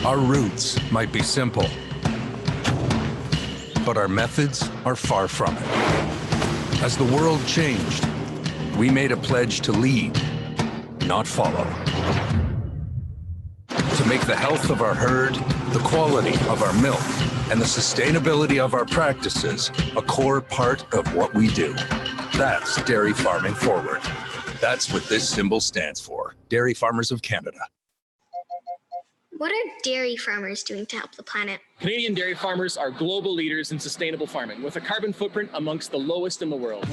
Our roots might be simple, but our methods are far from it. As the world changed, we made a pledge to lead, not follow. To make the health of our herd, the quality of our milk, and the sustainability of our practices a core part of what we do. That's Dairy Farming Forward. That's what this symbol stands for, Dairy Farmers of Canada. What are dairy farmers doing to help the planet? Canadian dairy farmers are global leaders in sustainable farming with a carbon footprint amongst the lowest in the world.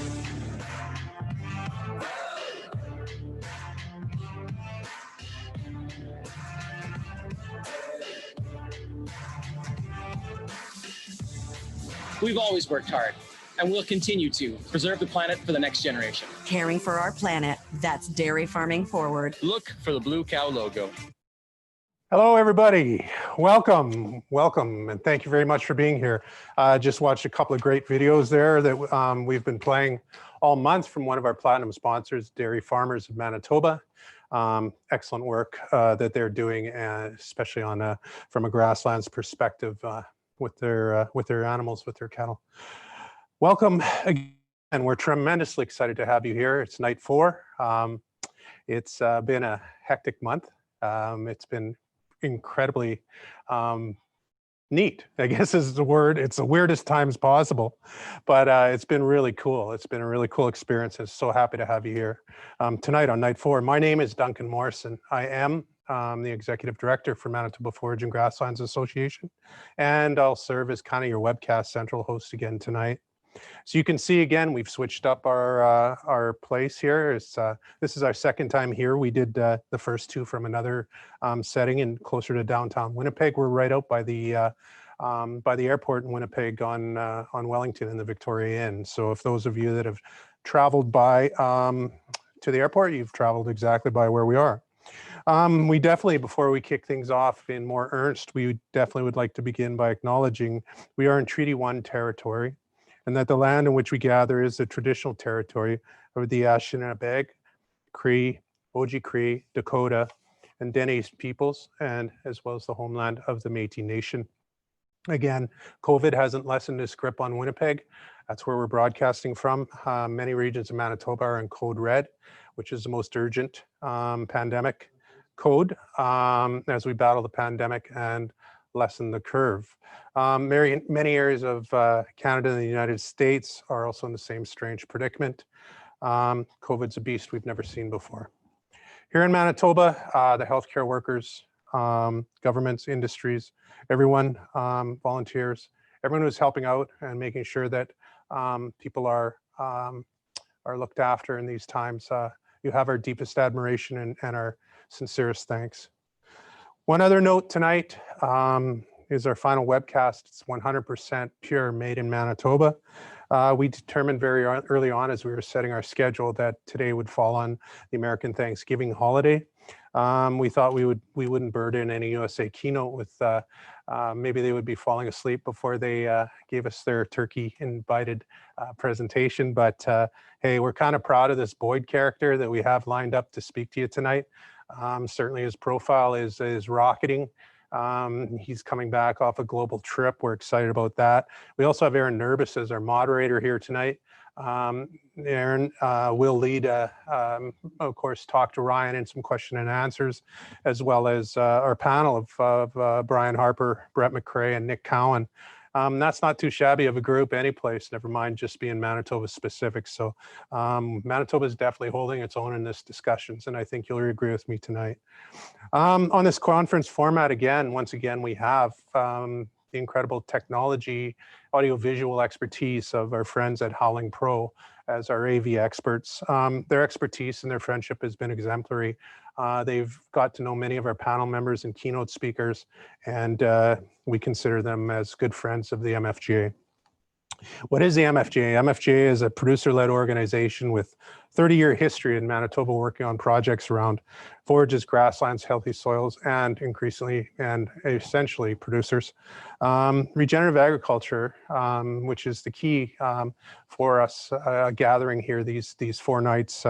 We've always worked hard, and we'll continue to preserve the planet for the next generation. Caring for our planet, that's Dairy Farming Forward. Look for the blue cow logo. Hello, everybody. Welcome, and thank you very much for being here. Just watched a couple of great videos there that we've been playing all month from one of our platinum sponsors, Dairy Farmers of Manitoba. Excellent work that they're doing, especially on from a grasslands perspective with their animals, with their cattle. Welcome again, and we're tremendously excited to have you here. It's night 4. It's been a hectic month. It's been incredibly neat, I guess is the word. It's the weirdest times possible, but it's been really cool. It's been a really cool experience. I'm so happy to have you here tonight on night 4. My name is Duncan Morrison. I am the Executive Director for Manitoba Forage and Grasslands Association, and I'll serve as kind of your webcast central host again tonight. So you can see again, we've switched up our place here. This is our second time here. We did the first 2 from another setting and closer to downtown Winnipeg. We're right out by the airport in Winnipeg on Wellington in the Victoria Inn. So if those of you that have traveled by to the airport, you've traveled exactly by where we are. We definitely, before we kick things off in more earnest, we definitely would like to begin by acknowledging we are in Treaty 1 territory, and that the land in which we gather is the traditional territory of the Anishinaabe, Cree, Oji-Cree, Dakota, and Dene peoples, and as well as the homeland of the Métis Nation. Again, COVID hasn't lessened its grip on Winnipeg. That's where we're broadcasting from. Many regions of Manitoba are in code red, which is the most urgent pandemic code as we battle the pandemic and lessen the curve. Many areas of Canada and the United States are also in the same strange predicament. COVID's a beast we've never seen before. Here in Manitoba, the healthcare workers, governments, industries, everyone, volunteers, everyone who's helping out and making sure that people are looked after in these times. You have our deepest admiration and our sincerest thanks. One other note tonight is our final webcast. It's 100% pure, made in Manitoba. We determined very early on as we were setting our schedule that today would fall on the American Thanksgiving holiday. We thought we wouldn't burden any USA keynote with maybe they would be falling asleep before they gave us their turkey invited presentation. But hey, we're kind of proud of this Boyd character that we have lined up to speak to you tonight. Certainly his profile is rocketing. He's coming back off a global trip. We're excited about that. We also have Aaron Nerbus as our moderator here tonight. Aaron will lead, of course, talk to Ryan and some question and answers, as well as our panel of Brian Harper, Brett McCrae, and Nick Cowan. That's not too shabby of a group any place, never mind just being Manitoba specific. So Manitoba is definitely holding its own in this discussions, and I think you'll agree with me tonight. On this conference format, once again, we have the incredible technology, audiovisual expertise of our friends at Howling Pro as our AV experts. Their expertise and their friendship has been exemplary. They've got to know many of our panel members and keynote speakers, and we consider them as good friends of the MFGA. What is the MFGA? MFGA is a producer-led organization with 30-year history in Manitoba working on projects around forages, grasslands, healthy soils, and increasingly and essentially producers. Regenerative agriculture, which is the key for us gathering here these 4 nights,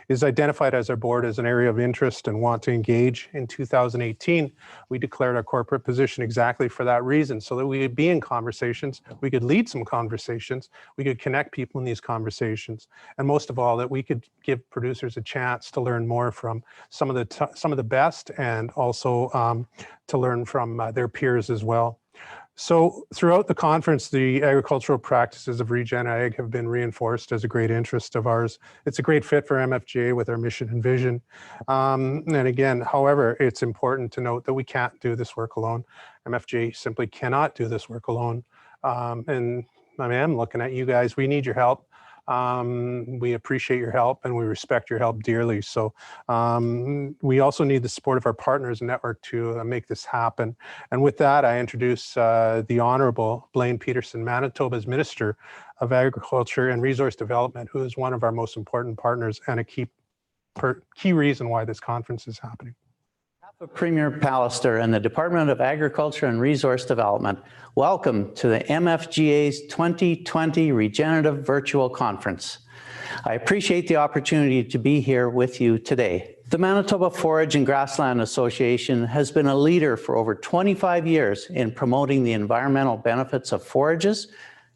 is identified as our board as an area of interest and want to engage. In 2018, we declared our corporate position exactly for that reason, so that we could be in conversations, we could lead some conversations, we could connect people in these conversations, and most of all, that we could give producers a chance to learn more from some of the best, and also to learn from their peers as well. So throughout the conference, the agricultural practices of Regen Ag have been reinforced as a great interest of ours. It's a great fit for MFGA with our mission and vision. And again, however, it's important to note that we can't do this work alone. MFGA simply cannot do this work alone. And I mean, I'm looking at you guys, we need your help. We appreciate your help and we respect your help dearly. So we also need the support of our partners and network to make this happen. And with that, I introduce the Honorable Blaine Peterson, Manitoba's Minister of Agriculture and Resource Development, who is one of our most important partners and a key reason why this conference is happening. Premier Pallister and the Department of Agriculture and Resource Development, welcome to the MFGA's 2020 Regenerative Virtual Conference. I appreciate the opportunity to be here with you today. The Manitoba Forage and Grassland Association has been a leader for over 25 years in promoting the environmental benefits of forages,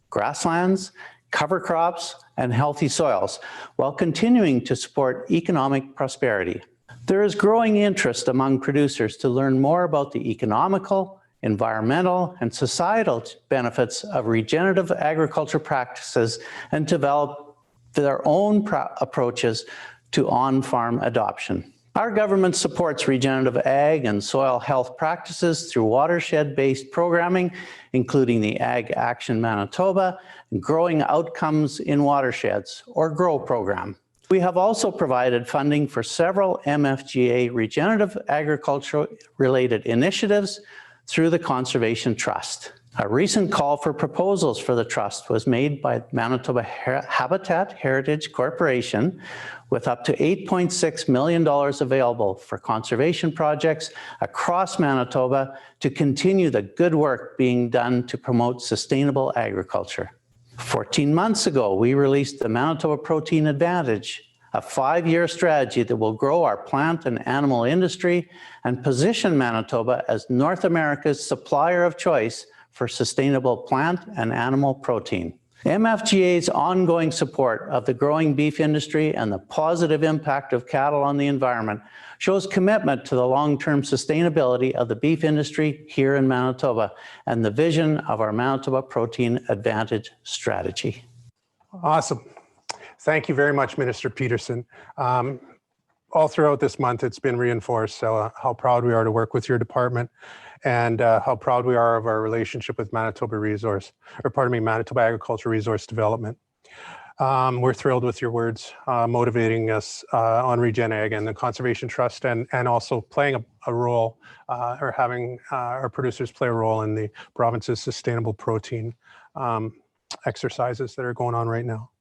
grasslands, cover crops, and healthy soils, while continuing to support economic prosperity. There is growing interest among producers to learn more about the economical, environmental, and societal benefits of regenerative agriculture practices and develop their own approaches to on-farm adoption. Our government supports regenerative ag and soil health practices through watershed-based programming, including the Ag Action Manitoba and Growing Outcomes in Watersheds, or GROW program. We have also provided funding for several MFGA regenerative agriculture-related initiatives through the Conservation Trust. A recent call for proposals for the trust was made by Manitoba Habitat Heritage Corporation, with up to $8.6 million available for conservation projects across Manitoba to continue the good work being done to promote sustainable agriculture. 14 months ago, we released the Manitoba Protein Advantage, a 5-year strategy that will grow our plant and animal industry and position Manitoba as North America's supplier of choice for sustainable plant and animal protein. MFGA's ongoing support of the growing beef industry and the positive impact of cattle on the environment shows commitment to the long-term sustainability of the beef industry here in Manitoba and the vision of our Manitoba Protein Advantage strategy. Awesome. Thank you very much, Minister Peterson. All throughout this month, it's been reinforced how proud we are to work with your department and how proud we are of our relationship with Manitoba Agriculture Resource Development. We're thrilled with your words motivating us on Regen Ag and the Conservation Trust, and also playing a role or having our producers play a role in the province's sustainable protein exercises that are going on right now.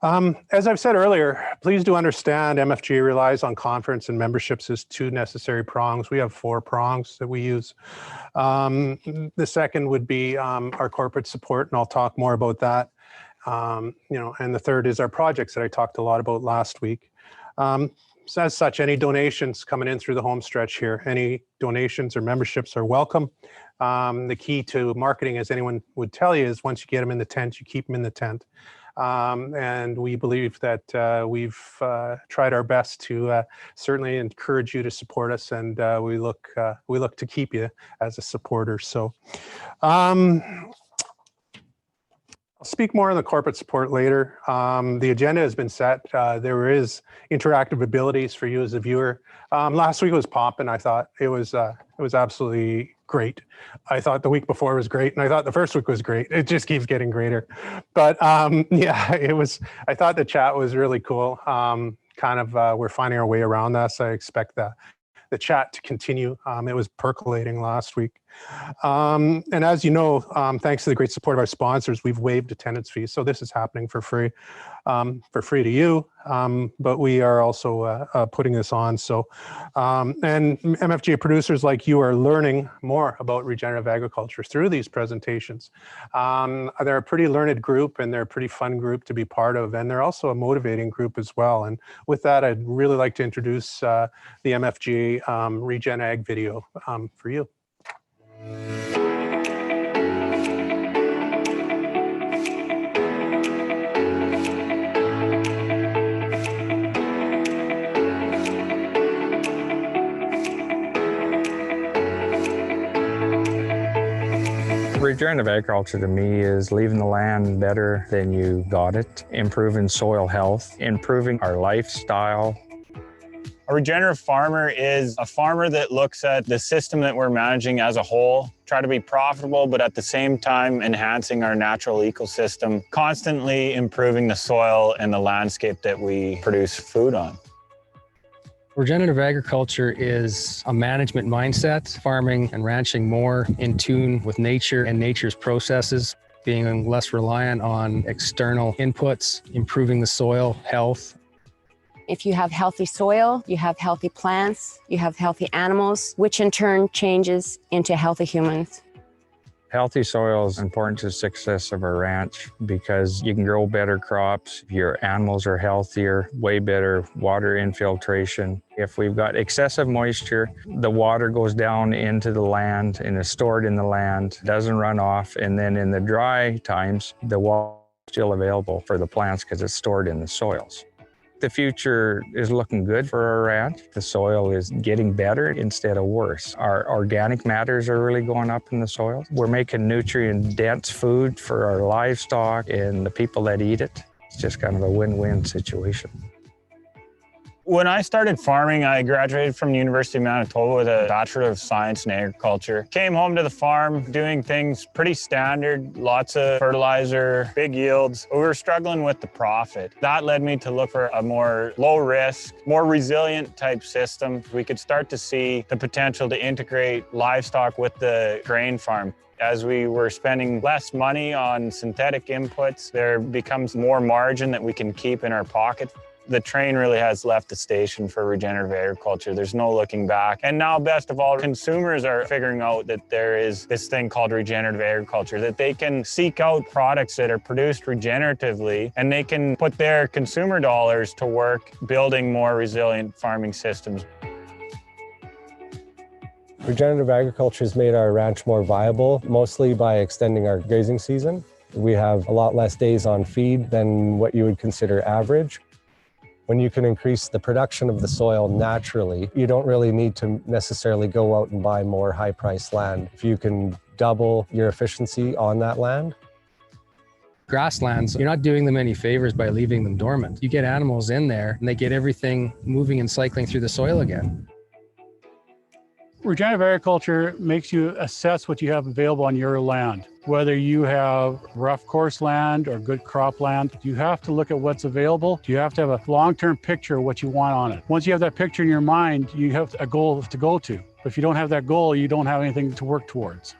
As I've said earlier, please do understand MFGA relies on conference and memberships as 2 necessary prongs. We have 4 prongs that we use. The second would be our corporate support, and I'll talk more about that. And the third is our projects that I talked a lot about last week. So as such, any donations coming in through the home stretch here, any donations or memberships are welcome. The key to marketing, as anyone would tell you, is once you get them in the tent, you keep them in the tent. And we believe that we've tried our best to certainly encourage you to support us, and we look to keep you as a supporter. So I'll speak more on the corporate support later. The agenda has been set. There is interactive abilities for you as a viewer. Last week was popping. I thought it was absolutely great. I thought the week before was great, and I thought the first week was great. It just keeps getting greater. But yeah, it was. I thought the chat was really cool. We're finding our way around this. I expect the chat to continue. It was percolating last week. And as you know, thanks to the great support of our sponsors, we've waived attendance fees. So this is happening for free. for free to you, but we are also putting this on. So, and MFGA producers like you are learning more about regenerative agriculture through these presentations. They're a pretty learned group, and they're a pretty fun group to be part of, and they're also a motivating group as well. And with that, I'd really like to introduce the MFGA Regen Ag video for you. Regenerative agriculture to me is leaving the land better than you got it, improving soil health, improving our lifestyle. A regenerative farmer is a farmer that looks at the system that we're managing as a whole, try to be profitable, but at the same time enhancing our natural ecosystem, constantly improving the soil and the landscape that we produce food on. Regenerative agriculture is a management mindset, farming and ranching more in tune with nature and nature's processes, being less reliant on external inputs, improving the soil health. If you have healthy soil, you have healthy plants, you have healthy animals, which in turn changes into healthy humans. Healthy soil is important to the success of a ranch because you can grow better crops. Your animals are healthier, way better water infiltration. If we've got excessive moisture, the water goes down into the land and is stored in the land, doesn't run off. And then in the dry times, the water is still available for the plants because it's stored in the soils. The future is looking good for our ranch. The soil is getting better instead of worse. Our organic matters are really going up in the soil. We're making nutrient-dense food for our livestock and the people that eat it. It's just kind of a win-win situation. When I started farming, I graduated from the University of Manitoba with a Bachelor of Science in Agriculture. Came home to the farm doing things pretty standard, lots of fertilizer, big yields. We were struggling with the profit. That led me to look for a more low risk, more resilient type system. We could start to see the potential to integrate livestock with the grain farm. As we were spending less money on synthetic inputs, there becomes more margin that we can keep in our pocket. The train really has left the station for regenerative agriculture. There's no looking back. And now, best of all, consumers are figuring out that there is this thing called regenerative agriculture, that they can seek out products that are produced regeneratively, and they can put their consumer dollars to work building more resilient farming systems. Regenerative agriculture has made our ranch more viable, mostly by extending our grazing season. We have a lot less days on feed than what you would consider average. When you can increase the production of the soil naturally, you don't really need to necessarily go out and buy more high-priced land. If you can double your efficiency on that land. Grasslands, you're not doing them any favors by leaving them dormant. You get animals in there and they get everything moving and cycling through the soil again. Regenerative agriculture makes you assess what you have available on your land. Whether you have rough coarse land or good crop land, you have to look at what's available. You have to have a long-term picture of what you want on it. Once you have that picture in your mind, you have a goal to go to. But if you don't have that goal, you don't have anything to work towards.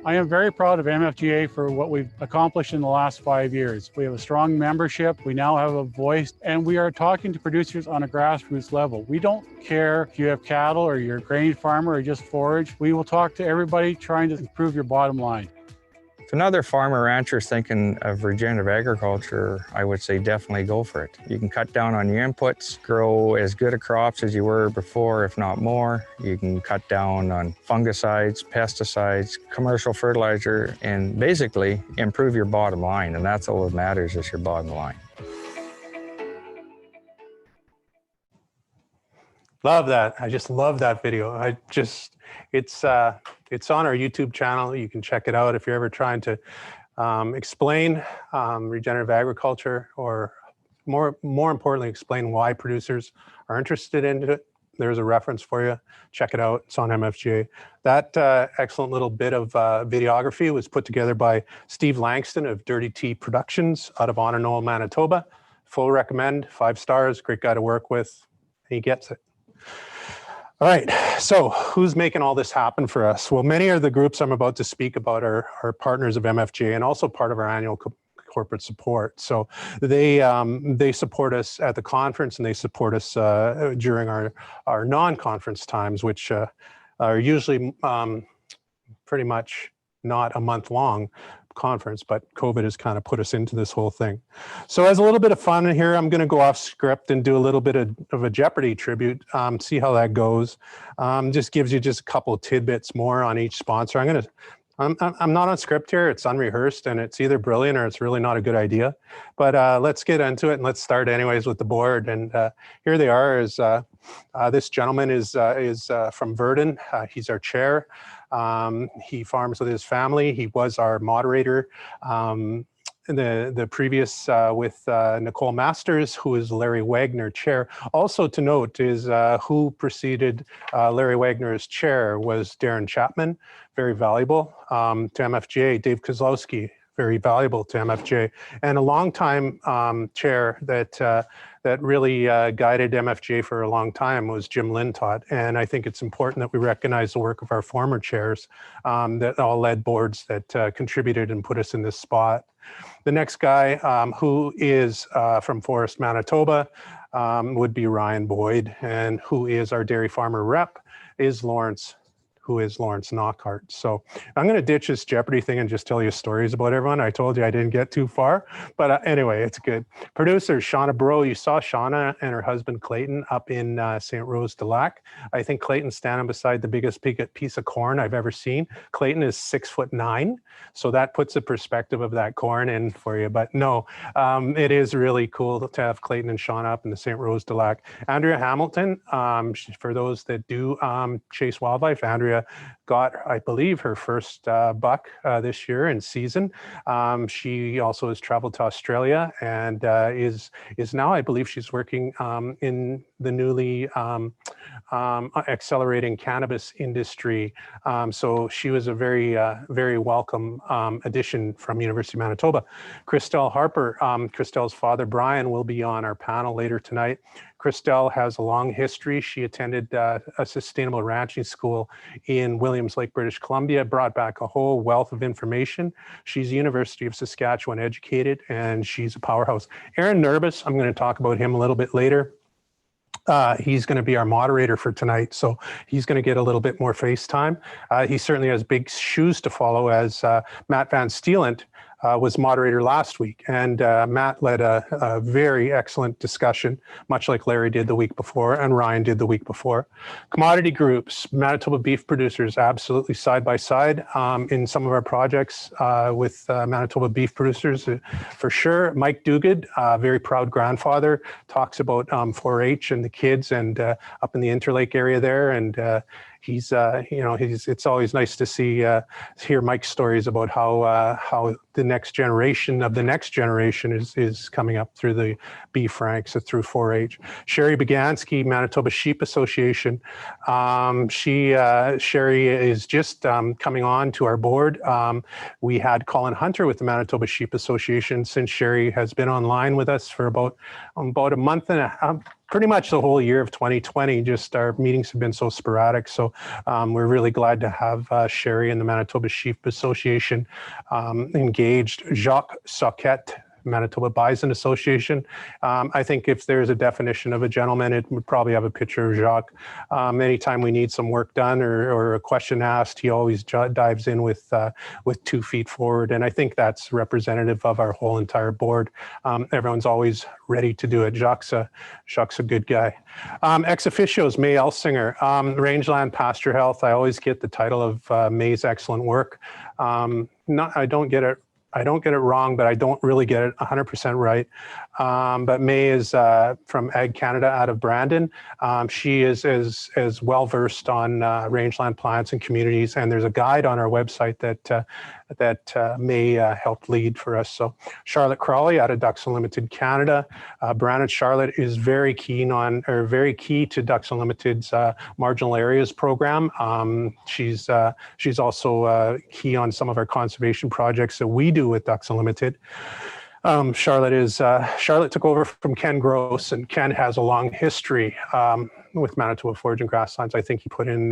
I am very proud of MFGA for what we've accomplished in the last 5 years. We have a strong membership, we now have a voice, and we are talking to producers on a grassroots level. We don't care if you have cattle or you're a grain farmer or just forage. We will talk to everybody trying to improve your bottom line. If another farmer rancher is thinking of regenerative agriculture, I would say definitely go for it. You can cut down on your inputs, grow as good a crops as you were before, if not more. You can cut down on fungicides, pesticides, commercial fertilizer, and basically improve your bottom line. And that's all that matters, is your bottom line. Love that. I just love that video. It's on our YouTube channel. You can check it out if you're ever trying to explain regenerative agriculture, or more importantly, explain why producers are interested in it. There's a reference for you. Check it out. It's on MFGA. That excellent little bit of videography was put together by Steve Langston of Dirty Tea Productions out of Honor Knoll, Manitoba. Full recommend, 5 stars, great guy to work with. He gets it. All right, so who's making all this happen for us? Well, many of the groups I'm about to speak about are partners of MFGA and also part of our annual corporate support. So they support us at the conference, and they support us during our non-conference times, which are usually pretty much not a month long conference, but COVID has kind of put us into this whole thing. So as a little bit of fun here, I'm going to go off script and do a little bit of a Jeopardy tribute, see how that goes. Just gives you just a couple of tidbits more on each sponsor. I'm not on script here, it's unrehearsed, and it's either brilliant or it's really not a good idea. But let's get into it, and let's start anyways with the board. And here they are. This gentleman is from Verdon. He's our chair. He farms with his family. He was our moderator the previous with Nicole Masters, who is Larry Wagner chair. Also to note is who preceded Larry Wagner as chair was Darren Chapman, very valuable to MFGA. Dave Kozlowski, very valuable to MFGA, and a longtime chair that really guided MFGA for a long time was Jim Lintott. And I think it's important that we recognize the work of our former chairs that all led boards that contributed and put us in this spot. The next guy who is from Forest, Manitoba would be Ryan Boyd, and who is our dairy farmer rep is Lawrence Knockhart. So I'm going to ditch this Jeopardy thing and just tell you stories about everyone. I told you I didn't get too far, but anyway, it's good. Producers, Shauna Bro. You saw Shauna and her husband Clayton up in St. Rose de Lac. I think Clayton's standing beside the biggest piece of corn I've ever seen. Clayton is 6'9", so that puts a perspective of that corn in for you. But no, it is really cool to have Clayton and Shauna up in the St. Rose de Lac. Andrea Hamilton, for those that do chase wildlife, Andrea got, I believe, her first buck this year in season. She also has traveled to Australia and is now, I believe, she's working in the newly accelerating cannabis industry. So she was a very welcome addition from University of Manitoba. Christelle Harper, Christelle's father, Brian, will be on our panel later tonight. Christelle has a long history. She attended a sustainable ranching school in Williams Lake, British Columbia, brought back a whole wealth of information. She's University of Saskatchewan educated, and she's a powerhouse. Aaron Nerbus, I'm going to talk about him a little bit later. He's going to be our moderator for tonight, so he's going to get a little bit more face time. He certainly has big shoes to follow, as Matt Van Steelant was moderator last week, and Matt led a very excellent discussion, much like Larry did the week before and Ryan did the week before. Commodity groups, Manitoba beef producers, absolutely side by side in some of our projects with Manitoba beef producers for sure. Mike Duguid, very proud grandfather, talks about 4-H and the kids and up in the Interlake area there, and it's always nice to hear Mike's stories about how the next generation of the next generation is coming up through the beef ranks, through 4-H. Sherry Bagansky, Manitoba Sheep Association. Sherry is just coming on to our board. We had Colin Hunter with the Manitoba Sheep Association. Since Sherry has been online with us for about a month and a half, pretty much the whole year of 2020, just our meetings have been so sporadic. So we're really glad to have Sherry and the Manitoba Sheep Association engaged. Jacques Soquette, Manitoba Bison Association. I think if there's a definition of a gentleman, it would probably have a picture of Jacques. Anytime we need some work done or a question asked, he always dives in with 2 feet forward. And I think that's representative of our whole entire board. Everyone's always ready to do it. Jacques a good guy. Ex officios, May Elsinger, Rangeland Pasture Health. I always get the title of May's excellent work. I don't get it wrong, but I don't really get it 100% right. But May is from Ag Canada out of Brandon. She is as well-versed on rangeland plants and communities, and there's a guide on our website that May helped lead for us. So Charlotte Crawley out of Ducks Unlimited Canada. Brandon Charlotte is very key to Ducks Unlimited's Marginal Areas program. She's also key on some of our conservation projects that we do with Ducks Unlimited. Charlotte took over from Ken Gross, and Ken has a long history with Manitoba Forage and Grasslands. I think he put in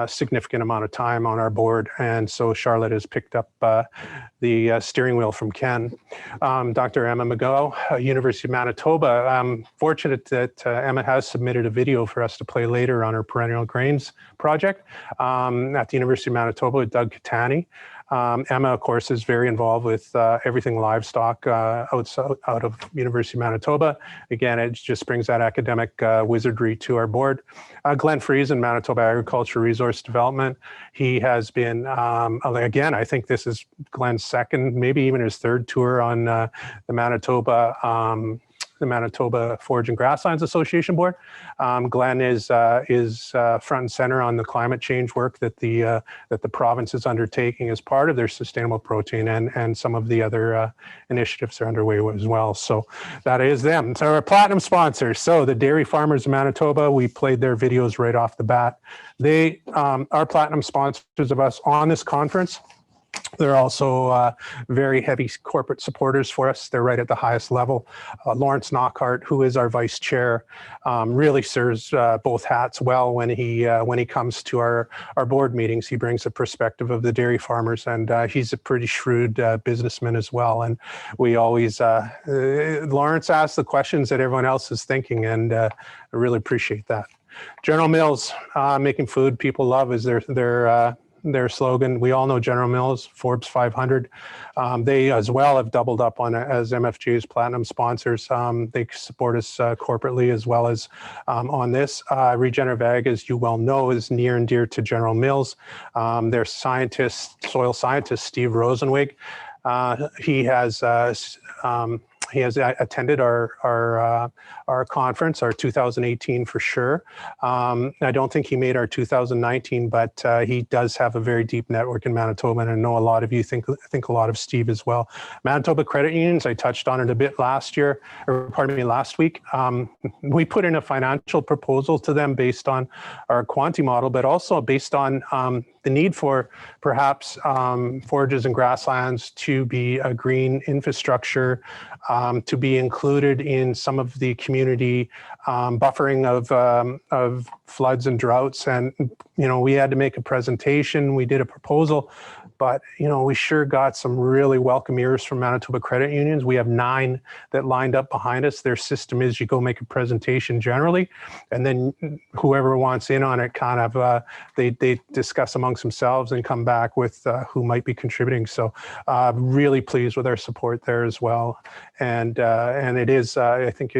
significant amount of time on our board. And so Charlotte has picked up the steering wheel from Ken. Dr. Emma McGough, University of Manitoba. I'm fortunate that Emma has submitted a video for us to play later on her perennial grains project at the University of Manitoba with Doug Catani. Emma, of course, is very involved with everything livestock out of University of Manitoba. Again, it just brings that academic wizardry to our board. Glenn Friesen, Manitoba Agriculture Resource Development. He has been, again, I think this is Glenn's second, maybe even his third tour on the Manitoba Forage and Grasslands Association Board. Glenn is front and center on the climate change work that the province is undertaking as part of their sustainable protein and some of the other initiatives are underway as well. So that is them. So our platinum sponsors. So the Dairy Farmers of Manitoba, we played their videos right off the bat. They are platinum sponsors of us on this conference. They're also very heavy corporate supporters for us. They're right at the highest level. Lawrence Knockhart, who is our vice chair, really serves both hats well when he comes to our board meetings. He brings a perspective of the dairy farmers, and he's a pretty shrewd businessman as well. And we always, Lawrence asks the questions that everyone else is thinking, and I really appreciate that. General Mills, making food people love is their slogan. We all know General Mills, Forbes 500. They as well have doubled up on as MFGA's platinum sponsors. They support us corporately as well as on this. Regenerative Ag, as you well know, is near and dear to General Mills. Their soil scientist, Steve Rosenwig, he has attended our conference, our 2018 for sure. I don't think he made our 2019, but he does have a very deep network in Manitoba, and I know a lot of you think a lot of Steve as well. Manitoba Credit Unions, I touched on it a bit last week. We put in a financial proposal to them based on our Quanti model, but also based on the need for perhaps forages and grasslands to be a green infrastructure, to be included in some of the community buffering of floods and droughts. And, we had to make a presentation. We did a proposal, but, we sure got some really welcome ears from Manitoba Credit Unions. We have 9 that lined up behind us. Their system is you go make a presentation generally, and then whoever wants in on it kind of, they discuss amongst themselves and come back with who might be contributing. So really pleased with our support there as well. And it is, I think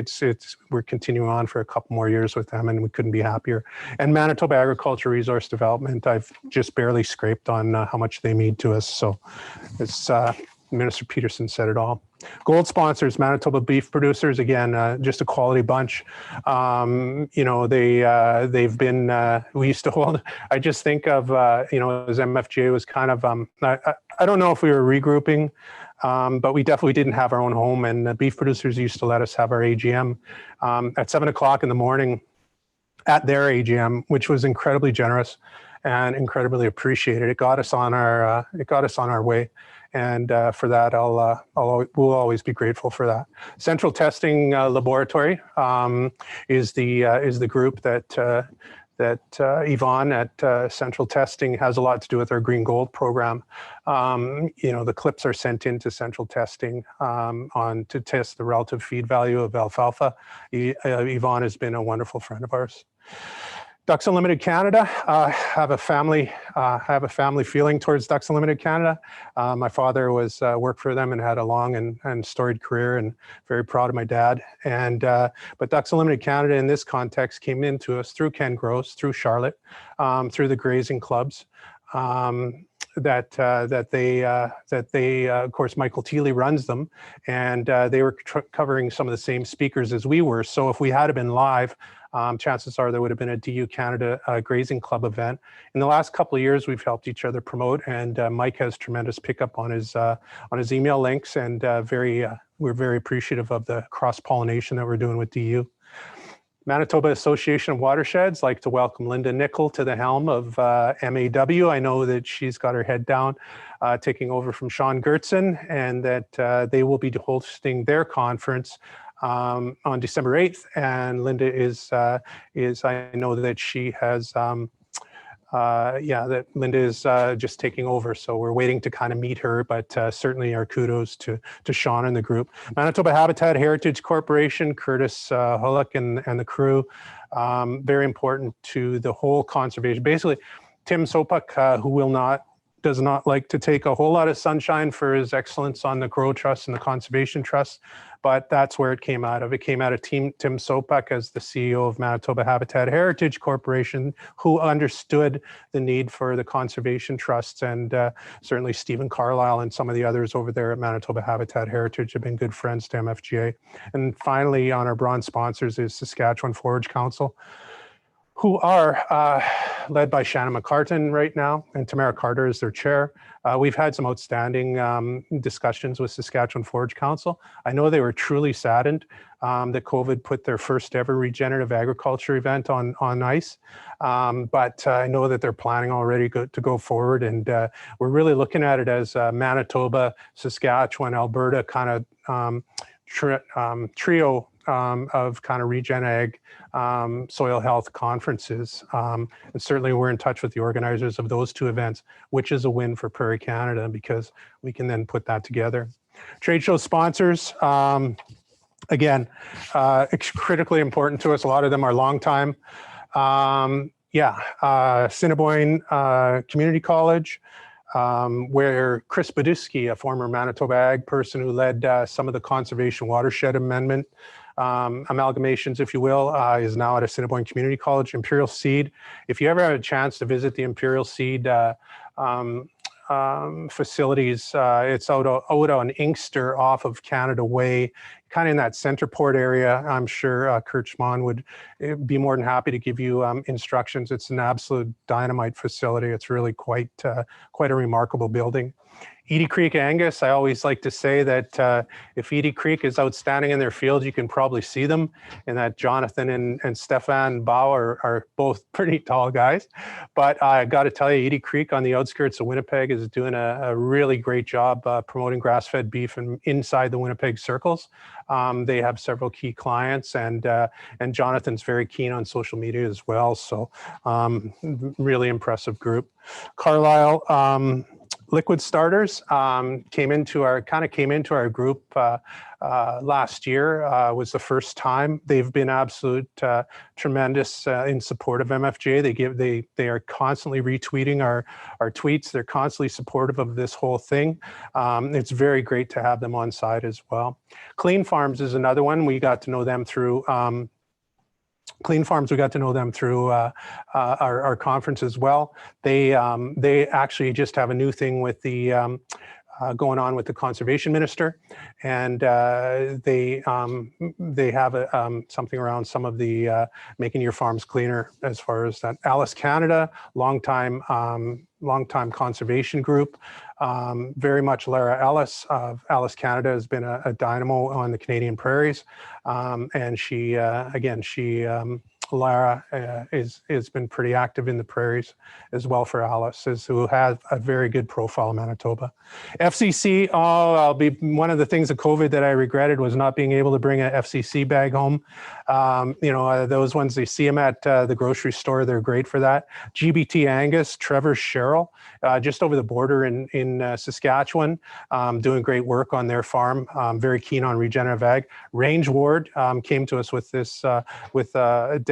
we're continuing on for a couple more years with them, and we couldn't be happier. And Manitoba Agriculture Resource Development, I've just barely scraped on how much they mean to us. So it's, Minister Peterson said it all. Gold sponsors, Manitoba Beef Producers, again, just a quality bunch. They've been, we used to hold, I just think of, as MFGA was kind of, I don't know if we were regrouping, but we definitely didn't have our own home, and the beef producers used to let us have our AGM at 7 o'clock in the morning at their AGM, which was incredibly generous and incredibly appreciated. It got us on our way. And for that, we'll always be grateful for that. Central Testing Laboratory is the group that Yvonne at Central Testing has a lot to do with our Green Gold program. The clips are sent into Central Testing to test the relative feed value of alfalfa. Yvonne has been a wonderful friend of ours. Ducks Unlimited Canada, I have a family feeling towards Ducks Unlimited Canada. My father worked for them and had a long and storied career, and very proud of my dad. But Ducks Unlimited Canada in this context came into us through Ken Gross, through Charlotte, through the grazing clubs. That they of course, Michael Thiele runs them, and they were covering some of the same speakers as we were. So if we had been live, chances are there would have been a DU Canada Grazing Club event. In the last couple of years, we've helped each other promote, and Mike has tremendous pickup on his email links, and we're very appreciative of the cross-pollination that we're doing with DU. Manitoba Association of Watersheds, like to welcome Linda Nickel to the helm of MAW. I know that she's got her head down, taking over from Sean Gertson, and that they will be hosting their conference on December 8th. And Linda is I know that she has that Linda is just taking over. So we're waiting to kind of meet her, but certainly our kudos to Sean and the group. Manitoba Habitat Heritage Corporation, Curtis Hullock and the crew, very important to the whole conservation. Basically, Tim Sopak, who does not like to take a whole lot of sunshine for his excellence on the Grow Trust and the Conservation Trust, but that's where it came out of. It came out of Tim Sopak as the CEO of Manitoba Habitat Heritage Corporation, who understood the need for the conservation trusts, and certainly Stephen Carlisle and some of the others over there at Manitoba Habitat Heritage have been good friends to MFGA. And finally, on our bronze sponsors is Saskatchewan Forage Council, who are led by Shannon McCartan right now, and Tamara Carter is their chair. We've had some outstanding discussions with Saskatchewan Forage Council. I know they were truly saddened that COVID put their first ever regenerative agriculture event on ice. But I know that they're planning already to go forward, and we're really looking at it as Manitoba, Saskatchewan, Alberta kind of trio of kind of regen ag soil health conferences. And certainly we're in touch with the organizers of those two events, which is a win for Prairie Canada because we can then put that together. Trade show sponsors, again, critically important to us. A lot of them are long time. Assiniboine Community College, where Chris Badusky, a former Manitoba Ag person who led some of the conservation watershed amendment amalgamations, if you will, is now at Assiniboine Community College. Imperial Seed, if you ever have a chance to visit the Imperial Seed facilities, it's out on Inkster off of Canada Way, kind of in that Centerport area. I'm sure Kurt Schmann would be more than happy to give you instructions. It's an absolute dynamite facility. It's really quite a remarkable building. Edie Creek Angus, I always like to say that if Edie Creek is outstanding in their field, you can probably see them, and that Jonathan and Stefan Bauer are both pretty tall guys. But I got to tell you, Edie Creek on the outskirts of Winnipeg is doing a really great job promoting grass-fed beef inside the Winnipeg circles. They have several key clients, and Jonathan's very keen on social media as well. So really impressive group. Carlisle Liquid Starters came into our group last year. Was the first time. They've been absolute tremendous in support of MFGA. They are constantly retweeting our tweets. They're constantly supportive of this whole thing. It's very great to have them on side as well. Clean Farms is another one. We got to know them through Clean Farms, we got to know them through our conference as well. They actually just have a new thing with the going on with the conservation minister, and they have something around some of the making your farms cleaner as far as that. Alice Canada, longtime conservation group. Very much Lara Ellis of Alice Canada has been a dynamo on the Canadian prairies, and Lara has been pretty active in the prairies as well for Alice, who has a very good profile in Manitoba. FCC, one of the things of COVID that I regretted was not being able to bring a FCC bag home. Those ones, they see them at the grocery store. They're great for that. GBT Angus, Trevor Sherrill, just over the border in Saskatchewan, doing great work on their farm. Very keen on regenerative ag. Range Ward came to us with this,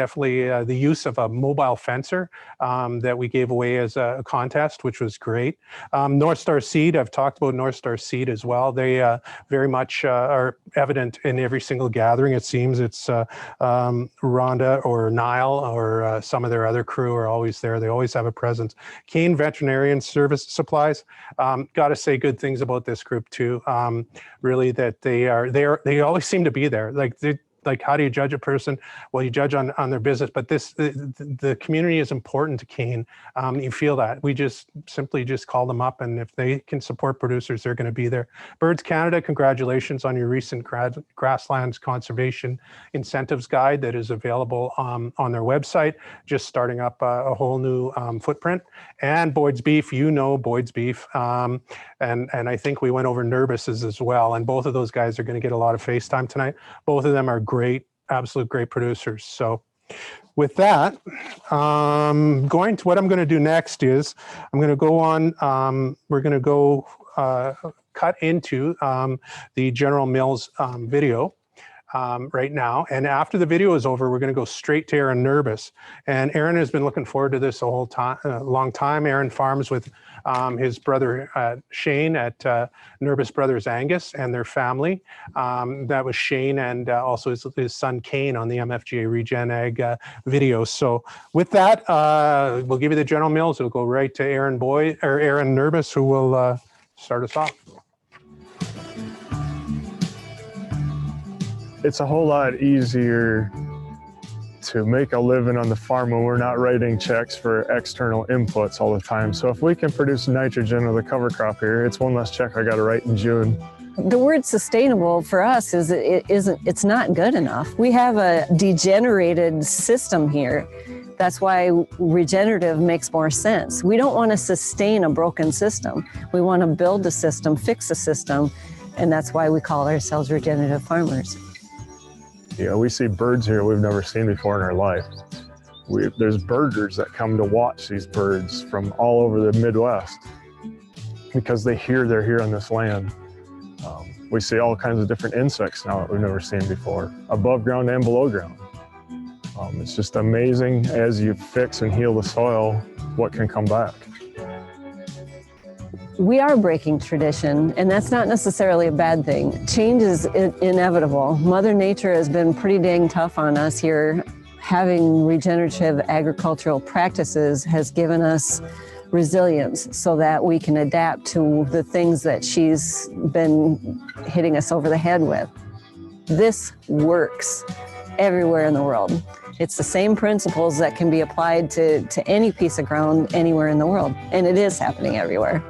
definitely the use of a mobile fencer that we gave away as a contest, which was great. North Star Seed, I've talked about North Star Seed as well. They very much are evident in every single gathering. It seems it's Rhonda or Nile or some of their other crew are always there. They always have a presence. Kane Veterinarian Service Supplies, got to say good things about this group too. Really, that they always seem to be there. Like, how do you judge a person? Well, you judge on their business, but the community is important to Kane. You feel that. We just simply call them up, and if they can support producers, they're going to be there. Birds Canada, congratulations on your recent grasslands conservation incentives guide that is available on their website, just starting up a whole new footprint. And Boyd's Beef, Boyd's Beef. And I think we went over Nurbus's as well, and both of those guys are going to get a lot of face time tonight. Both of them are great, absolute great producers. So with that, what I'm going to do next is I'm going to go on, we're going to go cut into the General Mills video right now. And after the video is over, we're going to go straight to Aaron Nurbis. And Aaron has been looking forward to this a whole time, long time. Aaron farms with his brother Shane at Nurbis Brothers Angus and their family. That was Shane and also his son Kane on the MFGA Regen Ag video. So with that, we'll give you the General Mills. It'll go right to Aaron Nurbis, who will start us off. It's a whole lot easier to make a living on the farm when we're not writing checks for external inputs all the time. So if we can produce nitrogen with a cover crop here, it's one less check I got to write in June. The word sustainable for us it's not good enough. We have a degenerated system here. That's why regenerative makes more sense. We don't want to sustain a broken system. We want to build a system, fix a system, and that's why we call ourselves regenerative farmers. Yeah, we see birds here we've never seen before in our life. There's birders that come to watch these birds from all over the Midwest because they're here on this land. We see all kinds of different insects now that we've never seen before, above ground and below ground. It's just amazing as you fix and heal the soil, what can come back. We are breaking tradition, and that's not necessarily a bad thing. Change is inevitable. Mother Nature has been pretty dang tough on us here. Having regenerative agricultural practices has given us resilience so that we can adapt to the things that she's been hitting us over the head with. This works everywhere in the world. It's the same principles that can be applied to any piece of ground anywhere in the world, and it is happening everywhere.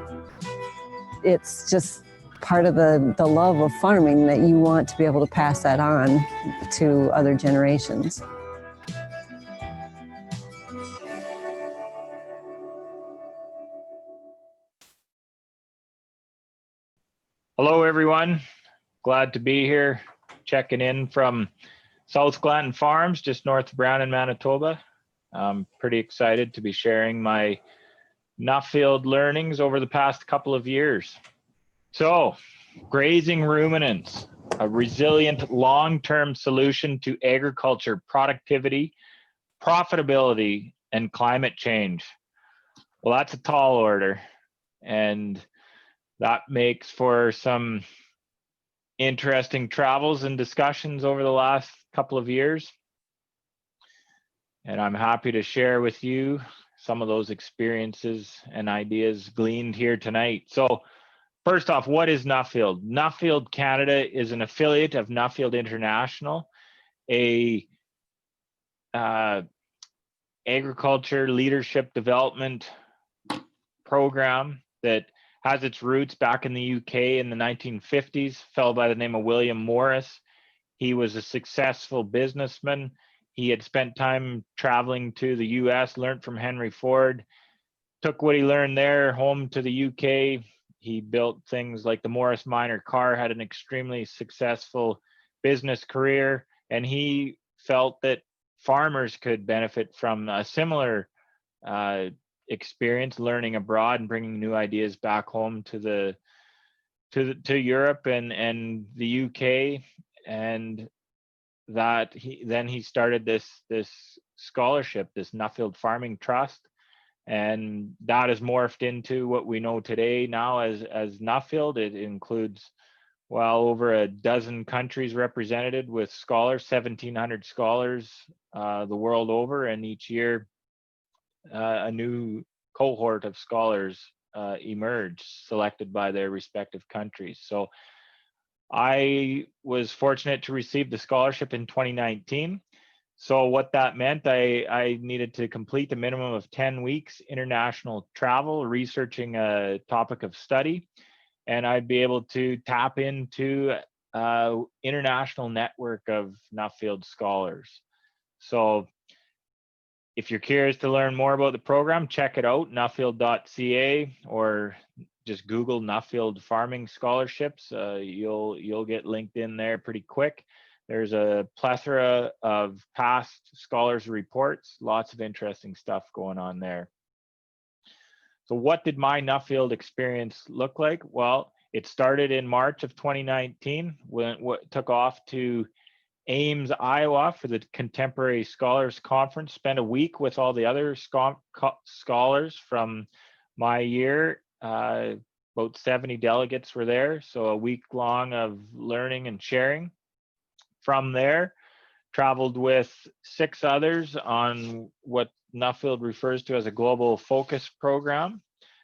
It's just part of the love of farming that you want to be able to pass that on to other generations. Hello, everyone. Glad to be here, checking in from South Glanton Farms, just north of Browning, Manitoba. I'm pretty excited to be sharing my Nuffield learnings over the past couple of years. So, Grazing Ruminants, a resilient long-term solution to agriculture productivity, profitability, and climate change. Well, that's a tall order, and that makes for some interesting travels and discussions over the last couple of years. And I'm happy to share with you some of those experiences and ideas gleaned here tonight. So first off, what is Nuffield? Nuffield Canada is an affiliate of Nuffield International, a agriculture leadership development program that has its roots back in the UK in the 1950s, fellow by the name of William Morris. He was a successful businessman. He had spent time traveling to the US, learned from Henry Ford, took what he learned there home to the UK. He built things like the Morris Minor car, had an extremely successful business career, and he felt that farmers could benefit from a similar experience, learning abroad and bringing new ideas back home to Europe and the UK. And that he started this scholarship, this Nuffield Farming Trust, and that has morphed into what we know today now as Nuffield. It includes well over a dozen countries represented with scholars, 1,700 scholars the world over, and each year a new cohort of scholars emerge, selected by their respective countries. So I was fortunate to receive the scholarship in 2019. So what that meant, I needed to complete a minimum of 10 weeks international travel, researching a topic of study, and I'd be able to tap into an international network of Nuffield scholars. So if you're curious to learn more about the program, check it out, nuffield.ca, or just Google Nuffield Farming Scholarships. You'll get linked in there pretty quick. There's a plethora of past scholars' reports, lots of interesting stuff going on there. So what did my Nuffield experience look like? Well, it started in March of 2019 when it took off to Ames, Iowa for the Contemporary Scholars Conference. Spent a week with all the other scholars from my year. About 70 delegates were there, so a week long of learning and sharing. From there, traveled with 6 others on what Nuffield refers to as a global focus program.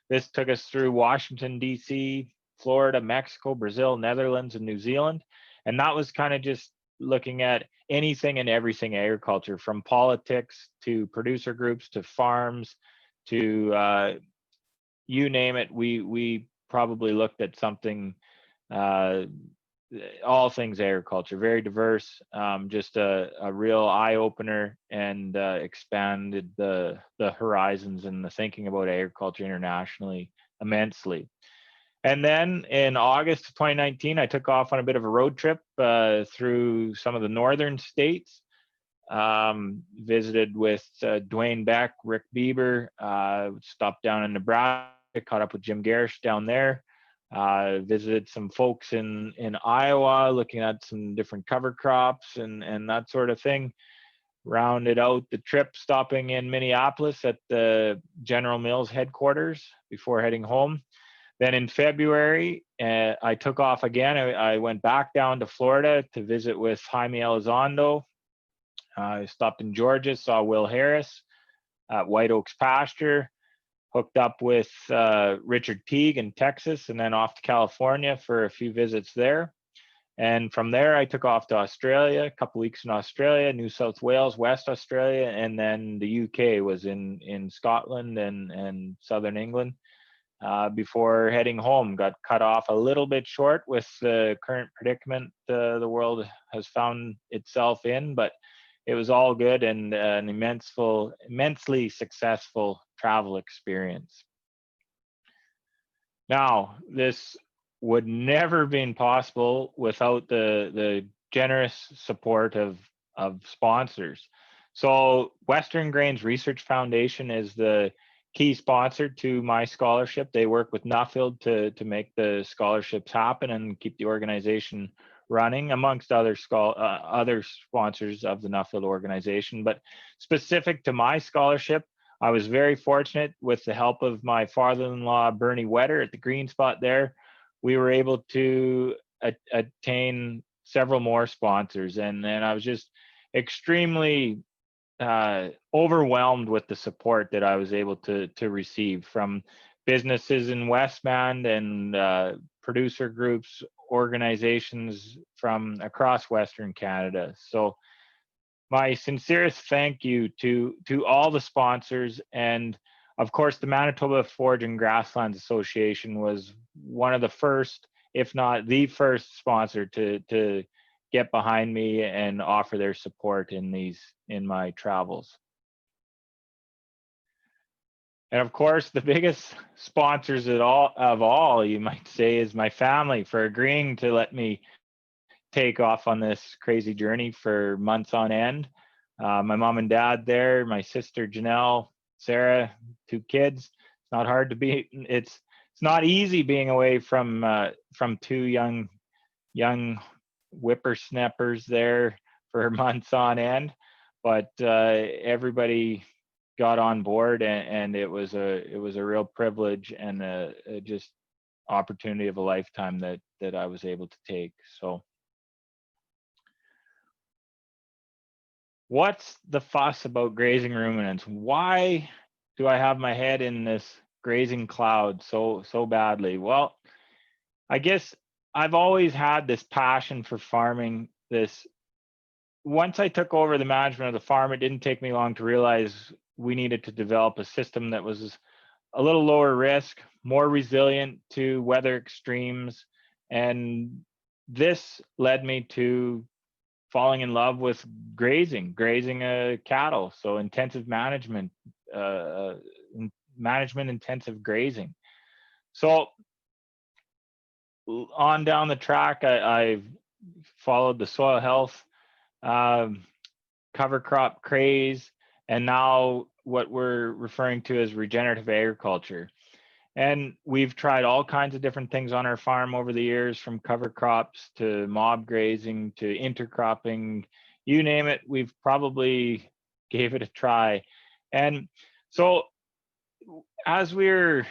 This took us through Washington, D.C., Florida, Mexico, Brazil, Netherlands, and New Zealand. And that was kind of just looking at anything and everything agriculture, from politics to producer groups to farms to you name it. We probably looked at something, all things agriculture, very diverse, just a real eye-opener, and expanded the horizons and the thinking about agriculture internationally immensely. And then in August of 2019, I took off on a bit of a road trip through some of the northern states. Visited with Dwayne Beck, Rick Bieber, stopped down in Nebraska, caught up with Jim Garish down there. Visited some folks in Iowa, looking at some different cover crops and that sort of thing. Rounded out the trip stopping in Minneapolis at the General Mills headquarters before heading home. Then in February, I took off again. I went back down to Florida to visit with Jaime Elizondo. I stopped in Georgia, saw Will Harris at White Oaks Pasture, hooked up with Richard Teague in Texas, and then off to California for a few visits there. And from there, I took off to Australia, a couple weeks in Australia, New South Wales, West Australia, and then the UK was in Scotland and Southern England. Before heading home, got cut off a little bit short with the current predicament the world has found itself in, but it was all good and an immensely successful travel experience. Now, this would never have been possible without the generous support of sponsors. So Western Grains Research Foundation is the key sponsor to my scholarship. They work with Nuffield to make the scholarships happen and keep the organization running, amongst other sponsors of the Nuffield organization. But specific to my scholarship, I was very fortunate with the help of my father-in-law, Bernie Wetter, at the Green Spot there. We were able to attain several more sponsors. And then I was just extremely overwhelmed with the support that I was able to receive from businesses in Westmount and producer groups, organizations from across Western Canada. So my sincerest thank you to all the sponsors, and of course the Manitoba Forage and Grasslands Association was one of the first, if not the first sponsor to get behind me and offer their support in my travels. And of course, the biggest sponsors of all, you might say, is my family for agreeing to let me take off on this crazy journey for months on end. My mom and dad there, my sister Janelle, Sarah, 2 kids. It's not hard to be. It's not easy being away from 2 young whippersnappers there for months on end, but everybody got on board, and it was a real privilege and a just opportunity of a lifetime that I was able to take. So what's the fuss about grazing ruminants? Why do I have my head in this grazing cloud so badly? Well, I guess I've always had this passion for farming. Once I took over the management of the farm, it didn't take me long to realize we needed to develop a system that was a little lower risk, more resilient to weather extremes. And this led me to falling in love with grazing cattle. So intensive management intensive grazing. So on down the track, I've followed the soil health cover crop craze, and now what we're referring to as regenerative agriculture. And we've tried all kinds of different things on our farm over the years, from cover crops to mob grazing to intercropping, you name it, we've probably gave it a try. And so as we're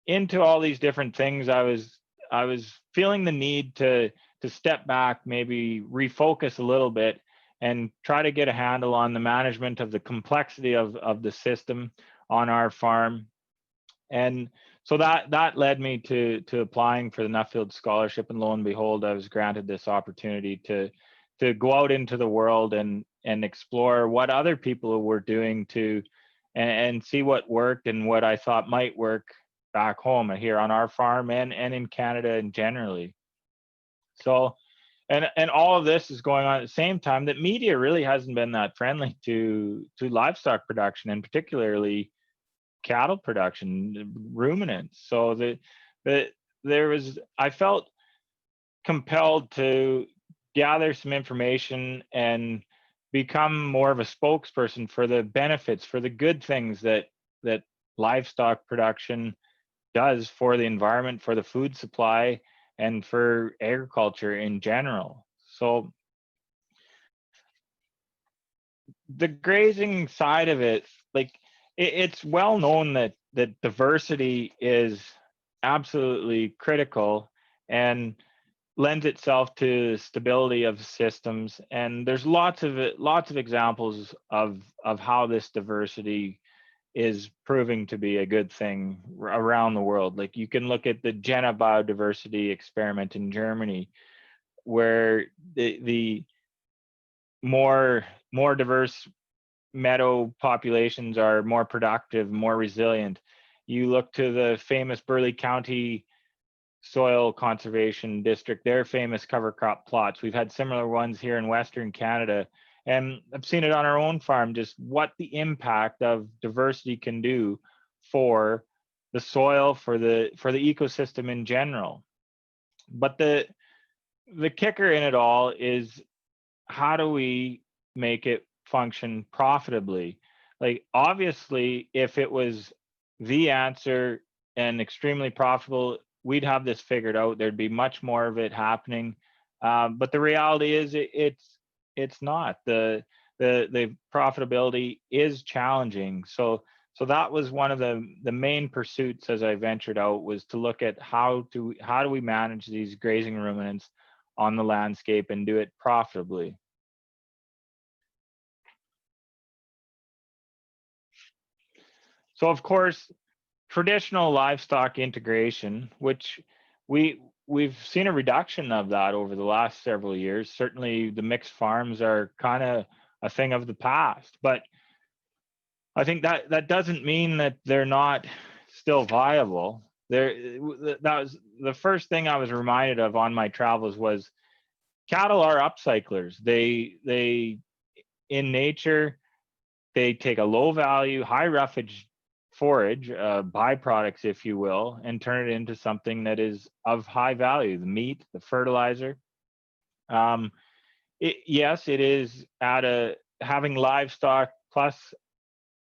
into all these different things, I was feeling the need to step back, maybe refocus a little bit, and try to get a handle on the management of the complexity of the system on our farm. And so that led me to applying for the Nuffield Scholarship, and lo and behold, I was granted this opportunity to go out into the world and explore what other people were doing and see what worked and what I thought might work back home here on our farm and in Canada and generally. So, and all of this is going on at the same time that media really hasn't been that friendly to livestock production, and particularly cattle production, ruminants. So I felt compelled to gather some information and become more of a spokesperson for the benefits, for the good things that livestock production does for the environment, for the food supply, and for agriculture in general. So the grazing side of it, like it's well known that diversity is absolutely critical and lends itself to stability of systems. And there's lots of examples of how this diversity is proving to be a good thing around the world. Like you can look at the Jena biodiversity experiment in Germany, where the more diverse meadow populations are more productive, more resilient. You look to the famous Burleigh County Soil Conservation District, their famous cover crop plots. We've had similar ones here in Western Canada. And I've seen it on our own farm, just what the impact of diversity can do for the soil, for the ecosystem in general. But the kicker in it all is, how do we make it function profitably? Like obviously, if it was the answer and extremely profitable, we'd have this figured out. There'd be much more of it happening. But the reality is it's not. The profitability is challenging. So that was one of the main pursuits as I ventured out, was to look at how do we manage these grazing ruminants on the landscape and do it profitably. So of course, traditional livestock integration, which we've seen a reduction of that over the last several years. Certainly the mixed farms are kind of a thing of the past, but I think that doesn't mean that they're not still viable. That was the first thing I was reminded of on my travels, was cattle are upcyclers. They in nature, they take a low value, high roughage forage, byproducts, if you will, and turn it into something that is of high value, the meat, the fertilizer. Yes, it is having livestock plus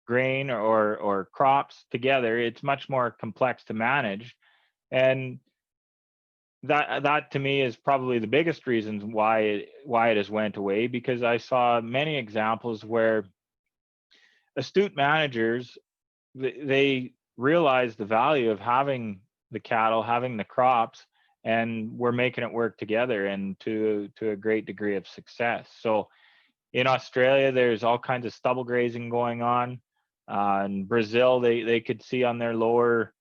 grain or crops together, it's much more complex to manage. And that to me is probably the biggest reason why it has went away, because I saw many examples where astute managers, they realize the value of having the cattle, having the crops, and we're making it work together, and to a great degree of success. So in Australia, there's all kinds of stubble grazing going on. In Brazil, they could see on their lower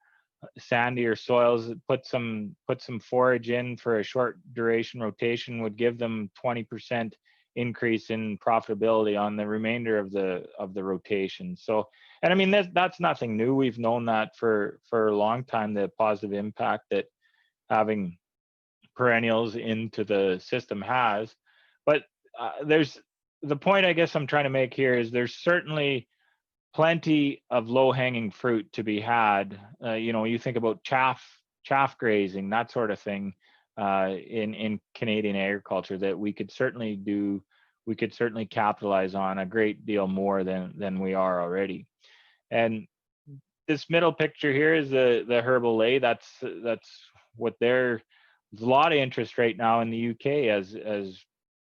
sandier soils, put some forage in for a short duration rotation would give them 20% increase in profitability on the remainder of the rotation. So, and I mean, that's nothing new. We've known that for a long time, the positive impact that having perennials into the system has. But there's the point I guess I'm trying to make here is there's certainly plenty of low-hanging fruit to be had. You think about chaff grazing, that sort of thing, in Canadian agriculture, that we could certainly do we could certainly capitalize on a great deal more than we are already. And this middle picture here is the herbal ley. That's what there's a lot of interest right now in the UK as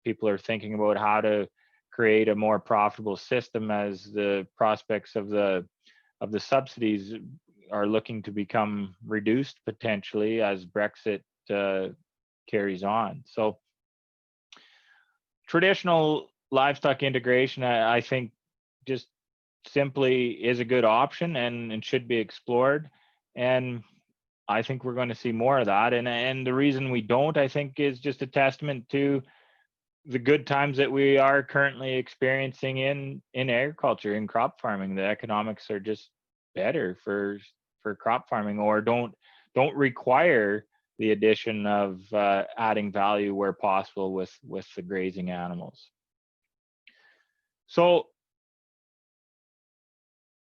people are thinking about how to create a more profitable system as the prospects of the subsidies are looking to become reduced potentially as Brexit carries on. So traditional livestock integration, I think, just simply is a good option and should be explored. And I think we're going to see more of that. And the reason we don't, I think, is just a testament to the good times that we are currently experiencing in agriculture, in crop farming. The economics are just better for crop farming, or don't require the addition of adding value where possible with the grazing animals. So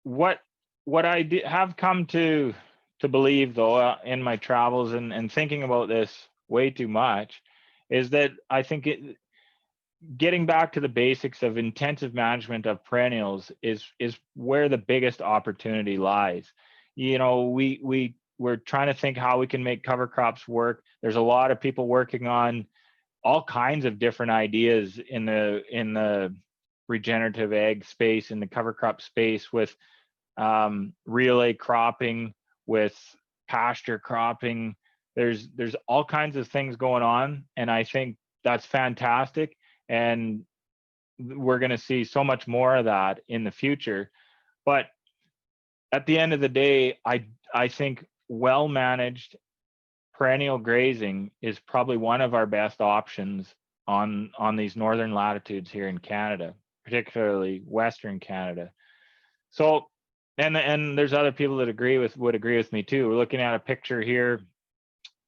what I have come to believe, though, in my travels and thinking about this way too much, is that I think getting back to the basics of intensive management of perennials is where the biggest opportunity lies. You know, we're trying to think how we can make cover crops work. There's a lot of people working on all kinds of different ideas in the regenerative ag space, in the cover crop space, with relay cropping, with pasture cropping. There's all kinds of things going on, and I think that's fantastic. And we're going to see so much more of that in the future. But at the end of the day, I think well-managed perennial grazing is probably one of our best options on these northern latitudes here in Canada, particularly Western Canada. So, and there's other people that would agree with me too. We're looking at a picture here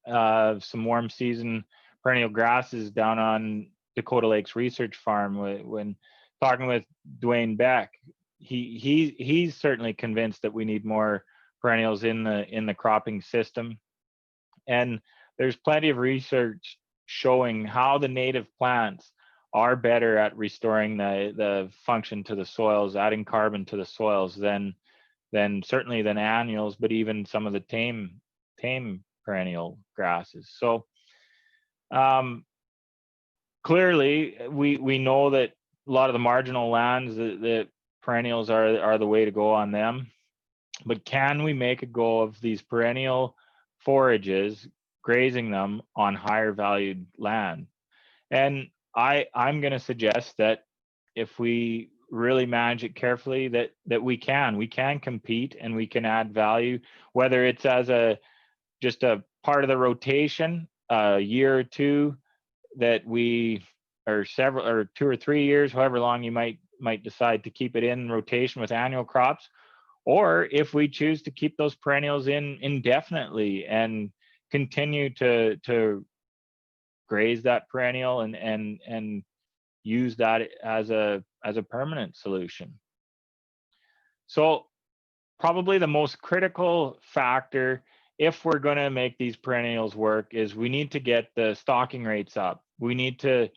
of some warm season perennial grasses down on Dakota Lakes Research Farm. When talking with Dwayne Beck, he's certainly convinced that we need more perennials in the cropping system. And there's plenty of research showing how the native plants are better at restoring the function to the soils, adding carbon to the soils than certainly than annuals, but even some of the tame perennial grasses. So clearly we know that a lot of the marginal lands, that perennials are the way to go on them. But can we make a go of these perennial forages, grazing them on higher valued land? And I'm going to suggest that if we really manage it carefully, that we can compete and we can add value, whether it's as just a part of the rotation, a year or two, that we, or 2 or 3 years, however long you might decide to keep it in rotation with annual crops, or if we choose to keep those perennials in indefinitely and continue to graze that perennial and use that as a permanent solution. So probably the most critical factor, if we're going to make these perennials work, is we need to get the stocking rates up. We need to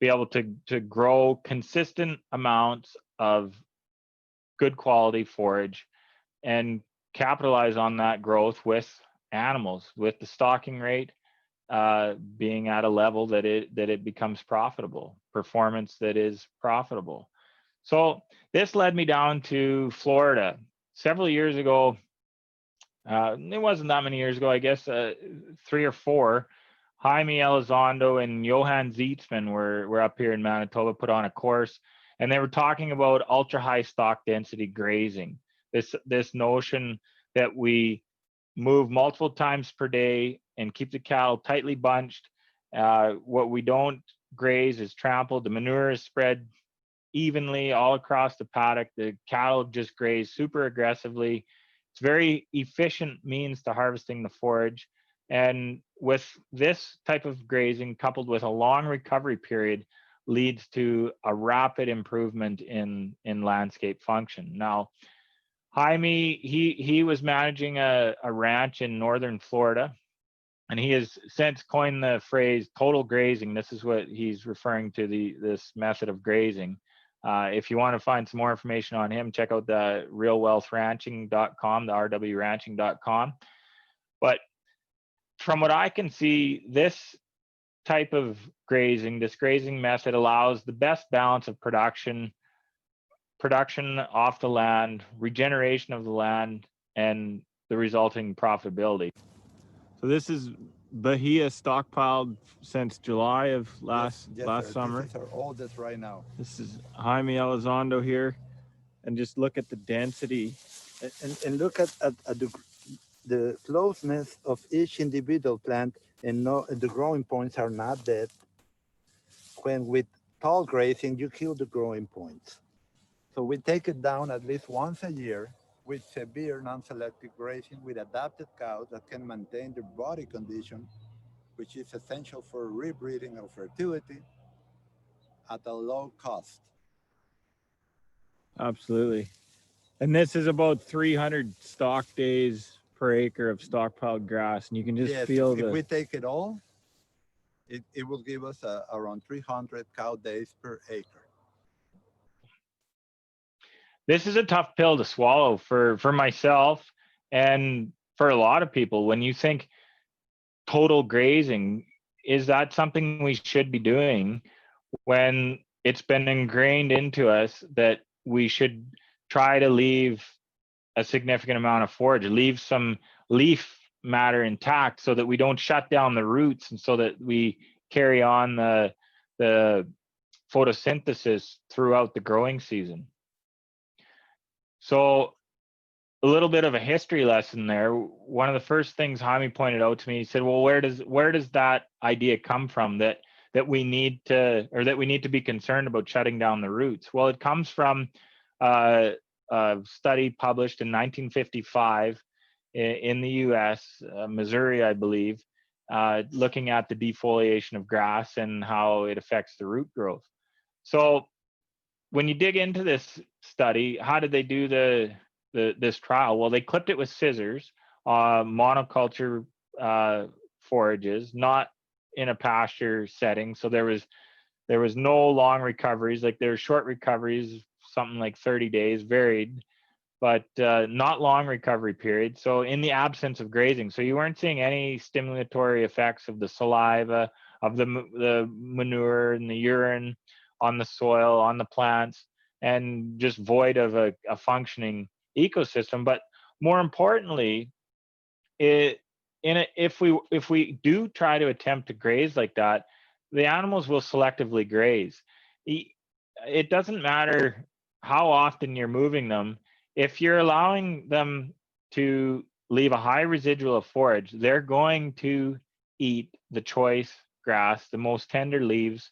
be able to grow consistent amounts of good quality forage and capitalize on that growth with animals, with the stocking rate being at a level that it becomes profitable, performance that is profitable. So this led me down to Florida several years ago. It wasn't that many years ago, I guess 3 or 4. Jaime Elizondo and Johan Zietzman were up here in Manitoba, put on a course, and they were talking about ultra high stock density grazing. This notion that we move multiple times per day and keep the cattle tightly bunched. What we don't graze is trampled. The manure is spread evenly all across the paddock. The cattle just graze super aggressively. It's very efficient means to harvesting the forage. And with this type of grazing, coupled with a long recovery period, leads to a rapid improvement in landscape function. Now, Jaime, he was managing a ranch in northern Florida, and he has since coined the phrase total grazing. This is what he's referring to, this method of grazing. If you want to find some more information on him, check out the realwealthranching.com, the rwranching.com. But from what I can see, this type of grazing, this grazing method allows the best balance of production off the land, regeneration of the land, and the resulting profitability. So this is Bahia stockpiled since July of last summer. This is our oldest right now. This is Jaime Elizondo here, and just look at the density. And look at the closeness of each individual plant, and the growing points are not dead. When with tall grazing, you kill the growing points. So we take it down at least once a year with severe non-selective grazing with adapted cows that can maintain their body condition, which is essential for rebreeding or fertility at a low cost. Absolutely. And this is about 300 stock days per acre of stockpiled grass, and you can just feel if we take it all, it will give us around 300 cow days per acre. This is a tough pill to swallow for myself and for a lot of people. When you think total grazing, is that something we should be doing when it's been ingrained into us that we should try to leave a significant amount of forage, leave some leaf matter intact so that we don't shut down the roots and so that we carry on the photosynthesis throughout the growing season? So a little bit of a history lesson there. One of the first things Jaime pointed out to me, he said, well, where does that idea come from that we need to be concerned about shutting down the roots? Well, it comes from a study published in 1955 in the US, Missouri, I believe, looking at the defoliation of grass and how it affects the root growth. So when you dig into this study, how did they do this trial? Well, they clipped it with scissors, monoculture forages, not in a pasture setting. So there was no long recoveries. Like there were short recoveries, something like 30 days, varied, but not long recovery periods. So in the absence of grazing, so you weren't seeing any stimulatory effects of the saliva, of the manure and the urine on the soil, on the plants, and just void of a functioning ecosystem. But more importantly, if we do try to attempt to graze like that, the animals will selectively graze. It doesn't matter how often you're moving them. If you're allowing them to leave a high residual of forage, they're going to eat the choice grass, the most tender leaves,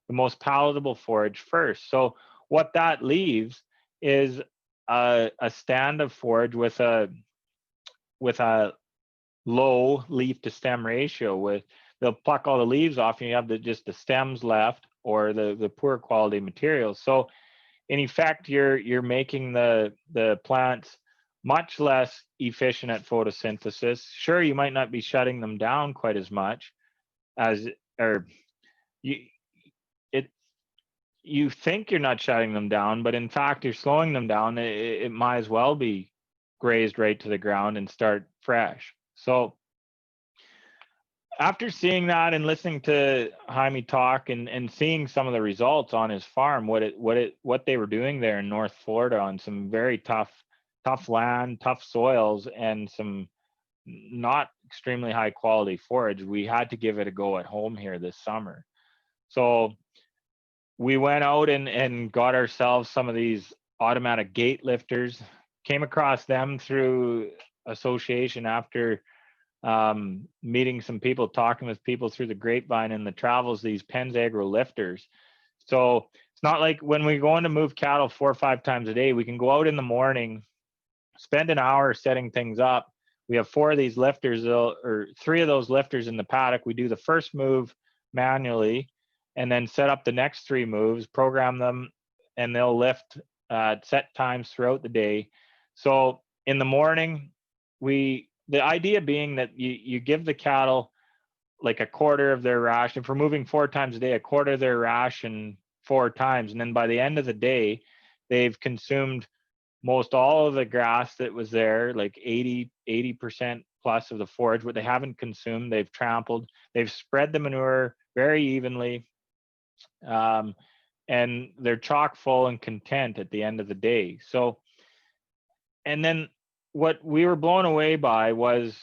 the most palatable forage first. So what that leaves is a stand of forage with a low leaf to stem ratio. They'll pluck all the leaves off and you have just the stems left, or the poor quality materials. So in effect, you're making the plants much less efficient at photosynthesis. Sure, you might not be shutting them down quite as much you think you're not shutting them down, but in fact you're slowing them down. It might as well be grazed right to the ground and start fresh. So after seeing that and listening to Jaime talk and seeing some of the results on his farm, what they were doing there in North Florida on some very tough land, tough soils, and some not extremely high quality forage, we had to give it a go at home here this summer. So we went out and got ourselves some of these automatic gate lifters, came across them through association after meeting some people, talking with people through the grapevine and the travels, these Penz Agro lifters. So it's not like when we're going to move cattle 4 or 5 times a day, we can go out in the morning, spend an hour setting things up. We have 4 of these lifters, or 3 of those lifters in the paddock. We do the first move manually and then set up the next 3 moves, program them, and they'll lift at set times throughout the day. So in the morning, the idea being that you give the cattle like a quarter of their ration. If we're moving 4 times a day, a quarter of their ration 4 times. And then by the end of the day, they've consumed most all of the grass that was there, like 80% plus of the forage. What they haven't consumed, they've trampled. They've spread the manure very evenly. And they're chock full and content at the end of the day. So, and then what we were blown away by was,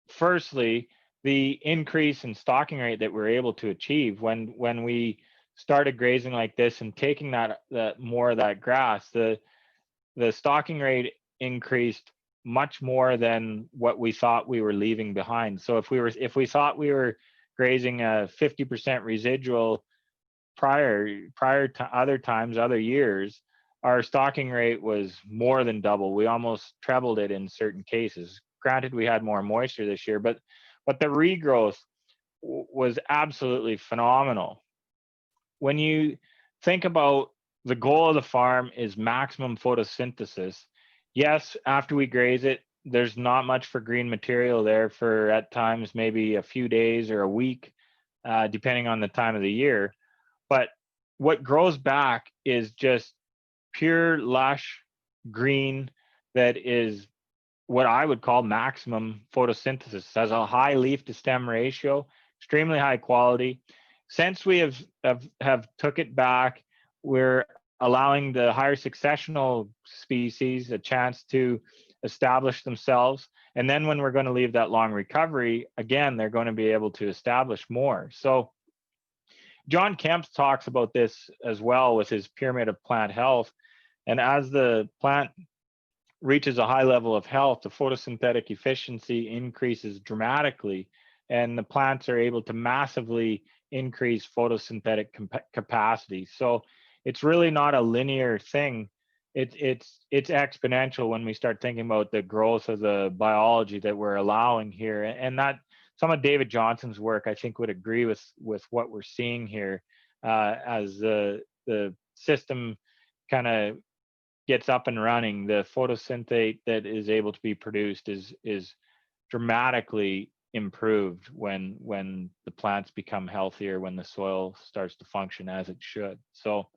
firstly, the increase in stocking rate that we're able to achieve when we started grazing like this and taking that more of that grass. The stocking rate increased much more than what we thought we were leaving behind. So if we thought we were grazing a 50% residual prior to other times, other years, our stocking rate was more than double. We almost trebled it in certain cases. Granted, we had more moisture this year, but the regrowth was absolutely phenomenal. When you think about the goal of the farm is maximum photosynthesis. Yes, after we graze it, there's not much for green material there for at times maybe a few days or a week, depending on the time of the year. But what grows back is just pure lush green that is what I would call maximum photosynthesis. It has a high leaf to stem ratio, extremely high quality. Since we have took it back, we're allowing the higher successional species a chance to establish themselves. And then when we're going to leave that long recovery, again, they're going to be able to establish more. So John Kemp talks about this as well with his pyramid of plant health. And as the plant reaches a high level of health, the photosynthetic efficiency increases dramatically, and the plants are able to massively increase photosynthetic capacity. So it's really not a linear thing. It's exponential when we start thinking about the growth of the biology that we're allowing here. And that some of David Johnson's work, I think, would agree with what we're seeing here as the system kind of gets up and running. The photosynthate that is able to be produced is dramatically improved when the plants become healthier, when the soil starts to function as it should. So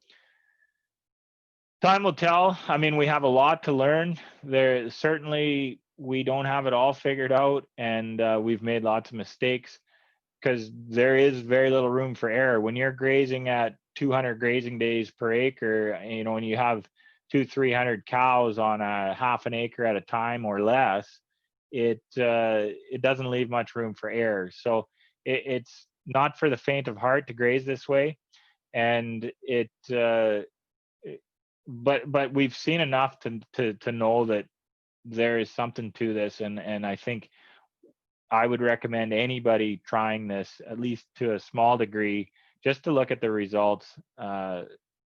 time will tell. I mean, we have a lot to learn. There certainly we don't have it all figured out, and we've made lots of mistakes because there is very little room for error. When you're grazing at 200 grazing days per acre, you know, and you have 200-300 cows on a half an acre at a time or less, it doesn't leave much room for error. So it's not for the faint of heart to graze this way, and but we've seen enough to know that there is something to this, and I think I would recommend anybody trying this, at least to a small degree, just to look at the results,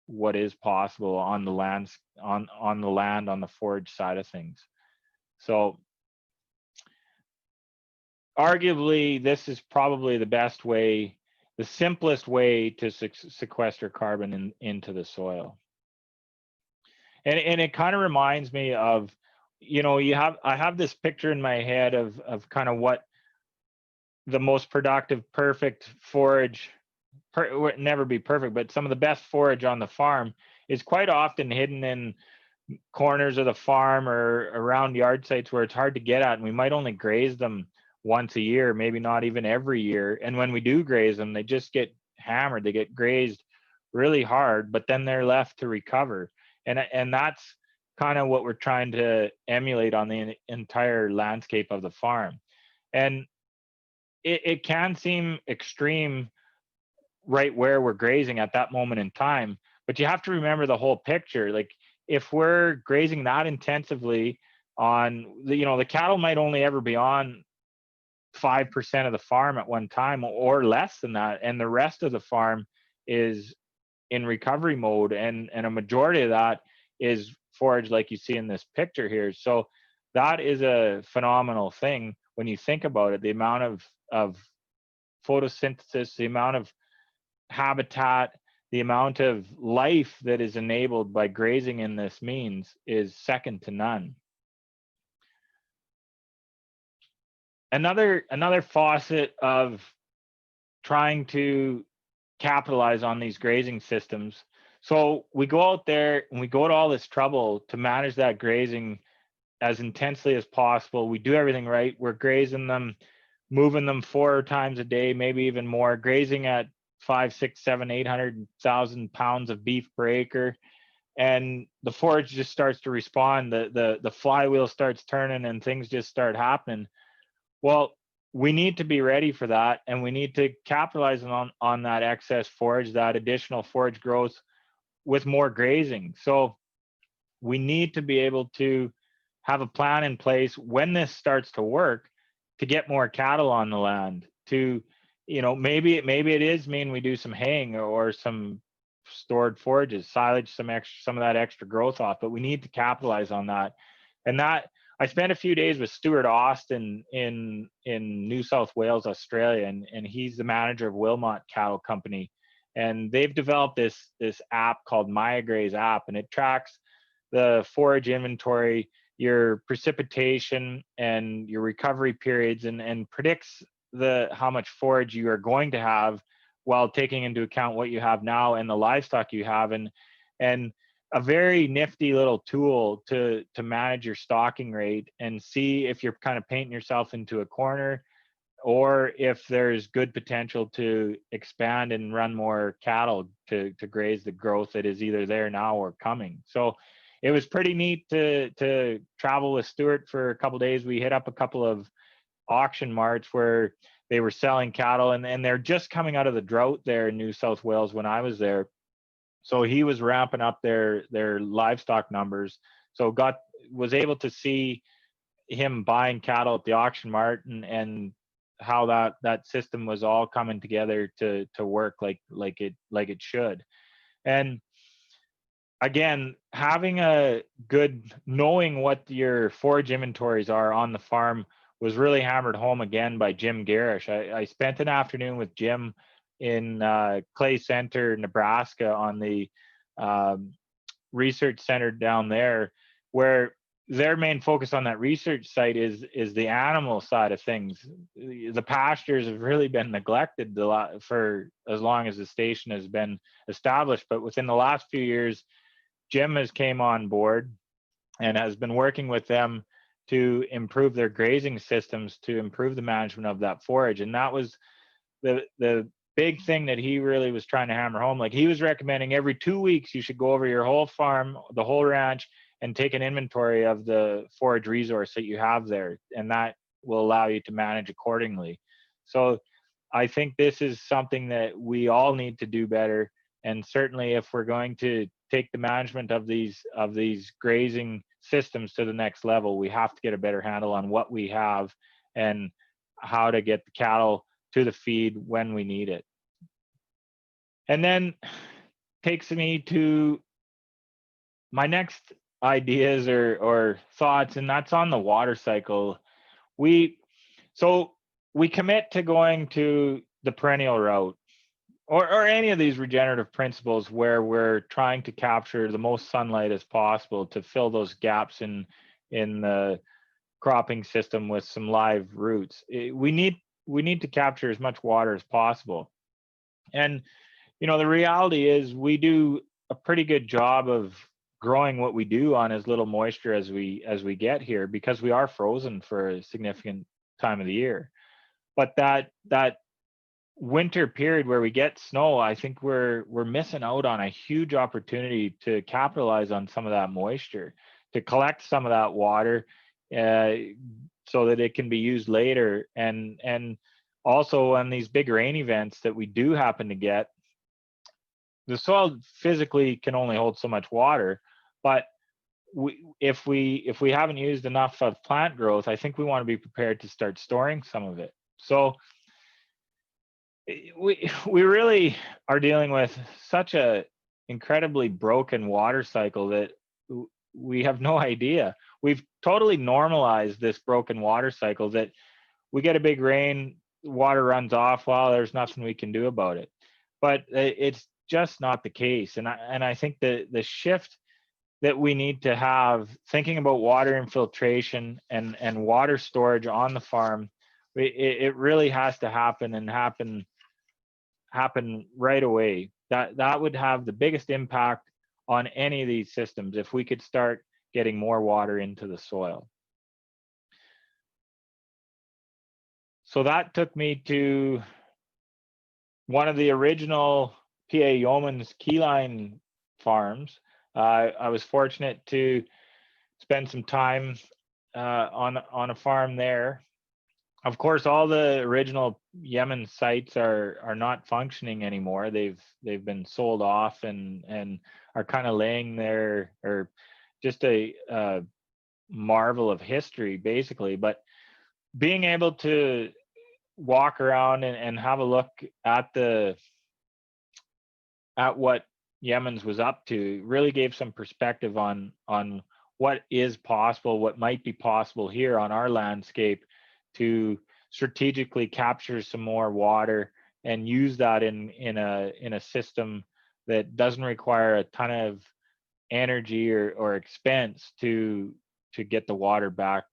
what is possible on the land, on the forage side of things. So arguably, this is probably the best way, the simplest way to sequester carbon into the soil. And it kind of reminds me of, you know, I have this picture in my head of kind of what the most productive, perfect forage, never be perfect, but some of the best forage on the farm is quite often hidden in corners of the farm or around yard sites where it's hard to get at, and we might only graze them once a year, maybe not even every year. And when we do graze them, they just get hammered. They get grazed really hard, but then they're left to recover. And that's kind of what we're trying to emulate on the entire landscape of the farm. And it can seem extreme right where we're grazing at that moment in time, but you have to remember the whole picture. Like if we're grazing that intensively on the, you know, the cattle might only ever be on 5% of the farm at one time or less than that, and the rest of the farm is in recovery mode, and a majority of that is forage like you see in this picture here. So that is a phenomenal thing when you think about it. The amount of photosynthesis, the amount of habitat, the amount of life that is enabled by grazing in this means is second to none. Another facet of trying to capitalize on these grazing systems. So we go out there and we go to all this trouble to manage that grazing as intensely as possible. We do everything right. We're grazing them, moving them 4 times a day, maybe even more, grazing at 5, 6, 7, 800,000 pounds of beef per acre. And the forage just starts to respond. The flywheel starts turning and things just start happening. Well, we need to be ready for that, and we need to capitalize on that excess forage, that additional forage growth with more grazing. So we need to be able to have a plan in place when this starts to work to get more cattle on the land. To, you know, maybe it is mean we do some haying or some stored forages, silage some of that extra growth off, but we need to capitalize on that. And that, I spent a few days with Stuart Austin in New South Wales, Australia, and he's the manager of Wilmot Cattle Company. And they've developed this app called MyGraze app, and it tracks the forage inventory, your precipitation and your recovery periods, and predicts how much forage you are going to have while taking into account what you have now and the livestock you have, and a very nifty little tool to manage your stocking rate and see if you're kind of painting yourself into a corner, or if there's good potential to expand and run more cattle to graze the growth that is either there now or coming. So it was pretty neat to travel with Stuart for a couple of days. We hit up a couple of auction marts where they were selling cattle, and they're just coming out of the drought there in New South Wales when I was there. So he was ramping up their livestock numbers. So was able to see him buying cattle at the auction mart and how that system was all coming together to work like it should. And again, having a good, knowing what your forage inventories are on the farm was really hammered home again by Jim Garish. I spent an afternoon with Jim in Clay Center, Nebraska, on the research center down there, where their main focus on that research site is the animal side of things. The pastures have really been neglected for as long as the station has been established, but within the last few years, Jim has came on board and has been working with them to improve their grazing systems, to improve the management of that forage. And that was the big thing that he really was trying to hammer home. Like, he was recommending every 2 weeks you should go over your whole farm, the whole ranch, and take an inventory of the forage resource that you have there, and that will allow you to manage accordingly. So I think this is something that we all need to do better, and certainly if we're going to take the management of these grazing systems to the next level, we have to get a better handle on what we have and how to get the cattle to the feed when we need it. And then takes me to my next ideas or thoughts, and that's on the water cycle. We commit to going to the perennial route or any of these regenerative principles where we're trying to capture the most sunlight as possible to fill those gaps in the cropping system with some live roots. We need to capture as much water as possible. And the reality is we do a pretty good job of growing what we do on as little moisture as we get here, because we are frozen for a significant time of the year. But that winter period where we get snow, I think we're missing out on a huge opportunity to capitalize on some of that moisture, to collect some of that water so that it can be used later. And also on these big rain events that we do happen to get, the soil physically can only hold so much water, but if we haven't used enough of plant growth, I think we want to be prepared to start storing some of it. So we really are dealing with such a incredibly broken water cycle that we have no idea. We've totally normalized this broken water cycle that we get a big rain, water runs off, well, there's nothing we can do about it. But it's just not the case. And I think the shift that we need to have, thinking about water infiltration and water storage on the farm, it really has to happen, and happen happen right away. That would have the biggest impact on any of these systems if we could start getting more water into the soil. So that took me to one of the original PA Yeoman's keyline farms. I was fortunate to spend some time on a farm there. Of course, all the original Yemen sites are not functioning anymore. They've been sold off and are kind of laying there, or just a marvel of history, basically. But being able to walk around and have a look at what Yemen's was up to really gave some perspective on what is possible, what might be possible here on our landscape to strategically capture some more water and use that in a system that doesn't require a ton of energy or expense to get the water back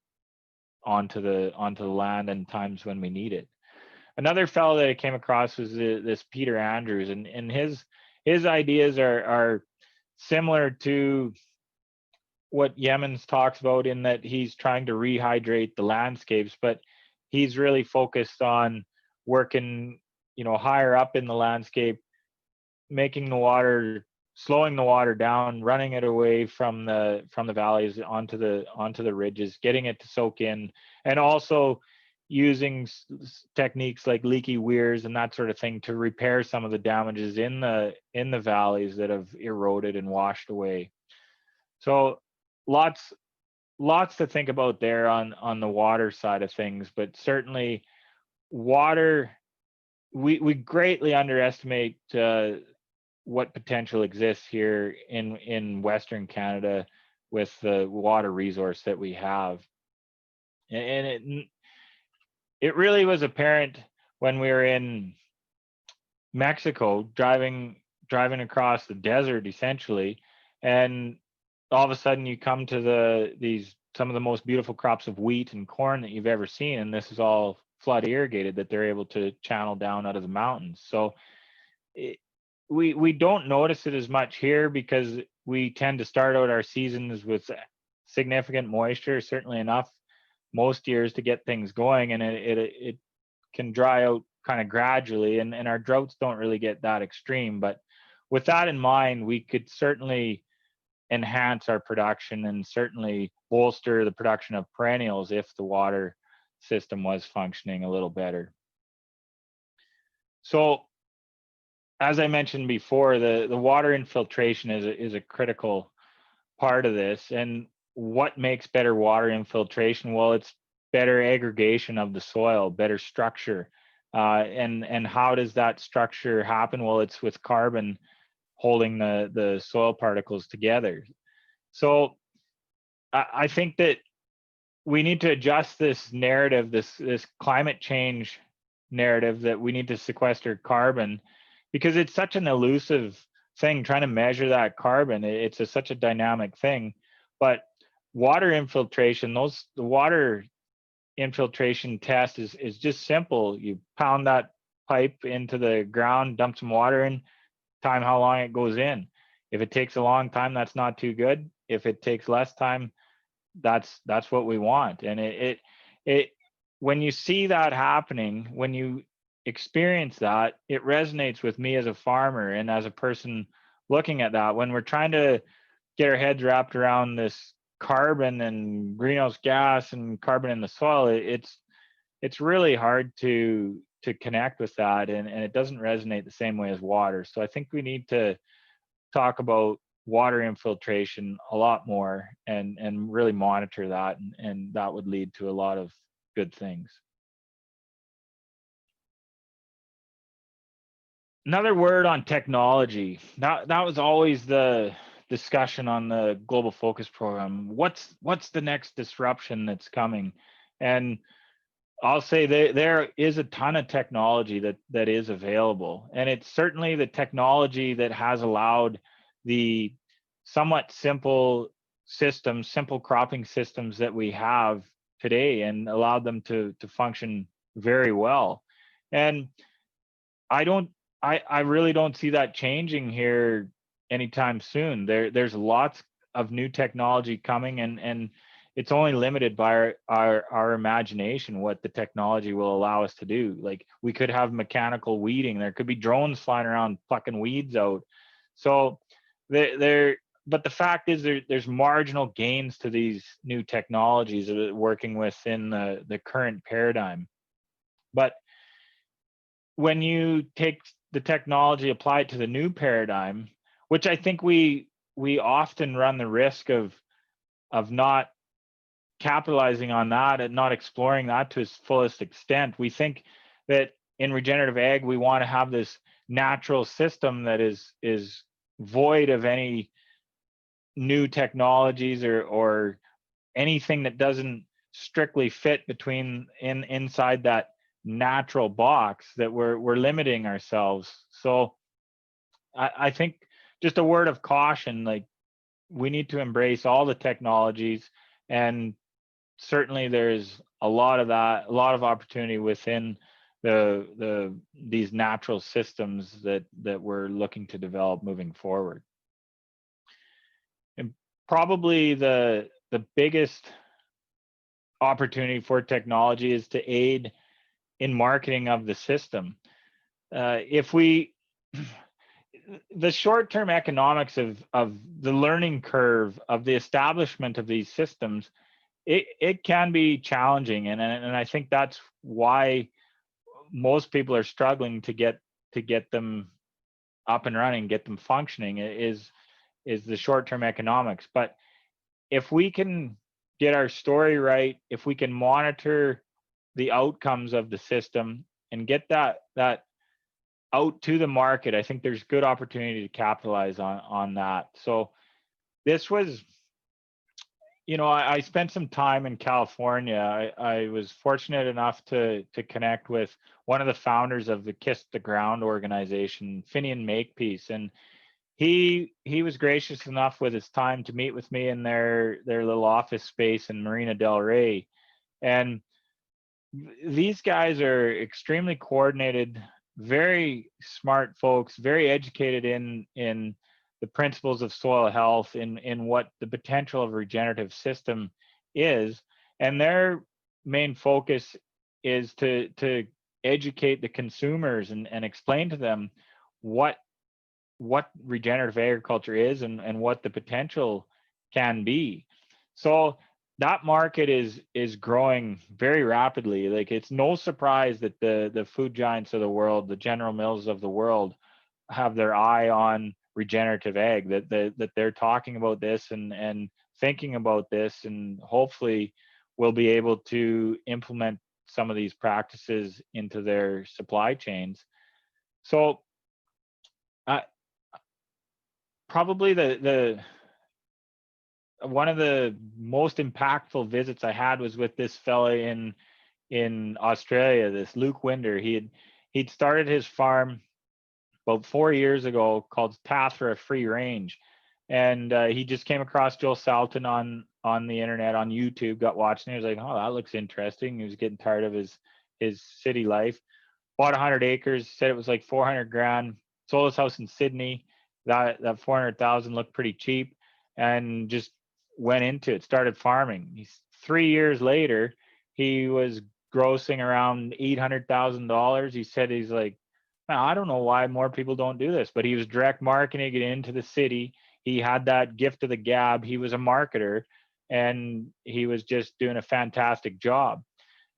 onto the land in times when we need it. Another fellow that I came across was this Peter Andrews, and his ideas are similar to what Yemen's talks about, in that he's trying to rehydrate the landscapes, but he's really focused on working, higher up in the landscape, making the water, slowing the water down, running it away from the valleys onto the ridges, getting it to soak in, and also using techniques like leaky weirs and that sort of thing to repair some of the damages in the valleys that have eroded and washed away. So lots to think about there on the water side of things, but certainly water, we greatly underestimate what potential exists here in Western Canada with the water resource that we have. And it really was apparent when we were in Mexico, driving across the desert essentially, and all of a sudden you come to some of the most beautiful crops of wheat and corn that you've ever seen, and this is all flood irrigated that they're able to channel down out of the mountains. So we don't notice it as much here because we tend to start out our seasons with significant moisture, certainly enough most years to get things going, and it can dry out kind of gradually, and our droughts don't really get that extreme. But with that in mind, we could certainly enhance our production and certainly bolster the production of perennials if the water system was functioning a little better. So as I mentioned before, the water infiltration is a critical part of this. And what makes better water infiltration? Well, it's better aggregation of the soil, better structure. And how does that structure happen? Well, it's with carbon holding the soil particles together. So I think that we need to adjust this narrative, this climate change narrative, that we need to sequester carbon, because it's such an elusive thing trying to measure that carbon. It's such a dynamic thing. But water infiltration, the water infiltration test is just simple. You pound that pipe into the ground, dump some water in, time how long it goes in. If it takes a long time, that's not too good. If it takes less time, that's what we want. And it when you see that happening, when you experience that, it resonates with me as a farmer and as a person looking at that. When we're trying to get our heads wrapped around this carbon and greenhouse gas and carbon in the soil, it's really hard to connect with that, and it doesn't resonate the same way as water. So I think we need to talk about water infiltration a lot more and really monitor that, and that would lead to a lot of good things. Another word on technology. That was always the discussion on the Global Focus program. What's the next disruption that's coming? And I'll say there is a ton of technology that is available, and it's certainly the technology that has allowed the somewhat simple cropping systems that we have today, and allowed them to function very well. And I don't I really don't see that changing here anytime soon. There's lots of new technology coming, and it's only limited by our imagination what the technology will allow us to do. Like, we could have mechanical weeding. There could be drones flying around plucking weeds out. So but the fact is there's marginal gains to these new technologies working within the current paradigm. But when you take the technology, apply it to the new paradigm, which I think we often run the risk of not capitalizing on that and not exploring that to its fullest extent. We think that in regenerative ag, we want to have this natural system that is void of any new technologies or anything that doesn't strictly fit inside that natural box, that we're limiting ourselves. So I think just a word of caution, like, we need to embrace all the technologies, and certainly there's a lot of opportunity within these natural systems that we're looking to develop moving forward. And probably the biggest opportunity for technology is to aid in marketing of the system. The short-term economics of the learning curve of the establishment of these systems, it can be challenging, and I think that's why most people are struggling to get them up and running, get them functioning, is the short-term economics. But if we can get our story right, if we can monitor the outcomes of the system and get that out to the market, I think there's good opportunity to capitalize on that. So this was, I spent some time in California. I was fortunate enough to connect with one of the founders of the Kiss the Ground organization, Finian Makepeace, and he was gracious enough with his time to meet with me in their little office space in Marina del Rey. And these guys are extremely coordinated, very smart folks, very educated in the principles of soil health, in what the potential of a regenerative system is. And their main focus is to educate the consumers and explain to them what regenerative agriculture is and what the potential can be. So that market is growing very rapidly. Like, it's no surprise that the food giants of the world, the General Mills of the world, have their eye on regenerative ag, that they're talking about this and thinking about this, and hopefully will be able to implement some of these practices into their supply chains. So probably the one of the most impactful visits I had was with this fella in Australia, this Luke Winder. He'd started his farm about 4 years ago called Path for a Free Range, and he just came across Joel Salatin on the internet, on YouTube, got watching. He was like, "Oh, that looks interesting." He was getting tired of his city life. Bought 100 acres, said it was like 400 grand. Sold his house in Sydney. That 400,000 looked pretty cheap, and just went into it, started farming. 3 years later, he was grossing around $800,000. He said, he's like, I don't know why more people don't do this, but he was direct marketing it into the city. He had that gift of the gab. He was a marketer, and he was just doing a fantastic job.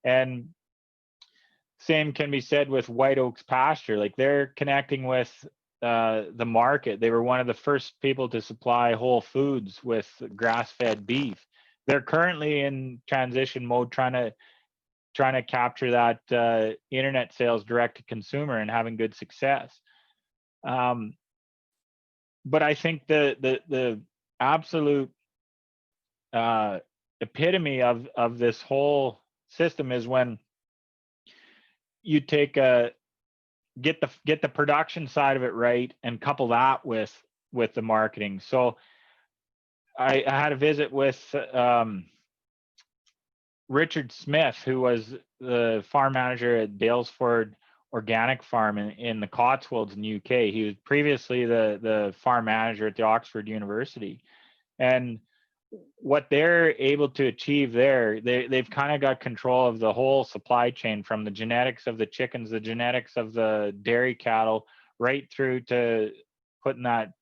And same can be said with White Oaks Pasture. Like, they're connecting with the market. They were one of the first people to supply Whole Foods with grass-fed beef. They're currently in transition mode, trying to capture that internet sales direct to consumer and having good success. But I think the absolute epitome of this whole system is when you take get the production side of it right and couple that with the marketing. So I had a visit with Richard Smith, who was the farm manager at Dalesford organic farm in the Cotswolds in the UK. He was previously the farm manager at the Oxford University. And what they're able to achieve there, they've kind of got control of the whole supply chain, from the genetics of the chickens, the genetics of the dairy cattle, right through to putting that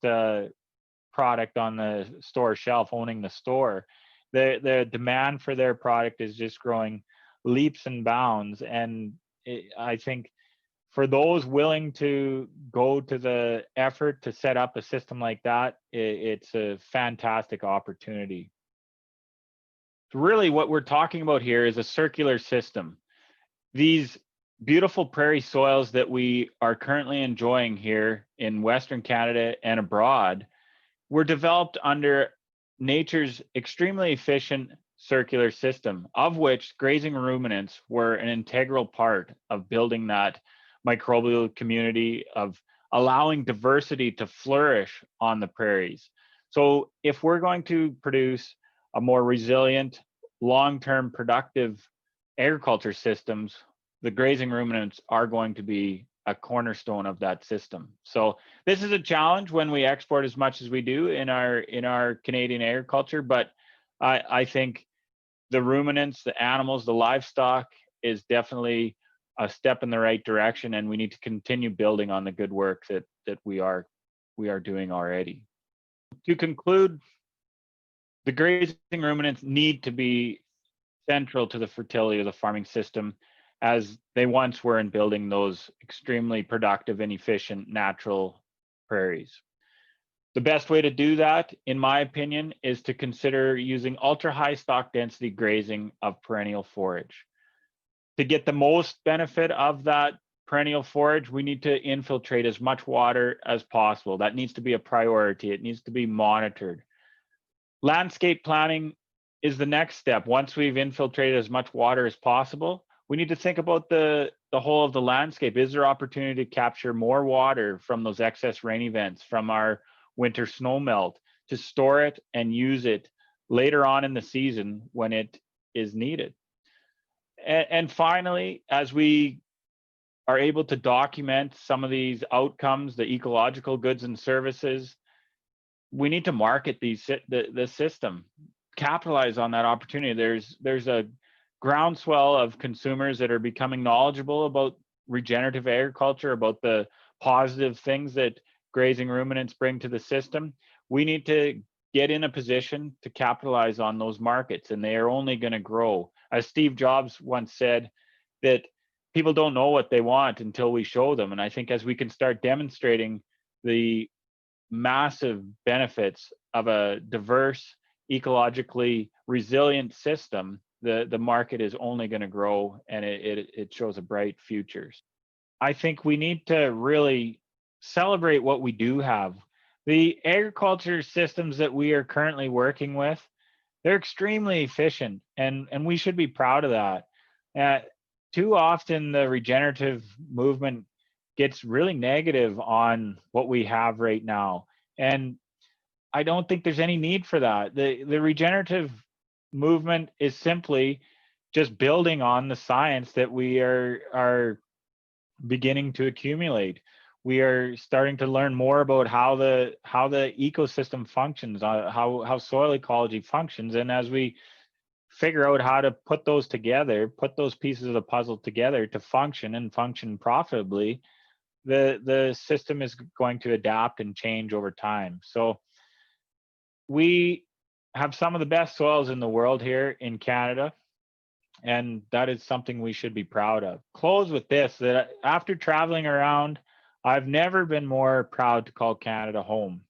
product on the store shelf, owning the store. The demand for their product is just growing leaps and bounds. And I think for those willing to go to the effort to set up a system like that, it's a fantastic opportunity. Really, what we're talking about here is a circular system. These beautiful prairie soils that we are currently enjoying here in Western Canada and abroad were developed under nature's extremely efficient circular system, of which grazing ruminants were an integral part of building that microbial community, of allowing diversity to flourish on the prairies. So if we're going to produce a more resilient, long-term productive agriculture systems, the grazing ruminants are going to be a cornerstone of that system. So this is a challenge when we export as much as we do in our Canadian agriculture, but I think the ruminants, the animals, the livestock is definitely a step in the right direction, and we need to continue building on the good work that we are doing already. To conclude, the grazing ruminants need to be central to the fertility of the farming system, as they once were in building those extremely productive and efficient natural prairies. The best way to do that, in my opinion, is to consider using ultra-high stock density grazing of perennial forage. To get the most benefit of that perennial forage, we need to infiltrate as much water as possible. That needs to be a priority. It needs to be monitored. Landscape planning is the next step. Once we've infiltrated as much water as possible, we need to think about the whole of the landscape. Is there opportunity to capture more water from those excess rain events, from our winter snow melt, to store it and use it later on in the season when it is needed? And finally, as we are able to document some of these outcomes, the ecological goods and services, we need to market the system, capitalize on that opportunity. There's a groundswell of consumers that are becoming knowledgeable about regenerative agriculture, about the positive things that grazing ruminants bring to the system. We need to get in a position to capitalize on those markets, and they are only going to grow. As Steve Jobs once said, that people don't know what they want until we show them. And I think as we can start demonstrating the massive benefits of a diverse, ecologically resilient system, the market is only going to grow, and it shows a bright future. I think we need to really celebrate what we do have. The agriculture systems that we are currently working with, they're extremely efficient, and we should be proud of that. Too often the regenerative movement gets really negative on what we have right now, and I don't think there's any need for that. The regenerative movement is simply just building on the science that we are beginning to accumulate. We are starting to learn more about how the ecosystem functions, how soil ecology functions, and as we figure out how to put those together, put those pieces of the puzzle together to function and function profitably, the system is going to adapt and change over time. So we have some of the best soils in the world here in Canada, and that is something we should be proud of. Close with this, that after traveling around, I've never been more proud to call Canada home,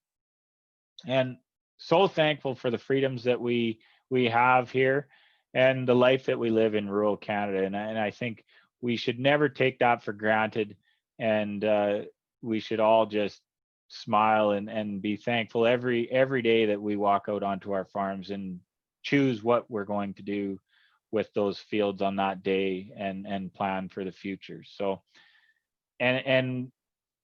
and so thankful for the freedoms that we have here and the life that we live in rural Canada. And I think we should never take that for granted, and we should all just smile and be thankful every day that we walk out onto our farms and choose what we're going to do with those fields on that day and plan for the future. So, and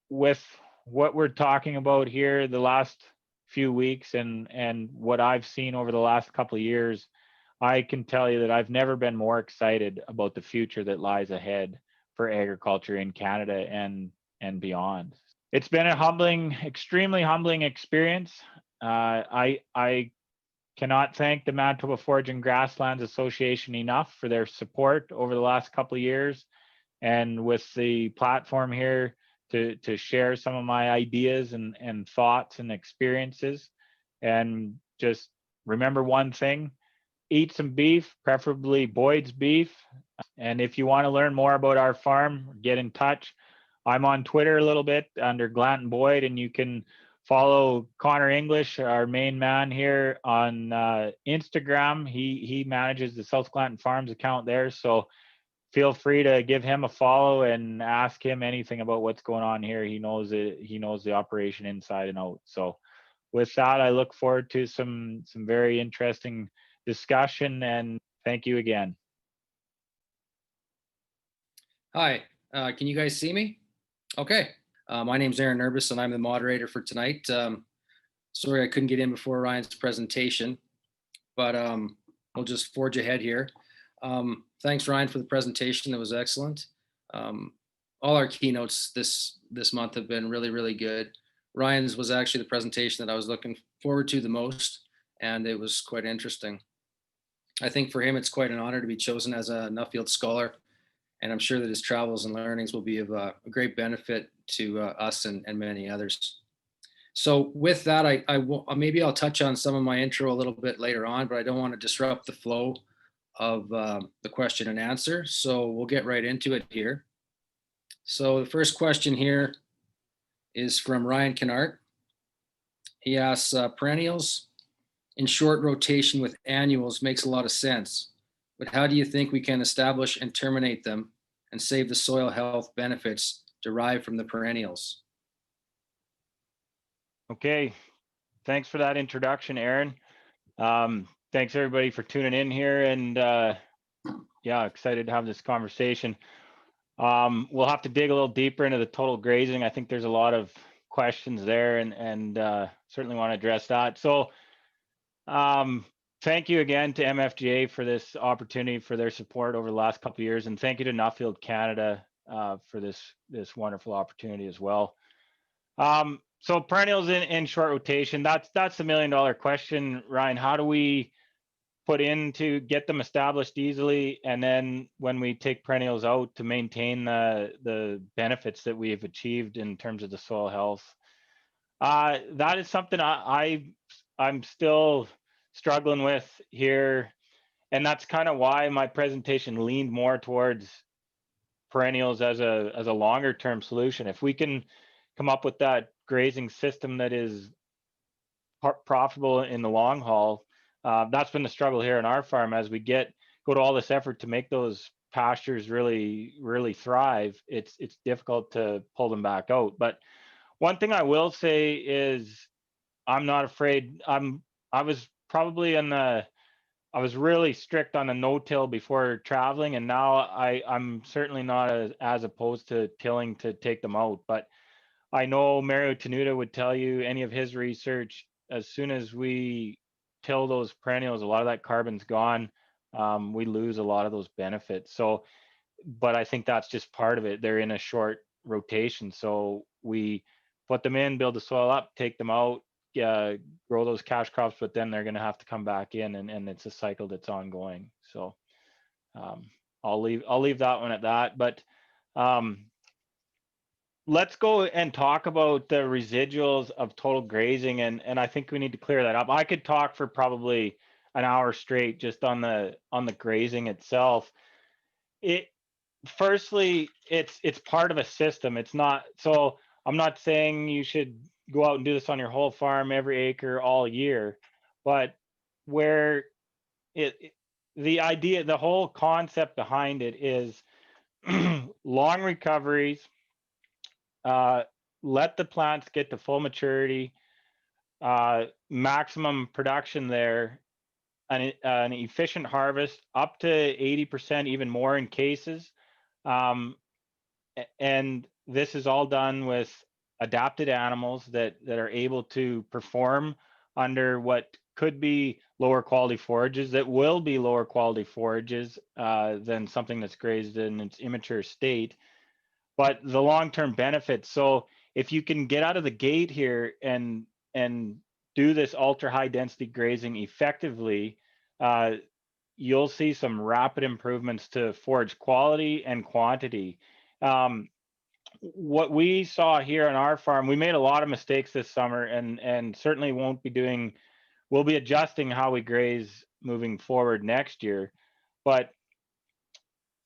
with what we're talking about here the last few weeks and what I've seen over the last couple of years, I can tell you that I've never been more excited about the future that lies ahead for agriculture in Canada and beyond. It's been a humbling, extremely humbling experience. I cannot thank the Manitoba Forage and Grasslands Association enough for their support over the last couple of years, and with the platform here to share some of my ideas and thoughts and experiences. And just remember one thing: eat some beef, preferably Boyd's beef. And if you want to learn more about our farm, get in touch. I'm on Twitter a little bit under Glanton Boyd, and you can follow Connor English, our main man here, on Instagram. He manages the South Glanton Farms account there, so feel free to give him a follow and ask him anything about what's going on here. He knows it. He knows the operation inside and out. So with that, I look forward to some very interesting discussion, and thank you again. Hi, can you guys see me? Okay. My name's Aaron Nerbus, and I'm the moderator for tonight. Sorry I couldn't get in before Ryan's presentation, but we'll just forge ahead here. Thanks, Ryan, for the presentation. That was excellent. All our keynotes this month have been really, really good. Ryan's was actually the presentation that I was looking forward to the most, and it was quite interesting. I think for him, it's quite an honor to be chosen as a Nuffield Scholar, and I'm sure that his travels and learnings will be of a great benefit to us and many others. So with that, maybe I'll touch on some of my intro a little bit later on, but I don't want to disrupt the flow of the question and answer. So we'll get right into it here. So the first question here is from Ryan Kennard. He asks, perennials in short rotation with annuals makes a lot of sense, but how do you think we can establish and terminate them and save the soil health benefits derived from the perennials? Okay, thanks for that introduction, Aaron. Thanks everybody for tuning in here, and yeah, excited to have this conversation. We'll have to dig a little deeper into the total grazing. I think there's a lot of questions there, and certainly want to address that. So thank you again to MFGA for this opportunity, for their support over the last couple of years, and thank you to Nuffield Canada for this wonderful opportunity as well. So perennials in short rotation, that's the $1 million question, Ryan. How do we put in to get them established easily, and then when we take perennials out, to maintain the benefits that we have achieved in terms of the soil health? That is something I'm still struggling with here, and that's kind of why my presentation leaned more towards perennials as a longer term solution. If we can come up with that grazing system that is profitable in the long haul, that's been the struggle here in our farm. As we go to all this effort to make those pastures really thrive, it's difficult to pull them back out. But one thing I will say is I'm not afraid. I was really strict on the no-till before traveling, and now I'm certainly not as opposed to tilling to take them out. But I know Mario Tenuta would tell you, any of his research, as soon as we till those perennials, a lot of that carbon's gone. We lose a lot of those benefits. So, but I think that's just part of it. They're in a short rotation. So we put them in, build the soil up, take them out, grow those cash crops, but then they're going to have to come back in, and it's a cycle that's ongoing. So I'll leave that one at that. But let's go and talk about the residuals of total grazing, and I think we need to clear that up. I could talk for probably an hour straight just on the grazing itself. Firstly, it's part of a system. It's not, so I'm not saying you should go out and do this on your whole farm, every acre, all year, but where the idea, the whole concept behind it is long recoveries. Let the plants get to full maturity, maximum production there, an efficient harvest up to 80%, even more in cases. And this is all done with adapted animals that are able to perform under what could be lower quality forages, that will be lower quality forages than something that's grazed in its immature state. But the long-term benefits, so if you can get out of the gate here and do this ultra high density grazing effectively, you'll see some rapid improvements to forage quality and quantity. What we saw here on our farm, we made a lot of mistakes this summer, and certainly we'll be adjusting how we graze moving forward next year. But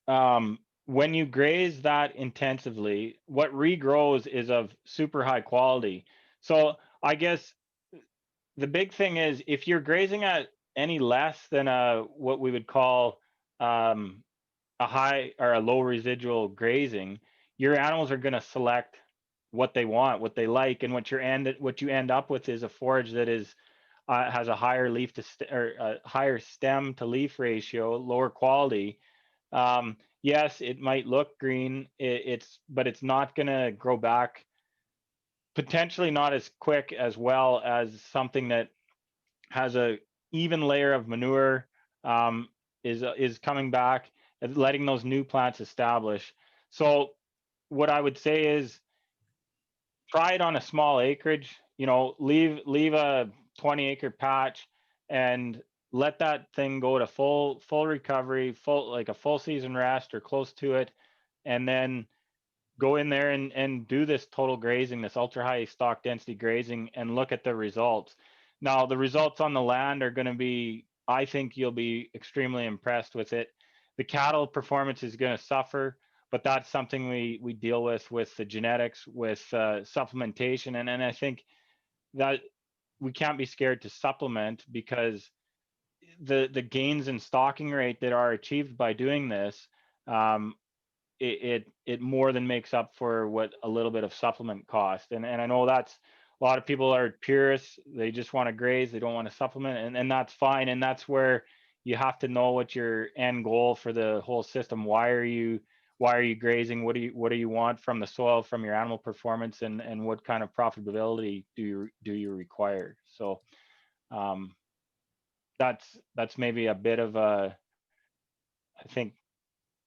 when you graze that intensively, what regrows is of super high quality. So I guess the big thing is, if you're grazing at any less than what we would call a high or a low residual grazing, your animals are going to select what they want, what they like, and what you end up with is a forage that is has a higher leaf to or a higher stem to leaf ratio, lower quality. Yes, it might look green, but it's not going to grow back, potentially not as quick as well as something that has a even layer of manure, is coming back and letting those new plants establish. So what I would say is, try it on a small acreage. Leave a 20-acre patch and let that thing go to full recovery, like a full season rest or close to it, and then go in there and do this total grazing, this ultra high stock density grazing, and look at the results. Now, the results on the land are going to be, I think you'll be extremely impressed with it. The cattle performance is going to suffer, but that's something we deal with the genetics, with supplementation, and I think that we can't be scared to supplement, because the gains in stocking rate that are achieved by doing this, it more than makes up for what a little bit of supplement cost. And I know that's, a lot of people are purists, they just want to graze, they don't want to supplement, and that's fine. And that's where you have to know what your end goal for the whole system. Why are you grazing? What do you want from the soil, from your animal performance, and what kind of profitability do you require? So that's maybe a bit of a, I think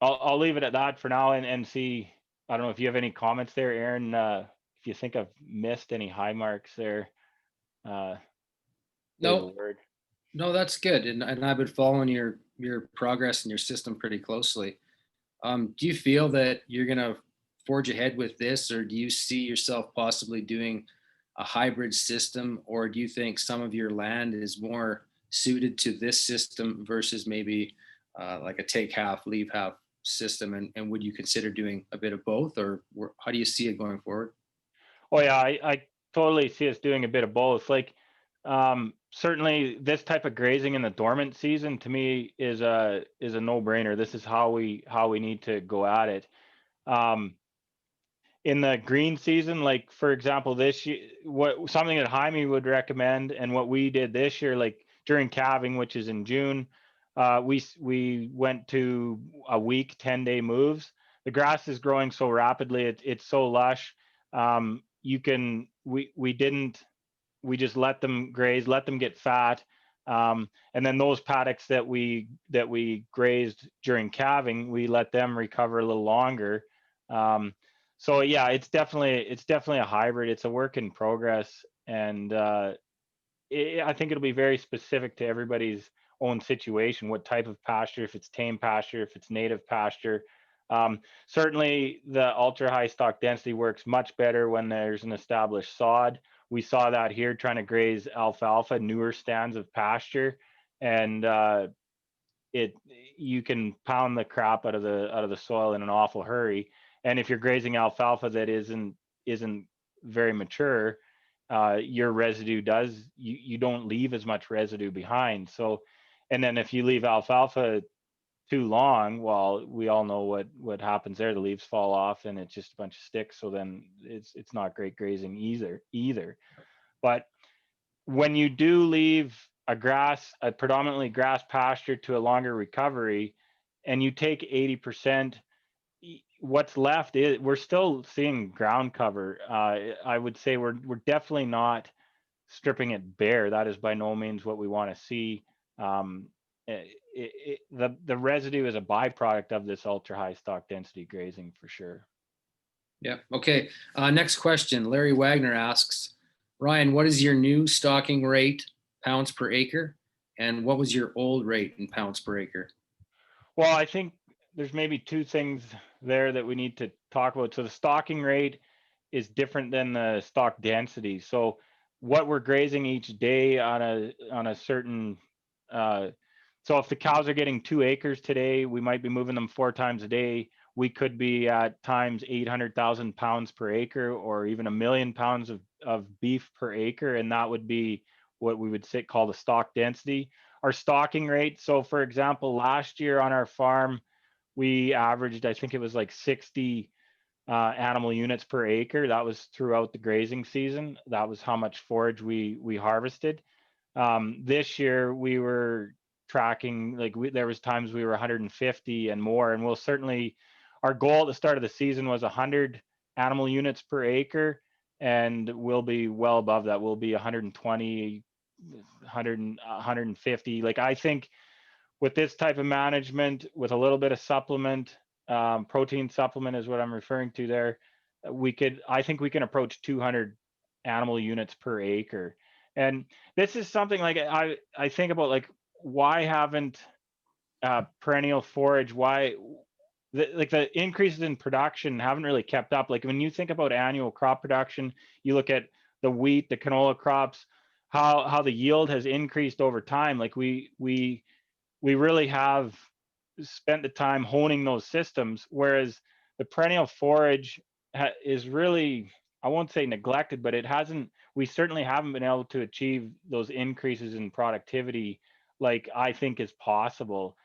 I'll leave it at that for now, and see. I don't know if you have any comments there, Aaron. If you think I've missed any high marks there. No, that's good. And I've been following your progress and your system pretty closely. Do you feel that you're going to forge ahead with this, or do you see yourself possibly doing a hybrid system, or do you think some of your land is more suited to this system versus maybe like a take half, leave half system? And would you consider doing a bit of both, or how do you see it going forward? Oh yeah, I totally see us doing a bit of both. Like, certainly this type of grazing in the dormant season to me is a no-brainer. This is how we need to go at it. In the green season, like for example, this year, something that Jaime would recommend, and what we did this year, like during calving, which is in June, we went to a week, 10-day moves. The grass is growing so rapidly, it's so lush. We just let them graze, let them get fat, and then those paddocks that we grazed during calving, we let them recover a little longer. So yeah, it's definitely a hybrid. It's a work in progress, and I think it'll be very specific to everybody's own situation, what type of pasture, if it's tame pasture, if it's native pasture. Certainly the ultra high stock density works much better when there's an established sod. We saw that here trying to graze alfalfa, newer stands of pasture, and you can pound the crap out of the soil in an awful hurry. And if you're grazing alfalfa that isn't very mature, your residue you don't leave as much residue behind. So, and then if you leave alfalfa too long, well, we all know what happens there. The leaves fall off and it's just a bunch of sticks. So then it's not great grazing either. But when you do leave a predominantly grass pasture to a longer recovery, and you take 80%, what's left we're still seeing ground cover. I would say we're definitely not stripping it bare. That is by no means what we want to see. The residue is a byproduct of this ultra high stock density grazing for sure. Yeah. Okay. Next question. Larry Wagner asks, Ryan, what is your new stocking rate pounds per acre? And what was your old rate in pounds per acre? Well, I think there's maybe two things there that we need to talk about. So the stocking rate is different than the stock density. So what we're grazing each day on a certain so if the cows are getting 2 acres today, we might be moving them 4 times a day. We could be at times 800,000 pounds per acre, or even 1 million pounds of beef per acre, and that would be what we would call the stock density. Our stocking rate, so for example, last year on our farm, we averaged, I think it was like 60 animal units per acre. That was throughout the grazing season. That was how much forage we harvested. This year we were tracking, like there was times we were 150 and more, and we'll certainly, our goal at the start of the season was 100 animal units per acre, and we'll be well above that. We'll be 120, 150. Like, I think with this type of management, with a little bit of supplement, protein supplement is what I'm referring to there, I think we can approach 200 animal units per acre. And this is something like I think about, like, why haven't perennial forage, the increases in production haven't really kept up. Like, when you think about annual crop production, you look at the wheat, the canola crops, how the yield has increased over time. Like, we really have spent the time honing those systems, whereas the perennial forage is really, I won't say neglected, but we certainly haven't been able to achieve those increases in productivity like I think is possible.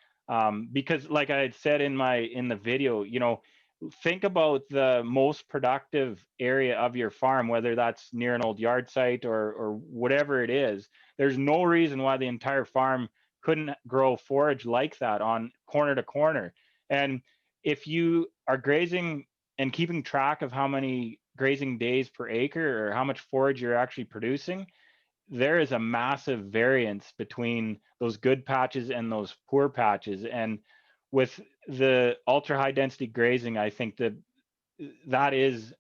Because like I had said in the video, think about the most productive area of your farm, whether that's near an old yard site or whatever it is. There's no reason why the entire farm couldn't grow forage like that on corner to corner. And if you are grazing and keeping track of how many grazing days per acre or how much forage you're actually producing, there is a massive variance between those good patches and those poor patches. And with the ultra high density grazing, I think that is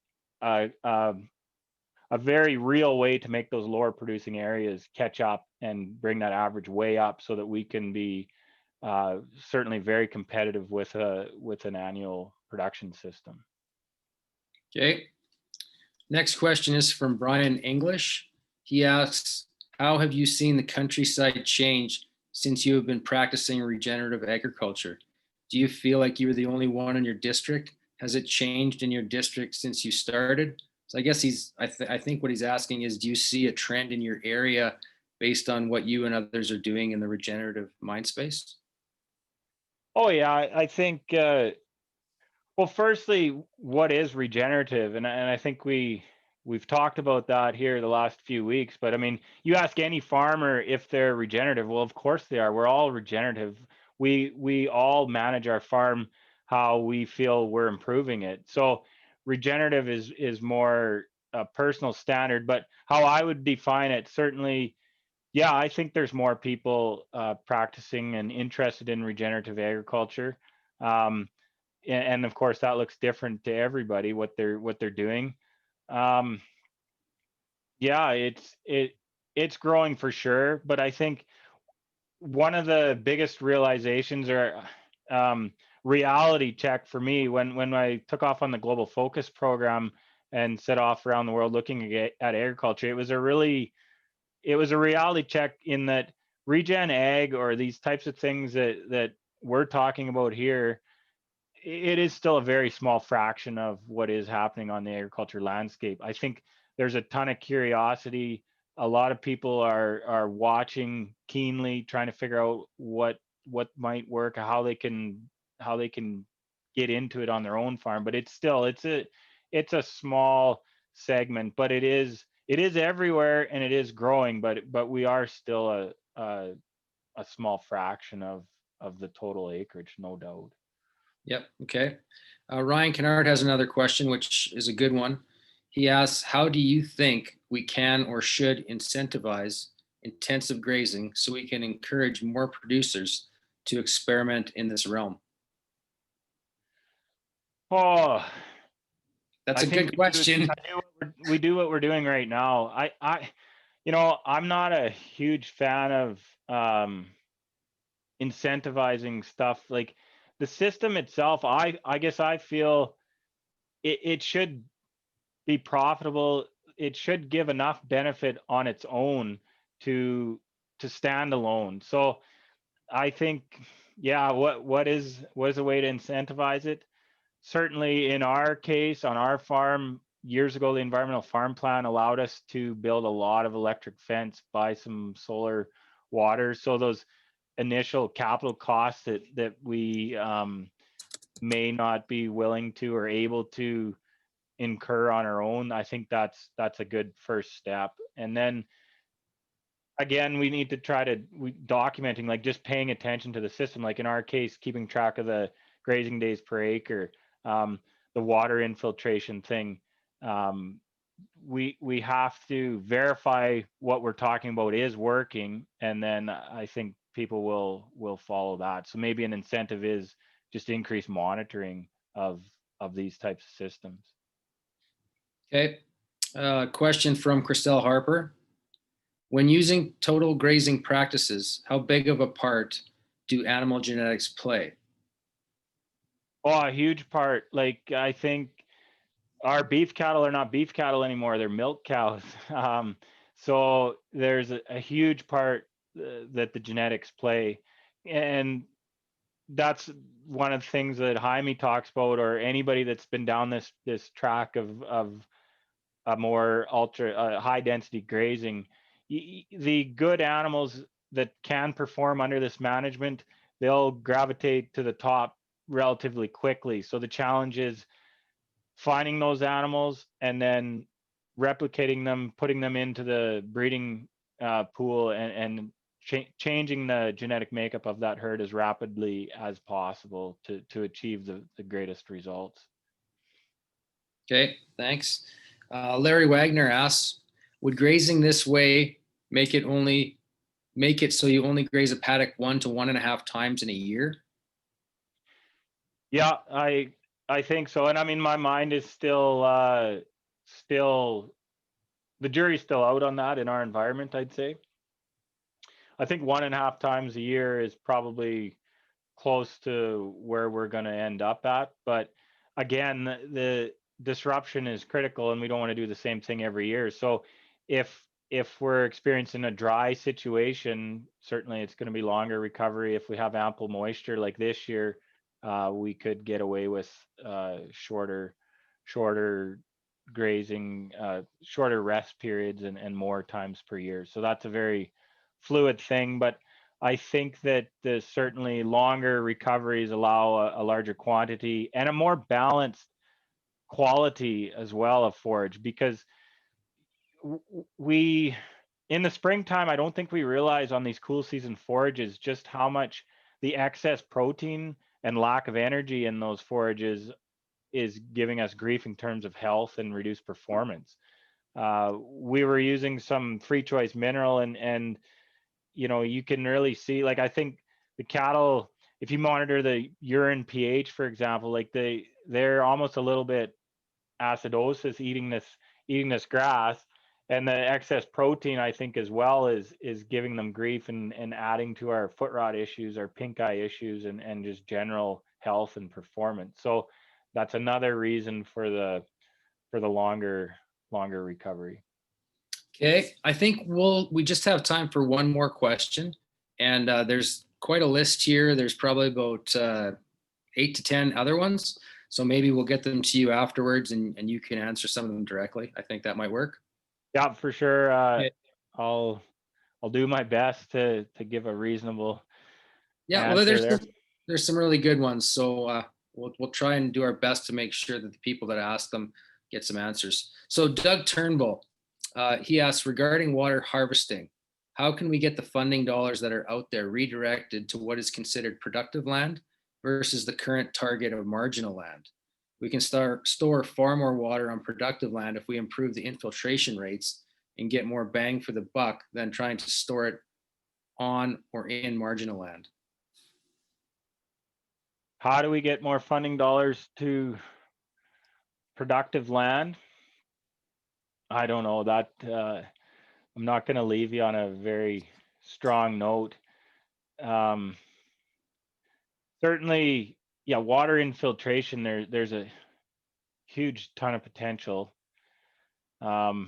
a very real way to make those lower producing areas catch up and bring that average way up, so that we can be certainly very competitive with an annual production system. Okay. Next question is from Brian English. He asks, how have you seen the countryside change since you have been practicing regenerative agriculture? Do you feel like you were the only one in your district? Has it changed in your district since you started? So I guess I think what he's asking is, do you see a trend in your area based on what you and others are doing in the regenerative mind space? Oh yeah, I think, well, firstly, what is regenerative? And I think we've talked about that here the last few weeks, but I mean, you ask any farmer if they're regenerative. Well, of course they are. We're all regenerative. We all manage our farm how we feel we're improving it. So regenerative is more a personal standard, but how I would define it, certainly, yeah, I think there's more people practicing and interested in regenerative agriculture. And of course that looks different to everybody, what they're doing. Yeah, it's growing for sure, but I think one of the biggest realizations, or reality check for me, when I took off on the Global Focus program and set off around the world looking at agriculture, it was a reality check in that regen ag, or these types of things that we're talking about here, it is still a very small fraction of what is happening on the agriculture landscape. I think there's a ton of curiosity. A lot of people are watching keenly, trying to figure out what might work, how they can get into it on their own farm. But it's a small segment, but it is everywhere, and it is growing. But we are still a small fraction of the total acreage, no doubt. Yep. Okay. Ryan Kennard has another question, which is a good one. He asks, how do you think we can or should incentivize intensive grazing so we can encourage more producers to experiment in this realm? Oh, That's I a think good question. we do what we're doing right now. You know, I'm not a huge fan of incentivizing stuff like the system itself. I guess I feel it should be profitable. It should give enough benefit on its own to stand alone. So I think, yeah, what is a way to incentivize it? Certainly in our case, on our farm, years ago, the environmental farm plan allowed us to build a lot of electric fence, buy some solar water. So those initial capital costs that we may not be willing to or able to incur on our own, I think that's a good first step. And then again, we need to try to documenting, like just paying attention to the system, like in our case, keeping track of the grazing days per acre, the water infiltration thing. We have to verify what we're talking about is working, and then I think people will follow that. So maybe an incentive is just increased monitoring of these types of systems. Okay. Question from Christelle Harper. When using total grazing practices, how big of a part do animal genetics play? Oh, a huge part. Like, I think our beef cattle are not beef cattle anymore. They're milk cows. So there's a huge part that the genetics play. And that's one of the things that Jaime talks about, or anybody that's been down this track of a more ultra high density grazing. The good animals that can perform under this management, they'll gravitate to the top relatively quickly. So the challenge is finding those animals and then replicating them, putting them into the breeding pool, and changing the genetic makeup of that herd as rapidly as possible to achieve the greatest results. Okay, thanks. Larry Wagner asks, would grazing this way make it so you only graze a paddock 1 to 1.5 times in a year? Yeah, I think so. And I mean, my mind is still the jury's still out on that in our environment, I'd say. I think 1.5 times a year is probably close to where we're going to end up at. But again, the disruption is critical, and we don't want to do the same thing every year. So if we're experiencing a dry situation, certainly it's going to be longer recovery. If we have ample moisture like this year, we could get away with shorter grazing, shorter rest periods, and more times per year. So that's a very fluid thing, but I think that certainly longer recoveries allow a larger quantity and a more balanced quality as well of forage, because we in the springtime, I don't think we realize on these cool season forages just how much the excess protein and lack of energy in those forages is giving us grief in terms of health and reduced performance. We were using some free choice mineral, and you know, you can really see, like, I think the cattle, if you monitor the urine pH, for example, like they're almost a little bit acidosis eating this grass, and the excess protein, I think, as well is giving them grief and adding to our foot rot issues, our pink eye issues, and just general health and performance. So that's another reason for the longer recovery. Okay, I think we just have time for one more question, and there's quite a list here. There's probably about 8 to 10 other ones, so maybe we'll get them to you afterwards, and you can answer some of them directly. I think that might work. Yeah, for sure. I'll do my best to give a reasonable answer there. There's some really good ones, so we'll try and do our best to make sure that the people that ask them get some answers. So Doug Turnbull, he asks, regarding water harvesting, how can we get the funding dollars that are out there redirected to what is considered productive land versus the current target of marginal land? We can store far more water on productive land if we improve the infiltration rates and get more bang for the buck than trying to store it on or in marginal land. How do we get more funding dollars to productive land? I don't know. That I'm not going to leave you on a very strong note. Certainly, yeah, water infiltration, there's a huge ton of potential. How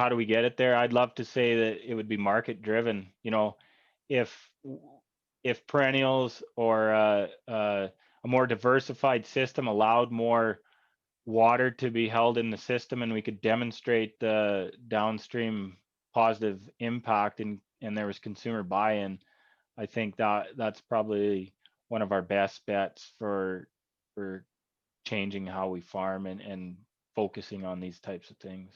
do we get it there? I'd love to say that it would be market driven. You know, if perennials or a more diversified system allowed more water to be held in the system, and we could demonstrate the downstream positive impact, and there was consumer buy-in, I think that's probably one of our best bets for changing how we farm and focusing on these types of things.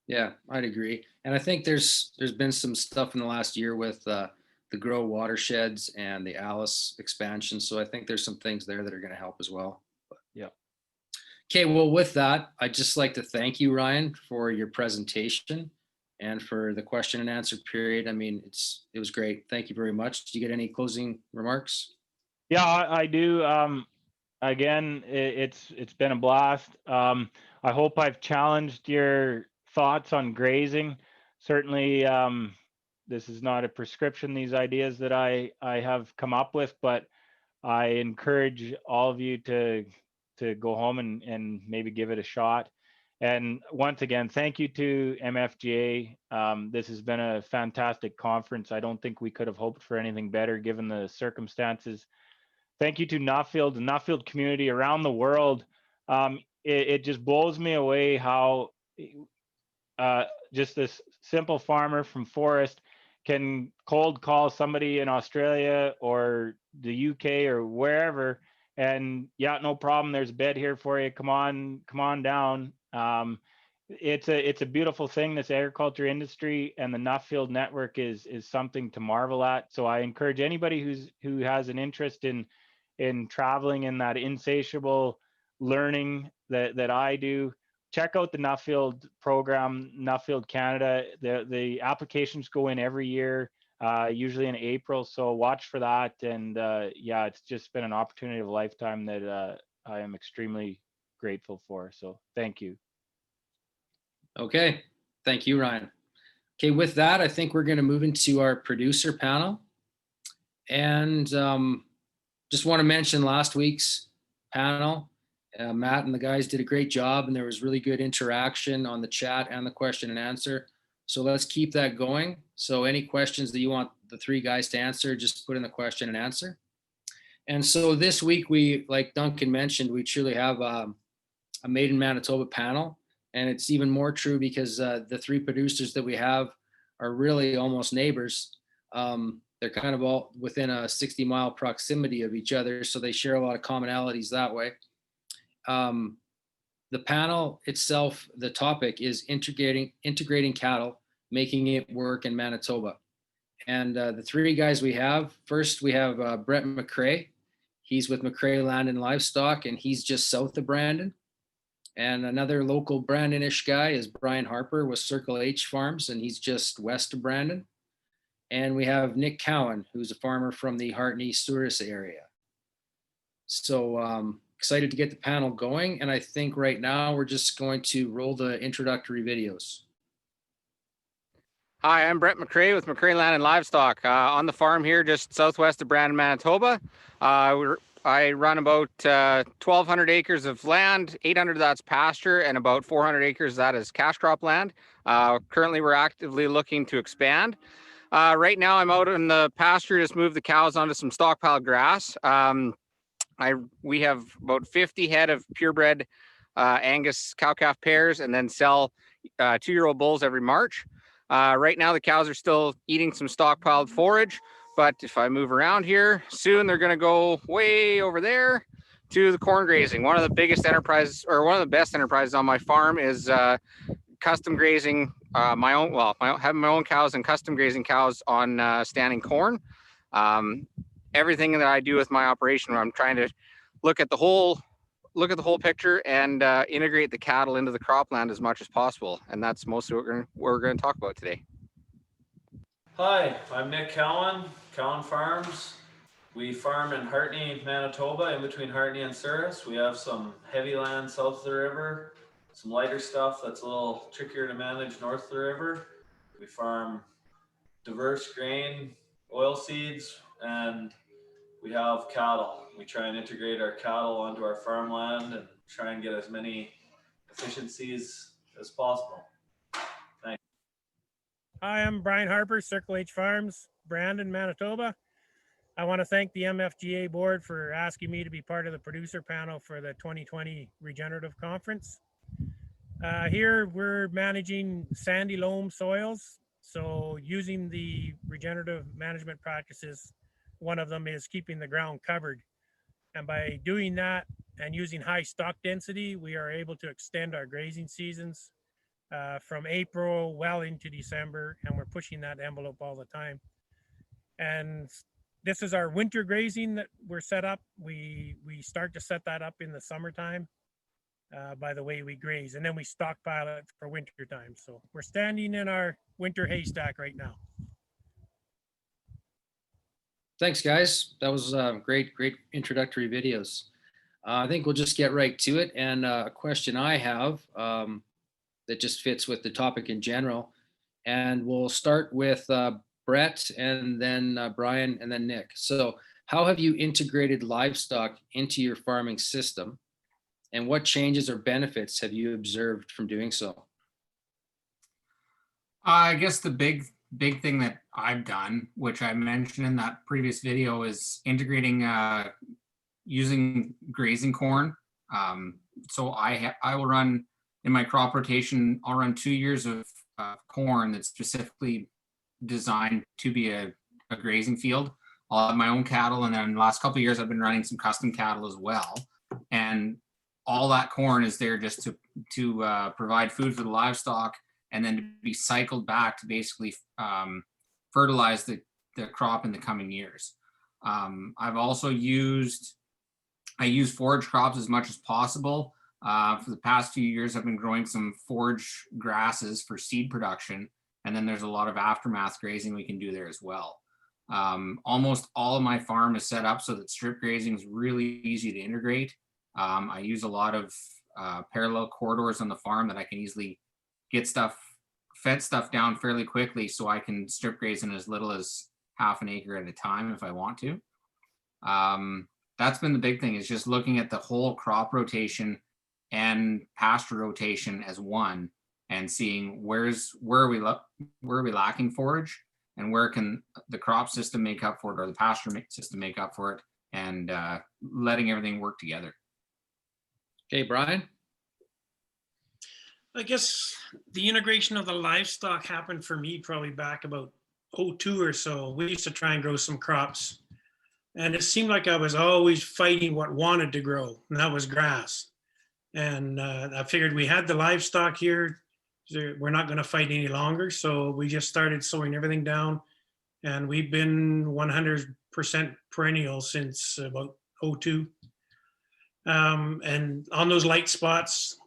Yeah, I'd agree. And I think there's been some stuff in the last year with the grow watersheds and the Alice expansion. So I think there's some things there that are going to help as well. Yeah. Okay, well, with that, I'd just like to thank you, Ryan, for your presentation and for the question and answer period. I mean, it was great. Thank you very much. Did you get any closing remarks? Yeah, I do. Again, it's been a blast. I hope I've challenged your thoughts on grazing. Certainly, this is not a prescription, these ideas that I have come up with, but I encourage all of you to go home and maybe give it a shot. And once again, thank you to MFGA. This has been a fantastic conference. I don't think we could have hoped for anything better given the circumstances. Thank you to Nuffield, the Nuffield community around the world. It just blows me away how just this simple farmer from Forest can cold call somebody in Australia or the UK or wherever, and yeah, no problem, there's a bed here for you, come on down. It's a beautiful thing, this agriculture industry, and the Nuffield network is something to marvel at. So I encourage anybody who has an interest in traveling in that insatiable learning that I do, check out the Nuffield program, Nuffield Canada. The applications go in every year, usually in April. So watch for that. And yeah, it's just been an opportunity of a lifetime that I am extremely grateful for. So thank you. Okay, thank you, Ryan. Okay, with that, I think we're going to move into our producer panel. And just want to mention last week's panel. Matt and the guys did a great job, and there was really good interaction on the chat and the question and answer. So let's keep that going. So any questions that you want the three guys to answer, just put in the question and answer. And so this week, we, like Duncan mentioned, we truly have a Made in Manitoba panel. And it's even more true because the three producers that we have are really almost neighbors. They're kind of all within a 60-mile proximity of each other, so they share a lot of commonalities that way. The panel itself, the topic is integrating cattle, making it work in Manitoba. And the three guys we have, first we have Brett McCrae. He's with McCrae Land and Livestock, and he's just south of Brandon. And another local Brandon-ish guy is Brian Harper with Circle H Farms, and he's just west of Brandon. And we have Nick Cowan, who's a farmer from the Hartney-Souris area. So excited to get the panel going. And I think right now we're just going to roll the introductory videos. Hi, I'm Brett McCrae with McCrae Land and Livestock on the farm here just southwest of Brandon, Manitoba. I run about 1,200 acres of land, 800 of that's pasture, and about 400 acres of that is cash crop land. Currently, we're actively looking to expand. Right now, I'm out in the pasture, just moved the cows onto some stockpiled grass. We have about 50 head of purebred Angus cow-calf pairs, and then sell 2-year-old bulls every March. Right now, the cows are still eating some stockpiled forage. But if I move around here, soon they're going to go way over there to the corn grazing. One of the biggest enterprises, or one of the best enterprises on my farm, is custom grazing having my own cows and custom grazing cows on standing corn. Everything that I do with my operation, I'm trying to look at the whole look at the whole picture and integrate the cattle into the cropland as much as possible. And that's mostly what we're going to talk about today. Hi, I'm Nick Cowan, Cowan Farms. We farm in Hartney, Manitoba, in between Hartney and Souris. We have some heavy land south of the river, some lighter stuff that's a little trickier to manage north of the river. We farm diverse grain, oil seeds, and we have cattle. We try and integrate our cattle onto our farmland and try and get as many efficiencies as possible. Thanks. Hi, I'm Brian Harper, Circle H Farms, Brandon, Manitoba. I want to thank the MFGA board for asking me to be part of the producer panel for the 2020 Regenerative Conference. Here we're managing sandy loam soils. So using the regenerative management practices, one of them is keeping the ground covered. And by doing that and using high stock density, we are able to extend our grazing seasons from April well into December, and we're pushing that envelope all the time. And this is our winter grazing that we're set up. We start to set that up in the summertime by the way we graze, and then we stockpile it for winter time. So we're standing in our winter haystack right now. Thanks, guys. That was great introductory videos. I think we'll just get right to it. And a question I have that just fits with the topic in general. And we'll start with Brett, and then Brian, and then Nick. So how have you integrated livestock into your farming system? And what changes or benefits have you observed from doing so? I guess the big thing that I've done, which I mentioned in that previous video, is integrating using grazing corn. So I will run in my crop rotation, I'll run 2 years of corn that's specifically designed to be a grazing field. I'll have my own cattle, and then the last couple of years I've been running some custom cattle as well. And all that corn is there just to provide food for the livestock, and then to be cycled back to basically fertilize the crop in the coming years. I've also I use forage crops as much as possible. For the past few years, I've been growing some forage grasses for seed production, and then there's a lot of aftermath grazing we can do there as well. Almost all of my farm is set up so that strip grazing is really easy to integrate. I use a lot of parallel corridors on the farm that I can easily get fed stuff down fairly quickly, so I can strip graze in as little as half an acre at a time if I want to. That's been the big thing, is just looking at the whole crop rotation and pasture rotation as one, and seeing where are we lacking forage, and where can the crop system make up for it, or the pasture system make up for it, and letting everything work together. Okay, Brian? I guess the integration of the livestock happened for me probably back about 2002 or so. We used to try and grow some crops, and it seemed like I was always fighting what wanted to grow, and that was grass. And I figured we had the livestock here, we're not going to fight any longer. So we just started sowing everything down, and we've been 100% perennial since about 2002. And on those light spots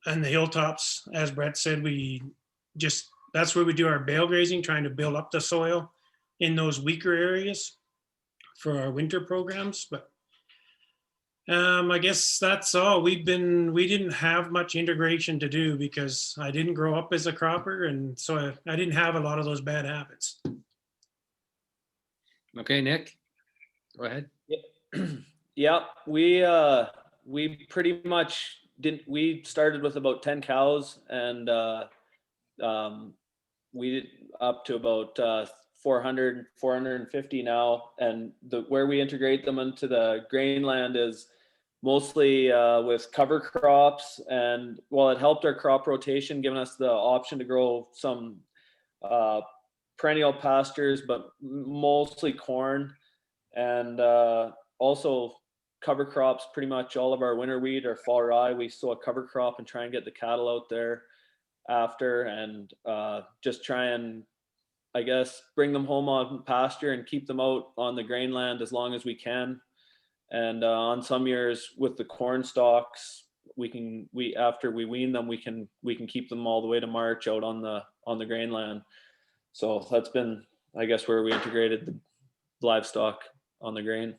and the hilltops, as Brett said, that's where we do our bale grazing, trying to build up the soil in those weaker areas for our winter programs. But I guess that's all. We didn't have much integration to do because I didn't grow up as a cropper, and so I didn't have a lot of those bad habits. Okay, Nick, go ahead. Yeah, we pretty much we started with about 10 cows, and we up to about 400, 450 now. And where we integrate them into the grain land is mostly with cover crops. And while it helped our crop rotation, giving us the option to grow some perennial pastures, but mostly corn, and also cover crops. Pretty much all of our winter wheat or fall rye, we sow a cover crop and try and get the cattle out there after, and just try and, I guess, bring them home on pasture and keep them out on the grain land as long as we can. And on some years with the corn stalks, after we wean them, we can keep them all the way to March out on the grain land. So that's been, I guess, where we integrated the livestock on the grain.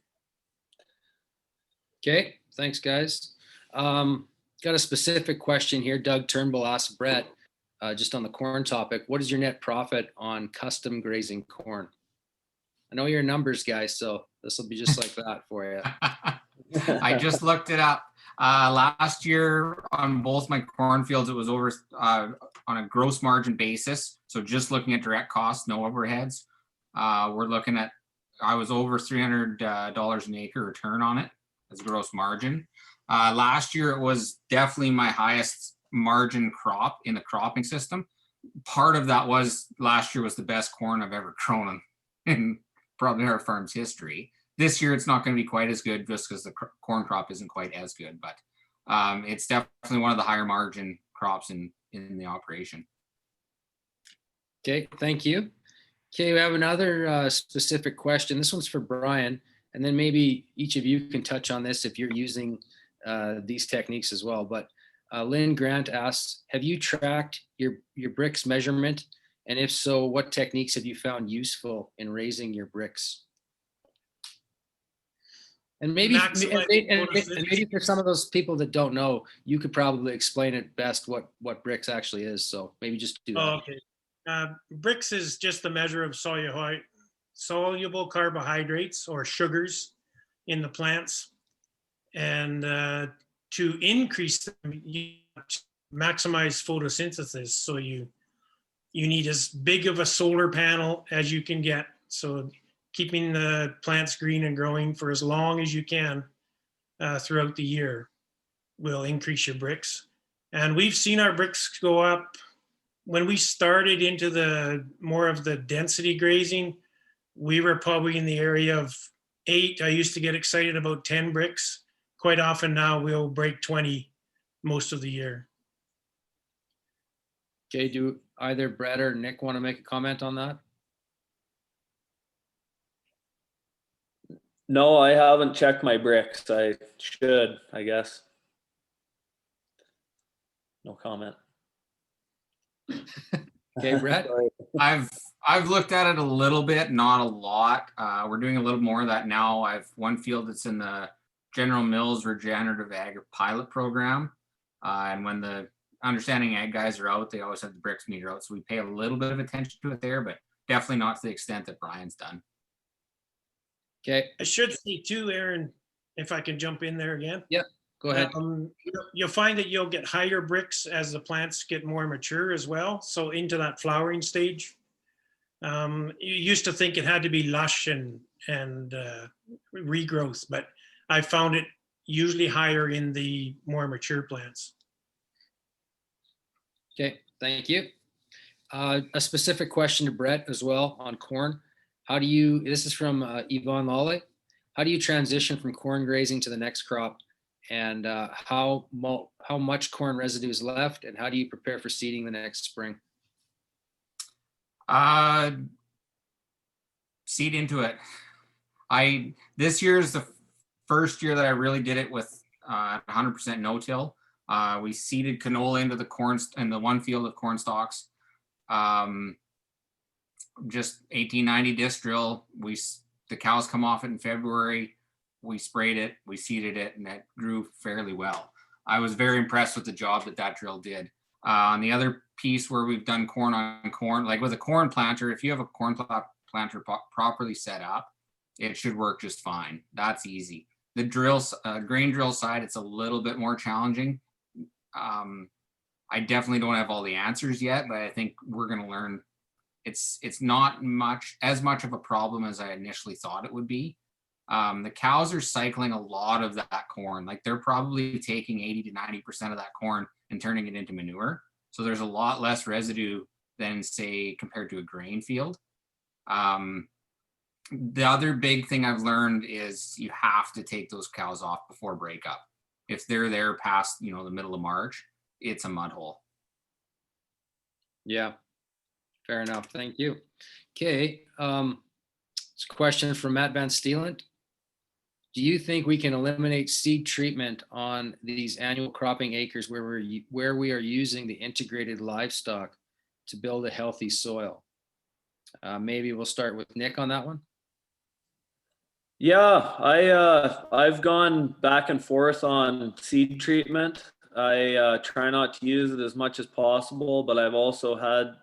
Okay, thanks guys. Got a specific question here. Doug Turnbull asked Brett, just on the corn topic, what is your net profit on custom grazing corn? I know you're a numbers guy, so this will be just like that for you. I just looked it up. Last year on both my cornfields, it was over on a gross margin basis. So just looking at direct costs, no overheads. We're looking at, I was over $300 an acre return on it as gross margin. Last year, it was definitely my highest margin crop in the cropping system. Part of that was last year was the best corn I've ever grown in probably our farm's history. This year, it's not going to be quite as good just because the corn crop isn't quite as good, but it's definitely one of the higher margin crops in the operation. Okay, thank you. Okay, we have another specific question. This one's for Brian, and then maybe each of you can touch on this if you're using these techniques as well. But Lynn Grant asks, have you tracked your bricks measurement? And if so, what techniques have you found useful in raising your bricks? And maybe for some of those people that don't know, you could probably explain it best what bricks actually is. So maybe just do that. Oh, okay. Bricks is just a measure of soluble carbohydrates or sugars in the plants. And to increase them, you maximize photosynthesis. So you need as big of a solar panel as you can get. So keeping the plants green and growing for as long as you can throughout the year will increase your bricks. And we've seen our bricks go up. When we started into the more of the density grazing, we were probably in the area of 8. I used to get excited about 10 bricks. Quite often now we'll break 20 most of the year. Okay, do either Brett or Nick want to make a comment on that? No, I haven't checked my bricks. I should, I guess. No comment. Okay, Brett. I've looked at it a little bit, not a lot. We're doing a little more of that now. I've one field that's in the General Mills Regenerative Ag Pilot Program. And when the Understanding Ag guys are out, they always have the bricks meter out. So we pay a little bit of attention to it there, but definitely not to the extent that Brian's done. Okay. I should say too, Aaron, if I can jump in there again. Yeah, go ahead. You'll find that you'll get higher bricks as the plants get more mature as well. So into that flowering stage. You used to think it had to be lush and regrowth, but I found it usually higher in the more mature plants. Okay, thank you. A specific question to Brett as well on corn. How do you, this is from Yvonne Lawley, how do you transition from corn grazing to the next crop? And how much corn residue is left, and how do you prepare for seeding the next spring? Seed into it. This year is the first year that I really did it with 100% no-till. We seeded canola into the corn in the one field of corn stalks. Just 1890 disc drill. The cows come off it in February. We sprayed it, we seeded it, and it grew fairly well. I was very impressed with the job that drill did. On the other piece where we've done corn on corn, like with a corn planter, if you have a corn planter properly set up, it should work just fine. That's easy. The grain drill side, it's a little bit more challenging. I definitely don't have all the answers yet, but I think we're going to learn. It's not as much of a problem as I initially thought it would be. The cows are cycling a lot of that corn. Like they're probably taking 80 to 90% of that corn and turning it into manure. So there's a lot less residue than, say, compared to a grain field. The other big thing I've learned is you have to take those cows off before breakup. If they're there past, the middle of March, it's a mud hole. Yeah, fair enough. Thank you. Okay. It's a question from Matt Van Steelant. do you think we can eliminate seed treatment on these annual cropping acres where we are using the integrated livestock to build a healthy soil? Maybe we'll start with Nick on that one. Yeah, I've gone back and forth on seed treatment. I try not to use it as much as possible, but I've also had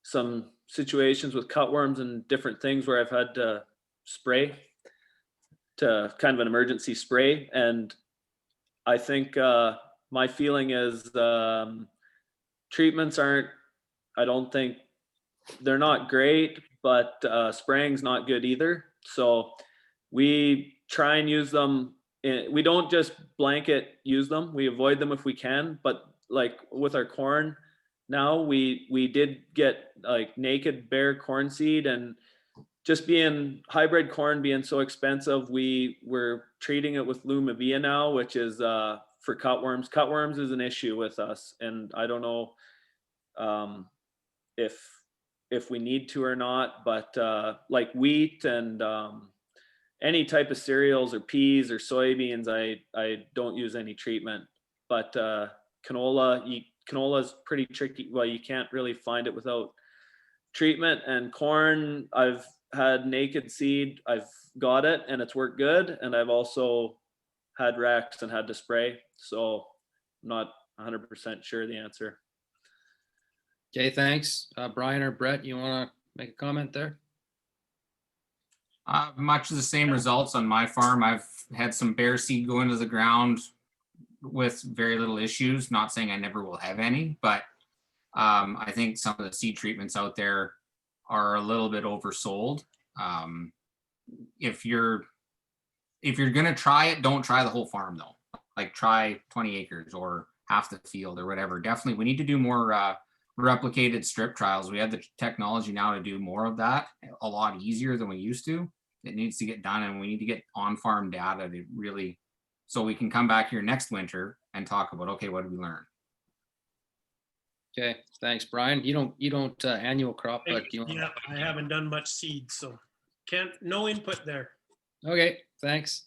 some situations with cutworms and different things where I've had to spray, to kind of an emergency spray. And I think my feeling is treatments aren't, I don't think, they're not great, but spraying's not good either. So we try and use them. We don't just blanket use them. We avoid them if we can. But like with our corn now, we did get like naked bare corn seed, and just being hybrid corn being so expensive, we're treating it with Lumivia now, which is for cutworms. Cutworms is an issue with us, and I don't know if we need to or not, but like wheat and any type of cereals or peas or soybeans, I don't use any treatment. But canola is pretty tricky. Well, you can't really find it without treatment. And corn, I've had naked seed, I've got it and it's worked good. And I've also had wrecks and had to spray. So I'm not 100% sure the answer. Okay, thanks. Brian or Brett, you want to make a comment there? Much of the same results on my farm. I've had some bare seed go into the ground with very little issues. Not saying I never will have any, but I think some of the seed treatments out there are a little bit oversold. If you're gonna try it, don't try the whole farm though. Like try 20 acres or half the field or whatever. Definitely, we need to do more replicated strip trials. We have the technology now to do more of that a lot easier than we used to. It needs to get done, and we need to get on-farm data to really, so we can come back here next winter and talk about, okay, what did we learn? Okay, thanks, Brian. You don't annual crop, but you. Yeah, I haven't done much seed, so no input there. Okay, thanks.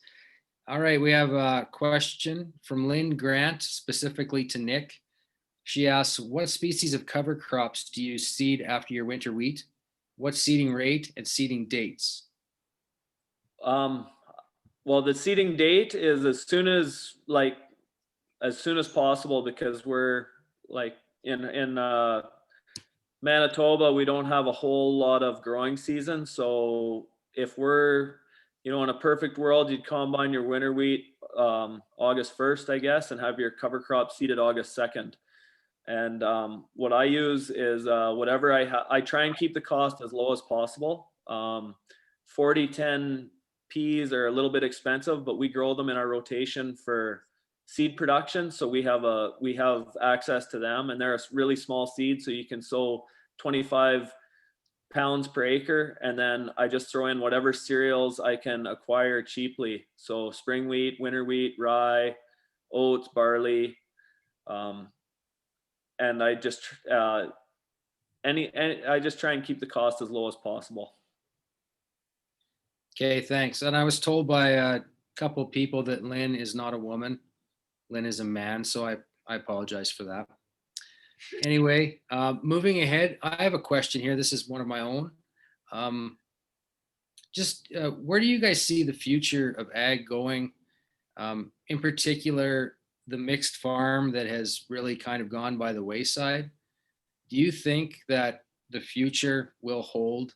All right, we have a question from Lynn Grant, specifically to Nick. She asks, what species of cover crops do you seed after your winter wheat? What seeding rate and seeding dates? Well, the seeding date is as soon as possible, because we're like in Manitoba, we don't have a whole lot of growing season. So if we're, in a perfect world, you'd combine your winter wheat August 1st, I guess, and have your cover crop seeded August 2nd. And what I use is whatever I try and keep the cost as low as possible. 40-10 peas are a little bit expensive, but we grow them in our rotation for seed production. So we have access to them, and they're a really small seed. So you can sow 25 pounds per acre. And then I just throw in whatever cereals I can acquire cheaply. So spring wheat, winter wheat, rye, oats, barley. And I just I just try and keep the cost as low as possible. Okay, thanks. And I was told by a couple of people that Lynn is not a woman. Lynn is a man, so I apologize for that. Anyway, moving ahead, I have a question here. This is one of my own. Where do you guys see the future of ag going? In particular, the mixed farm that has really kind of gone by the wayside. Do you think that the future will hold,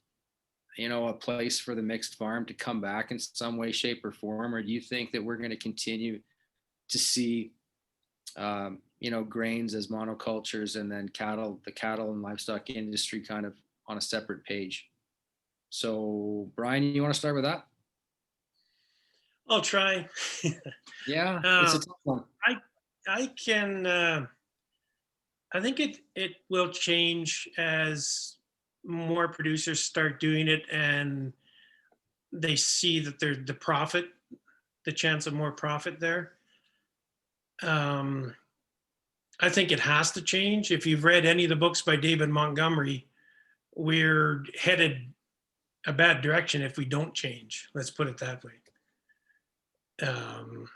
a place for the mixed farm to come back in some way, shape, or form? Or do you think that we're going to continue to see, grains as monocultures, and then the cattle and livestock industry kind of on a separate page? So, Brian, you want to start with that? I'll try. Yeah, it's a tough one. I think it will change as more producers start doing it, and they see that there's the chance of more profit there. I think it has to change. If you've read any of the books by David Montgomery, we're headed a bad direction if we don't change. Let's put it that way. And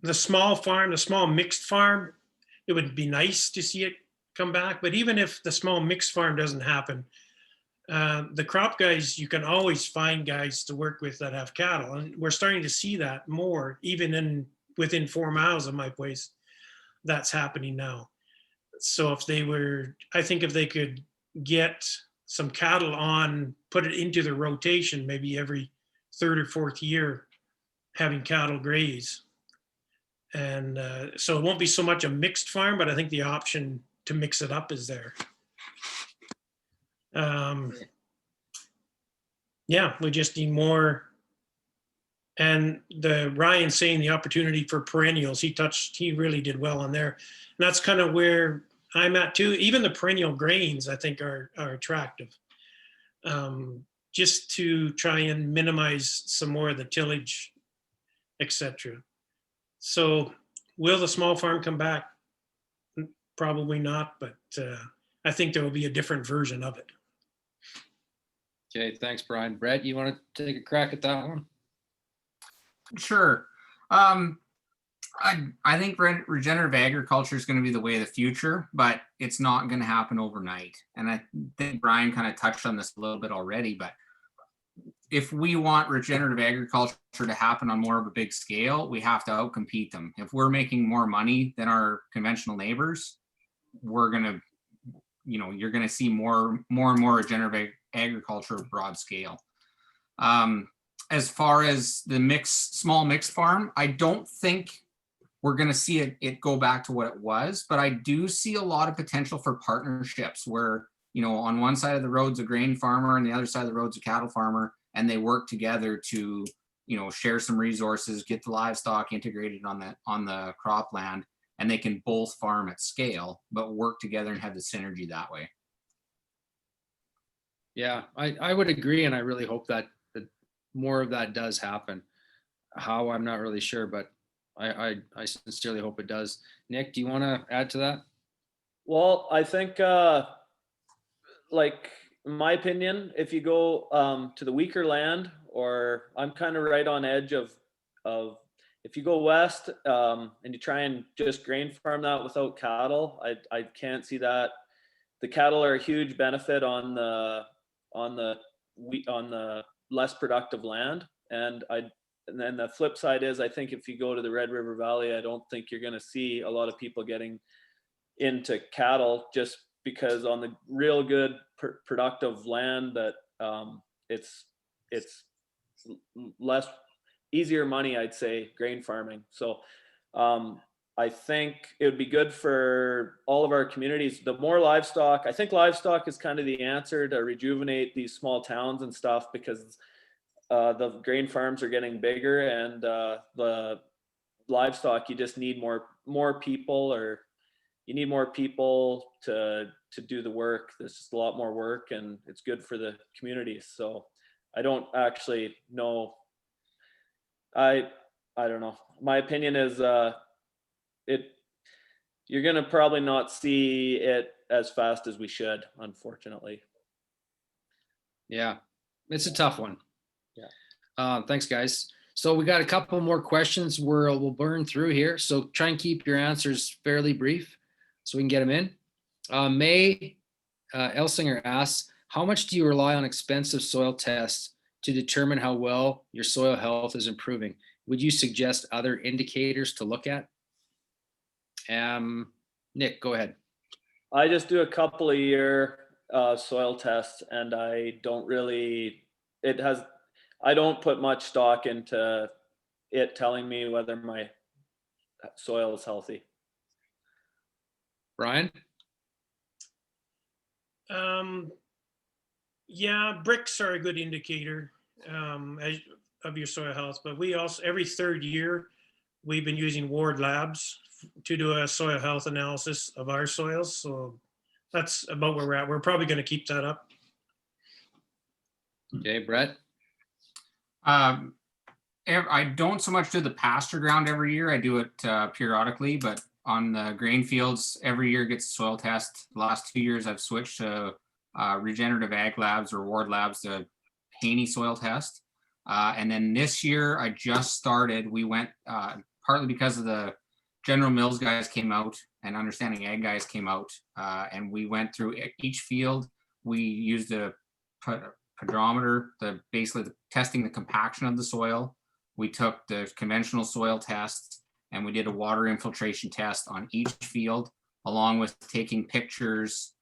the small mixed farm, it would be nice to see it come back. But even if the small mixed farm doesn't happen, the crop guys, you can always find guys to work with that have cattle. And we're starting to see that more, even within 4 miles of my place, that's happening now. So if they could get some cattle on, put it into the rotation, maybe every 3rd or 4th year, having cattle graze. And so it won't be so much a mixed farm, but I think the option to mix it up is there. Yeah, we just need more. And Ryan saying the opportunity for perennials, he really did well on there. And that's kind of where I'm at too. Even the perennial grains, I think, are attractive. Just to try and minimize some more of the tillage, etc. So will the small farm come back? Probably not, but I think there will be a different version of it. Okay, thanks, Brian. Brett, you want to take a crack at that one? Sure. I think regenerative agriculture is going to be the way of the future, but it's not going to happen overnight. And I think Brian kind of touched on this a little bit already, but if we want regenerative agriculture to happen on more of a big scale, we have to outcompete them. If we're making more money than our conventional neighbors, we're going to, you're going to see more and more regenerative agriculture broad scale. As far as the small mixed farm, I don't think we're going to see it go back to what it was, but I do see a lot of potential for partnerships where, on one side of the road's a grain farmer and the other side of the road's a cattle farmer, and they work together to, share some resources, get the livestock integrated on the cropland, and they can both farm at scale, but work together and have the synergy that way. Yeah, I would agree, and I really hope that more of that does happen. How, I'm not really sure, but I sincerely hope it does. Nick, do you want to add to that? Well, I think, like, in my opinion, if you go to the weaker land, or I'm kind of right on edge of if you go west and you try and just grain farm that without cattle, I can't see that. The cattle are a huge benefit on the less productive land, and then the flip side is, I think if you go to the Red River Valley, I don't think you're going to see a lot of people getting into cattle, just because on the real good productive land that it's less easier money, I'd say, grain farming. So I think it would be good for all of our communities. The more livestock, I think livestock is kind of the answer to rejuvenate these small towns and stuff, because the grain farms are getting bigger, and the livestock, you just need more people, or you need more people to do the work. There's just a lot more work, and it's good for the community. So I don't actually know. I don't know. My opinion is you're gonna probably not see it as fast as we should, unfortunately. Yeah, it's a tough one. Yeah. Thanks, guys. So we got a couple more questions we'll burn through here. So try and keep your answers fairly brief so we can get them in. May Elsinger asks, how much do you rely on expensive soil tests to determine how well your soil health is improving? Would you suggest other indicators to look at? Nick, go ahead. I just do a couple a year soil tests, and I don't put much stock into it telling me whether my soil is healthy. Brian? Yeah, bricks are a good indicator of your soil health, but we also, every 3rd year, we've been using Ward Labs to do a soil health analysis of our soils. So that's about where we're at. We're probably going to keep that up. Okay, Brett? I don't so much do the pasture ground every year. I do it periodically, but on the grain fields, every year gets a soil test. The last 2 years, I've switched to regenerative ag labs or Ward Labs, the Haney soil test. And then this year I just started, we went, partly because of the General Mills guys came out and Understanding Ag guys came out, and we went through each field. We used a pedrometer, basically testing the compaction of the soil. We took the conventional soil tests and we did a water infiltration test on each field, along with taking pictures,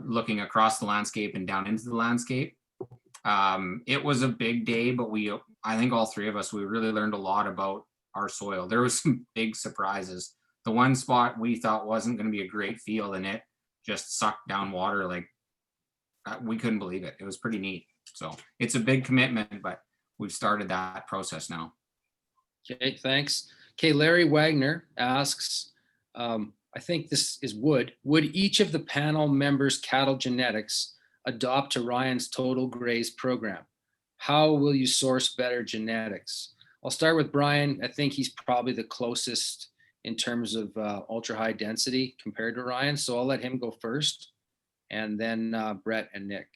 looking across the landscape and down into the landscape. It was a big day, but I think all three of us, we really learned a lot about our soil. There was some big surprises. The one spot we thought wasn't going to be a great field, and it just sucked down water like we couldn't believe it. It was pretty neat. So it's a big commitment, but we've started that process now. Okay, thanks. Okay, Larry Wagner asks, I think this is would each of the panel members' cattle genetics adopt to Ryan's Total Graze program? How will you source better genetics? I'll start with Brian. I think he's probably the closest in terms of ultra high density compared to Ryan. So I'll let him go first, and then Brett and Nick.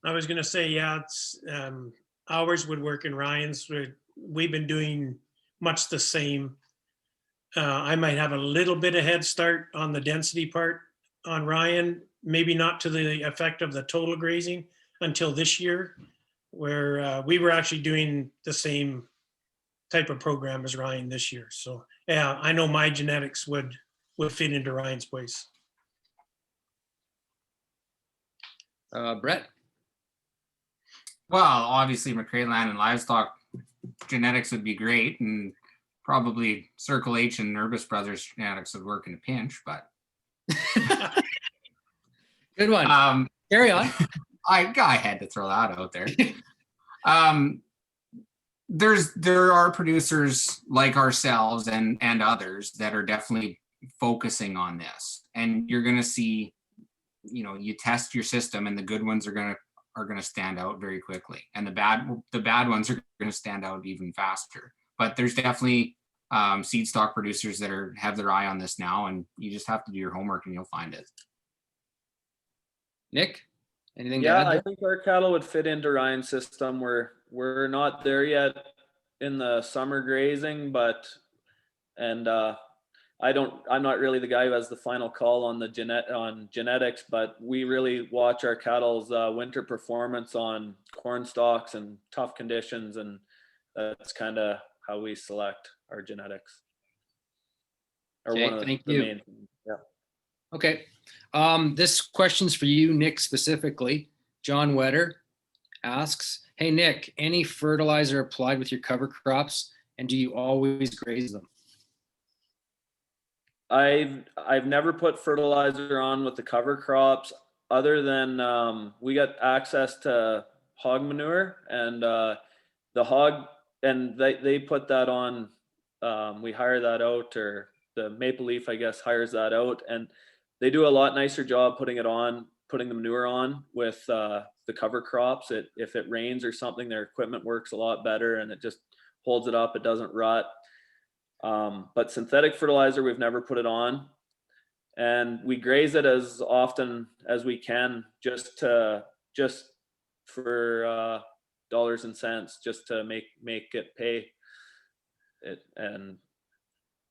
I was going to say, yeah, it's ours would work in Ryan's. We've been doing much the same. I might have a little bit of head start on the density part on Ryan, maybe not to the effect of the total grazing until this year, where we were actually doing the same type of program as Ryan this year. So yeah, I know my genetics would fit into Ryan's place. Brett? Well, obviously McCray Land and Livestock genetics would be great, and probably Circle H and Nervous Brothers genetics would work in a pinch, but. Good one. Carry on. I had to throw that out there. There are producers like ourselves and others that are definitely focusing on this, and you're going to see, you test your system, and the good ones are going to stand out very quickly, and the bad ones are going to stand out even faster. But there's definitely seed stock producers that have their eye on this now, and you just have to do your homework and you'll find it. Nick, anything to Yeah, add I there? think our cattle would fit into Ryan's system. We're not there yet in the summer grazing, I'm not really the guy who has the final call on genetics, but we really watch our cattle's winter performance on corn stalks and tough conditions, and that's kind of how we select our genetics. Okay, thank you. Main, yeah. Okay. This question's for you, Nick, specifically. John Wetter asks, hey, Nick, any fertilizer applied with your cover crops, and do you always graze them? I've never put fertilizer on with the cover crops, other than we got access to hog manure, and the hog, and they put that on. We hire that out, or the Maple Leaf, I guess, hires that out, and they do a lot nicer job putting the manure on with the cover crops. If it rains or something, their equipment works a lot better, and it just holds it up. It doesn't rot. But synthetic fertilizer, we've never put it on, and we graze it as often as we can, just for dollars and cents, just to make it pay it. And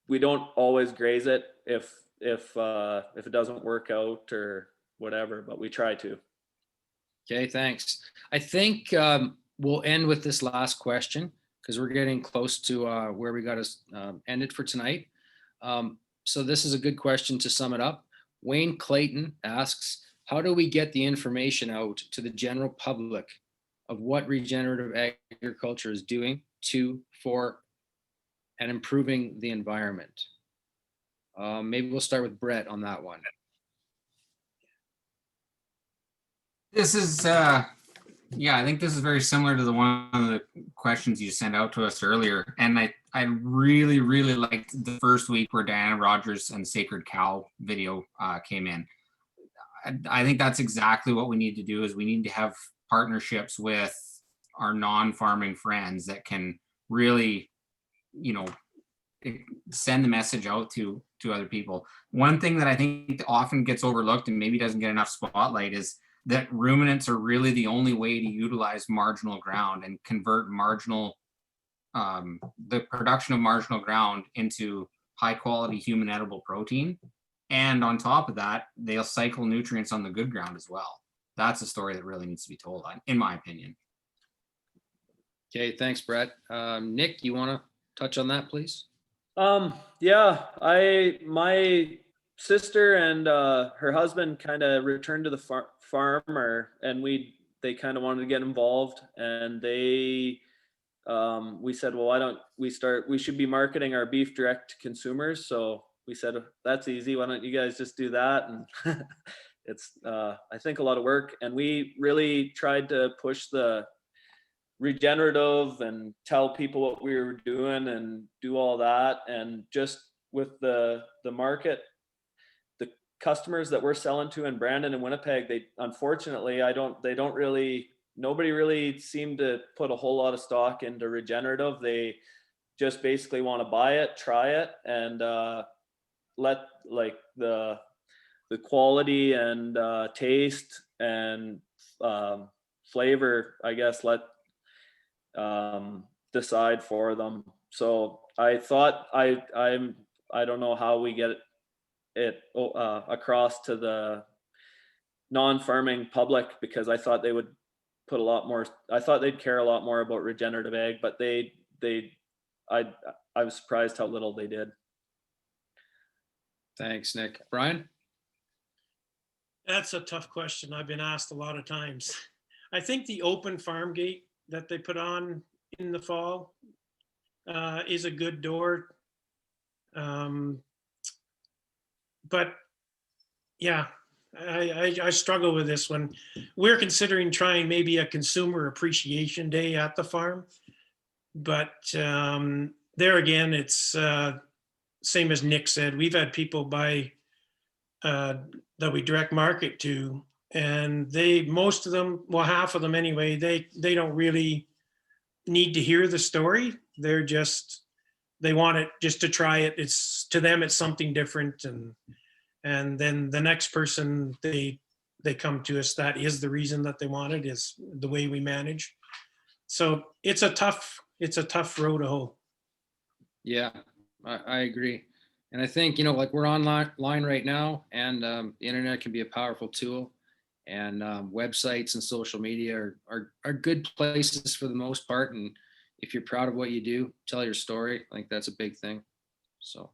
we don't always graze it if it doesn't work out or whatever, but we try to. Okay, thanks. I think we'll end with this last question, because we're getting close to where we got to end it for tonight. So this is a good question to sum it up. Wayne Clayton asks, how do we get the information out to the general public of what regenerative agriculture is doing for and improving the environment? Maybe we'll start with Brett on that one. This is, I think this is very similar to the one of the questions you sent out to us earlier. And I really, really liked the first week where Diana Rogers and Sacred Cow video came in. I think that's exactly what we need to do, is we need to have partnerships with our non-farming friends that can really, send the message out to other people. One thing that I think often gets overlooked and maybe doesn't get enough spotlight is that ruminants are really the only way to utilize marginal ground and convert the production of marginal ground into high quality human edible protein. And on top of that, they'll cycle nutrients on the good ground as well. That's a story that really needs to be told, in my opinion. Okay, thanks, Brett. Nick, you want to touch on that, please? Yeah, my sister and her husband kind of returned to the farm, and they kind of wanted to get involved, and we said, well, why don't we should be marketing our beef direct to consumers. So we said, that's easy. Why don't you guys just do that? And it's, I think, a lot of work. And we really tried to push the regenerative and tell people what we were doing and do all that. And just with the market, the customers that we're selling to in Brandon and Winnipeg, unfortunately, nobody really seemed to put a whole lot of stock into regenerative. They just basically want to buy it, try it, and let like the quality and taste and flavor, I guess, decide for them. So I thought I don't know how we get it across to the non-farming public, because I thought they would put a lot more. I thought they'd care a lot more about regenerative ag, but I was surprised how little they did. Thanks, Nick. Brian? That's a tough question. I've been asked a lot of times. I think the open farm gate that they put on in the fall is a good door. But yeah, I struggle with this one. We're considering trying maybe a consumer appreciation day at the farm, but there again, it's same as Nick said. We've had people buy that we direct market to, and most of them, well, half of them anyway, they don't really need to hear the story. They want it just to try it. It's, to them, it's something different, and then the next person they come to us, that is the reason that they want it, is the way we manage. So it's a tough road to hoe. Yeah, I agree. And I think, like we're online right now, and the internet can be a powerful tool, and websites and social media are good places for the most part. And if you're proud of what you do, tell your story. I think that's a big thing. So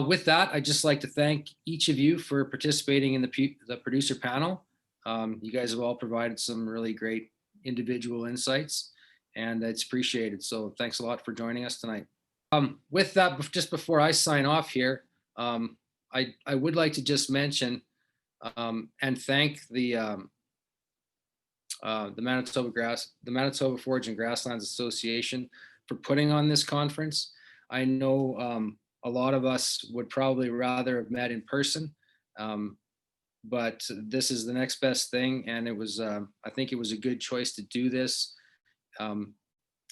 with that, I'd just like to thank each of you for participating in the producer panel. You guys have all provided some really great individual insights, and it's appreciated. So thanks a lot for joining us tonight. With that, just before I sign off here, I would like to just mention and thank the Manitoba Forage and Grasslands Association for putting on this conference. I know a lot of us would probably rather have met in person, but this is the next best thing, and it was I think it was a good choice to do this,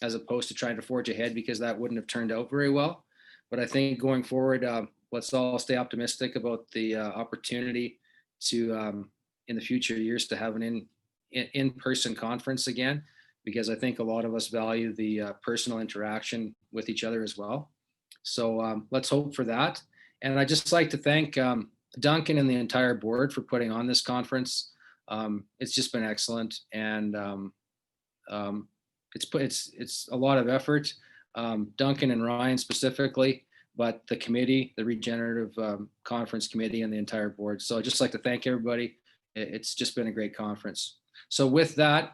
as opposed to trying to forge ahead, because that wouldn't have turned out very well. But I think going forward, let's all stay optimistic about the opportunity to, in the future years, to have an in-person conference again, because I think a lot of us value the personal interaction with each other as well. So let's hope for that. And I'd just like to thank Duncan and the entire board for putting on this conference. It's just been excellent, and it's a lot of effort, Duncan and Ryan specifically, but the committee, the Regenerative Conference Committee, and the entire board. So I'd just like to thank everybody. It's just been a great conference. So with that,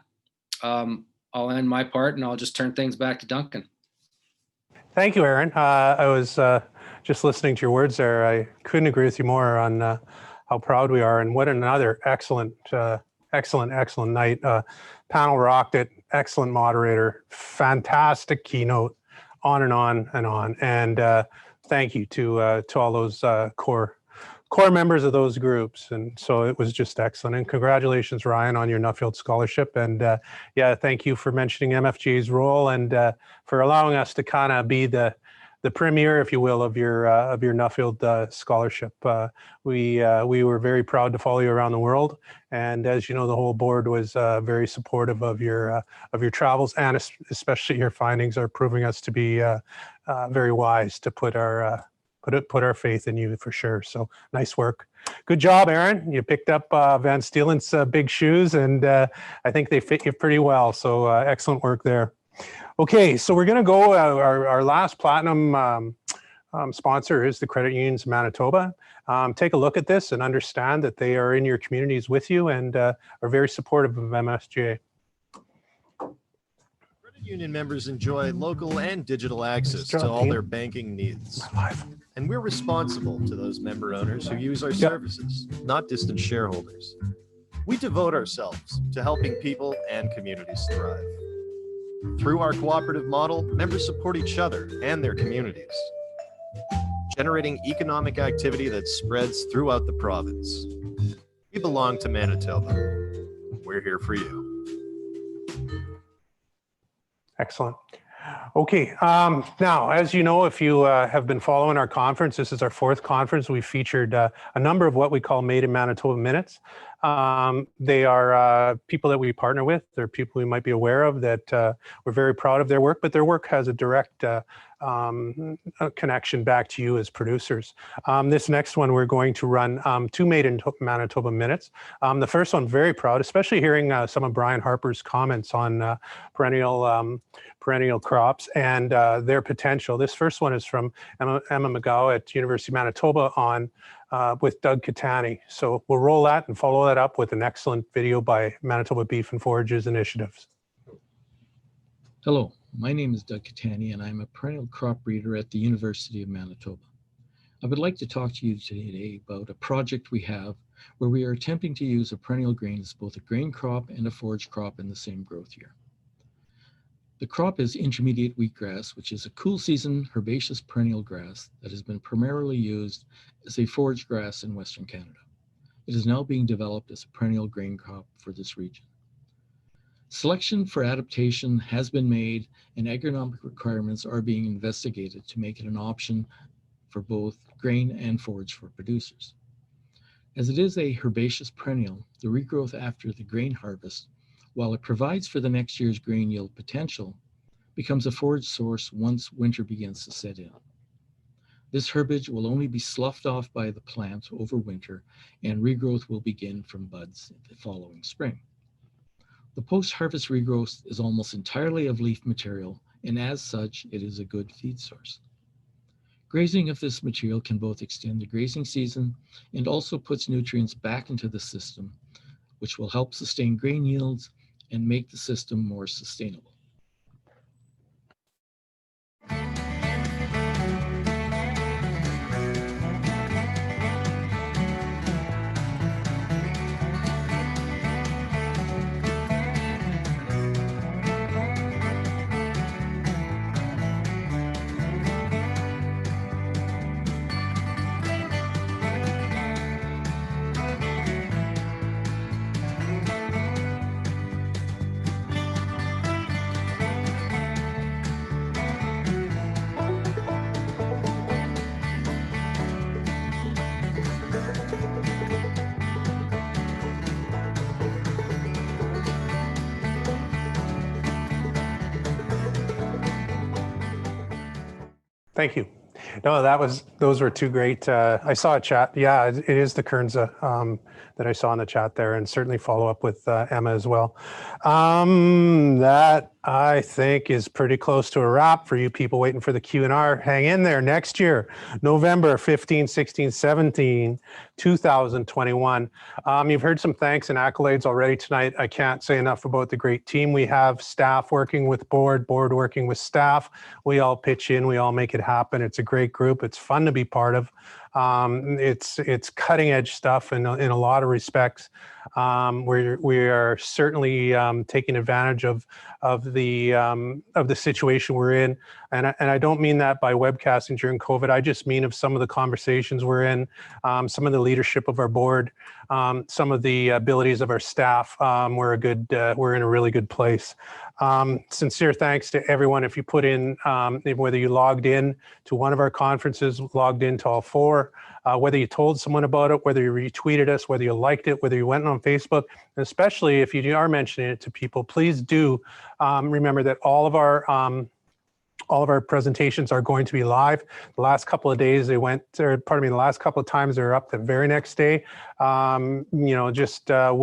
I'll end my part, and I'll just turn things back to Duncan. Thank you, Aaron. I was just listening to your words there. I couldn't agree with you more on how proud we are, and what another excellent night. Panel rocked it. Excellent moderator, fantastic keynote, on and on and on. And thank you to all those core members of those groups. And so it was just excellent. And congratulations, Ryan, on your Nuffield Scholarship. And yeah, thank you for mentioning MFGA's role, and for allowing us to kind of be the the premier, if you will, of your Nuffield scholarship. We were very proud to follow you around the world, and as you know, the whole board was very supportive of your travels, and especially your findings are proving us to be very wise to put our faith in you for sure. So nice work. Good job, Aaron. You picked up Van Steelen's big shoes, and I think they fit you pretty well. So excellent work there. Okay, so we're going to go. Our last platinum sponsor is the Credit Unions of Manitoba. Take a look at this and understand that they are in your communities with you and are very supportive of MFGA. Credit union members enjoy local and digital access to all their banking needs. And we're responsible to those member owners who use our services, not distant shareholders. We devote ourselves to helping people and communities thrive. Through our cooperative model, members support each other and their communities, generating economic activity that spreads throughout the province. We belong to Manitoba. We're here for you. Excellent. Okay, now, as you know, if you have been following our conference, this is our 4th conference. We featured a number of what we call Made in Manitoba Minutes. They are people that we partner with. They're people we might be aware of that we're very proud of their work, but their work has a direct connection back to you as producers. This next one, we're going to run 2 Made in Manitoba Minutes. The first one, very proud, especially hearing some of Brian Harper's comments on perennial crops and their potential. This first one is from Emma McGow at University of Manitoba on with Doug Catani. So we'll roll that and follow that up with an excellent video by Manitoba Beef and Forages Initiatives. Hello, my name is Doug Catani and I'm a perennial crop breeder at the University of Manitoba. I would like to talk to you today about a project we have where we are attempting to use a perennial grain as both a grain crop and a forage crop in the same growth year. The crop is intermediate wheatgrass, which is a cool season herbaceous perennial grass that has been primarily used as a forage grass in Western Canada. It is now being developed as a perennial grain crop for this region. Selection for adaptation has been made and agronomic requirements are being investigated to make it an option for both grain and forage for producers. As it is a herbaceous perennial, the regrowth after the grain harvest, while it provides for the next year's grain yield potential, becomes a forage source once winter begins to set in. This herbage will only be sloughed off by the plant over winter, and regrowth will begin from buds the following spring. The post-harvest regrowth is almost entirely of leaf material, and as such, it is a good feed source. Grazing of this material can both extend the grazing season and also puts nutrients back into the system, which will help sustain grain yields and make the system more sustainable. Thank you. No, those were 2 great. I saw a chat. Yeah, it is the Kernza that I saw in the chat there, and certainly follow up with Emma as well. That I think is pretty close to a wrap for you people waiting for the Q&R. Hang in there next year, November 15, 16, 17, 2021. You've heard some thanks and accolades already tonight. I can't say enough about the great team we have, staff working with board working with staff. We all pitch in, we all make it happen. It's a great group. It's fun to be part of. It's cutting edge stuff in a lot of respects. We are certainly taking advantage of the situation we're in, and I don't mean that by webcasting during COVID. I just mean of some of the conversations we're in, some of the leadership of our board, some of the abilities of our staff. We're in a really good place. Sincere thanks to everyone. If you put in, whether you logged in to one of our conferences, logged into all four, whether you told someone about it, whether you retweeted us, whether you liked it, whether you went on Facebook, and especially if you are mentioning it to people, please do remember that all of our presentations are going to be live. The last couple of days the last couple of times they're up the very next day. We'll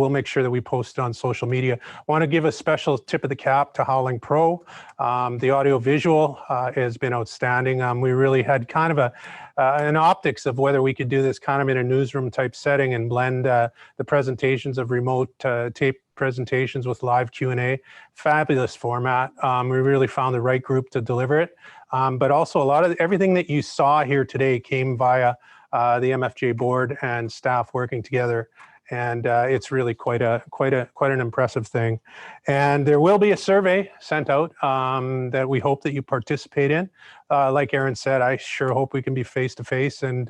make sure that we post it on social media. I want to give a special tip of the cap to Howling Pro. The audio visual has been outstanding. We really had kind of an optics of whether we could do this kind of in a newsroom type setting and blend the presentations of remote tape presentations with live Q&A. Fabulous format. We really found the right group to deliver it. But also everything that you saw here today came via the MFGA board and staff working together. And it's really quite an impressive thing. And there will be a survey sent out that we hope that you participate in. Like Aaron said, I sure hope we can be face-to-face, and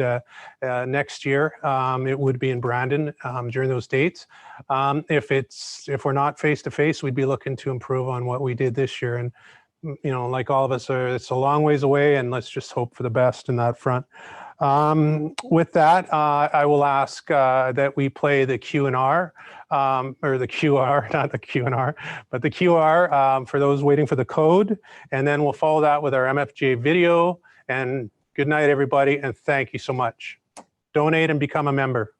next year it would be in Brandon during those dates. If we're not face-to-face, we'd be looking to improve on what we did this year. And like all of us, it's a long ways away, and let's just hope for the best in that front. With that, I will ask that we play the Q&R, or the QR, not the Q&R, but the QR for those waiting for the code. And then we'll follow that with our MFGA video. And good night, everybody, and thank you so much. Donate and become a member.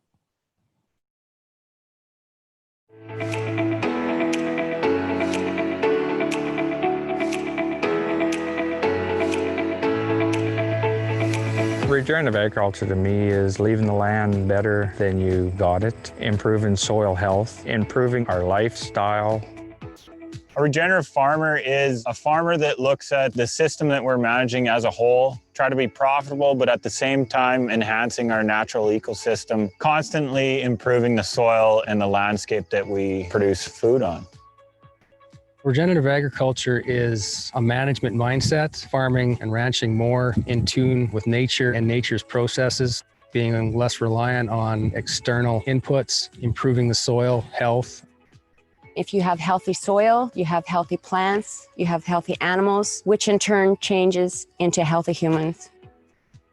Regenerative agriculture to me is leaving the land better than you got it, improving soil health, improving our lifestyle. A regenerative farmer is a farmer that looks at the system that we're managing as a whole, try to be profitable, but at the same time enhancing our natural ecosystem, constantly improving the soil and the landscape that we produce food on. Regenerative agriculture is a management mindset, farming and ranching more in tune with nature and nature's processes, being less reliant on external inputs, improving the soil health. If you have healthy soil, you have healthy plants, you have healthy animals, which in turn changes into healthy humans.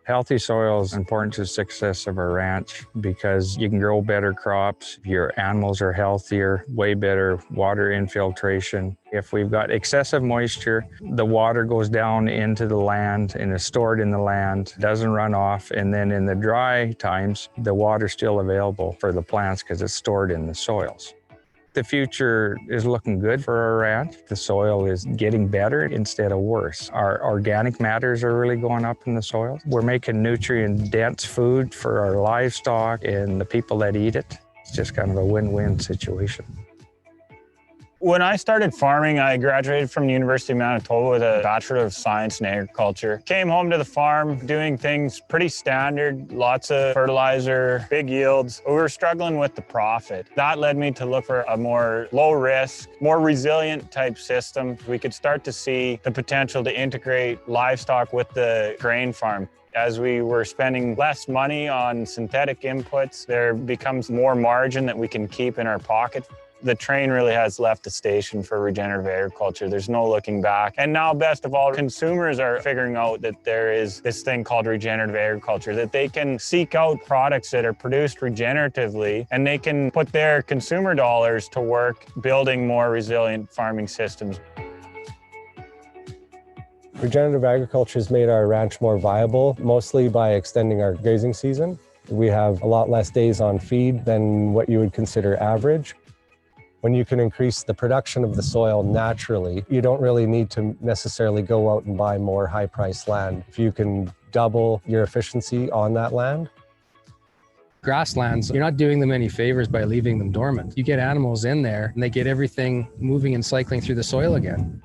Healthy soil is important to the success of our ranch because you can grow better crops. Your animals are healthier, way better water infiltration. If we've got excessive moisture, the water goes down into the land and is stored in the land, doesn't run off. And then in the dry times, the water's still available for the plants because it's stored in the soils. The future is looking good for our ranch. The soil is getting better instead of worse. Our organic matters are really going up in the soil. We're making nutrient-dense food for our livestock and the people that eat it. It's just kind of a win-win situation. When I started farming, I graduated from the University of Manitoba with a Bachelor of Science in Agriculture. Came home to the farm doing things pretty standard, lots of fertilizer, big yields. We were struggling with the profit. That led me to look for a more low risk, more resilient type system. We could start to see the potential to integrate livestock with the grain farm. As we were spending less money on synthetic inputs, there becomes more margin that we can keep in our pocket. The train really has left the station for regenerative agriculture. There's no looking back. And now, best of all, consumers are figuring out that there is this thing called regenerative agriculture, that they can seek out products that are produced regeneratively, and they can put their consumer dollars to work building more resilient farming systems. Regenerative agriculture has made our ranch more viable, mostly by extending our grazing season. We have a lot less days on feed than what you would consider average. When you can increase the production of the soil naturally, you don't really need to necessarily go out and buy more high-priced land. If you can double your efficiency on that land. Grasslands, you're not doing them any favors by leaving them dormant. You get animals in there and they get everything moving and cycling through the soil again.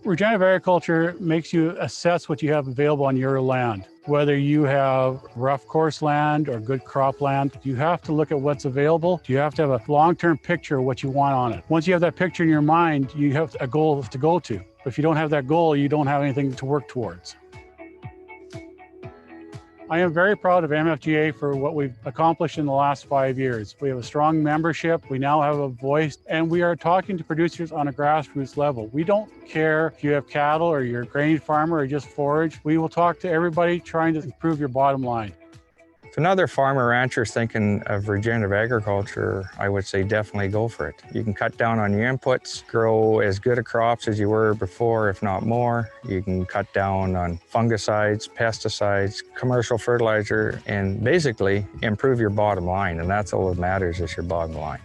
Regenerative agriculture makes you assess what you have available on your land. Whether you have rough course land or good crop land, you have to look at what's available. You have to have a long-term picture of what you want on it. Once you have that picture in your mind, you have a goal to go to. If you don't have that goal, you don't have anything to work towards. I am very proud of MFGA for what we've accomplished in the last 5 years. We have a strong membership, we now have a voice, and we are talking to producers on a grassroots level. We don't care if you have cattle or you're a grain farmer or just forage. We will talk to everybody trying to improve your bottom line. If another farmer rancher is thinking of regenerative agriculture, I would say definitely go for it. You can cut down on your inputs, grow as good a crops as you were before, if not more. You can cut down on fungicides, pesticides, commercial fertilizer, and basically improve your bottom line. And that's all that matters is your bottom line.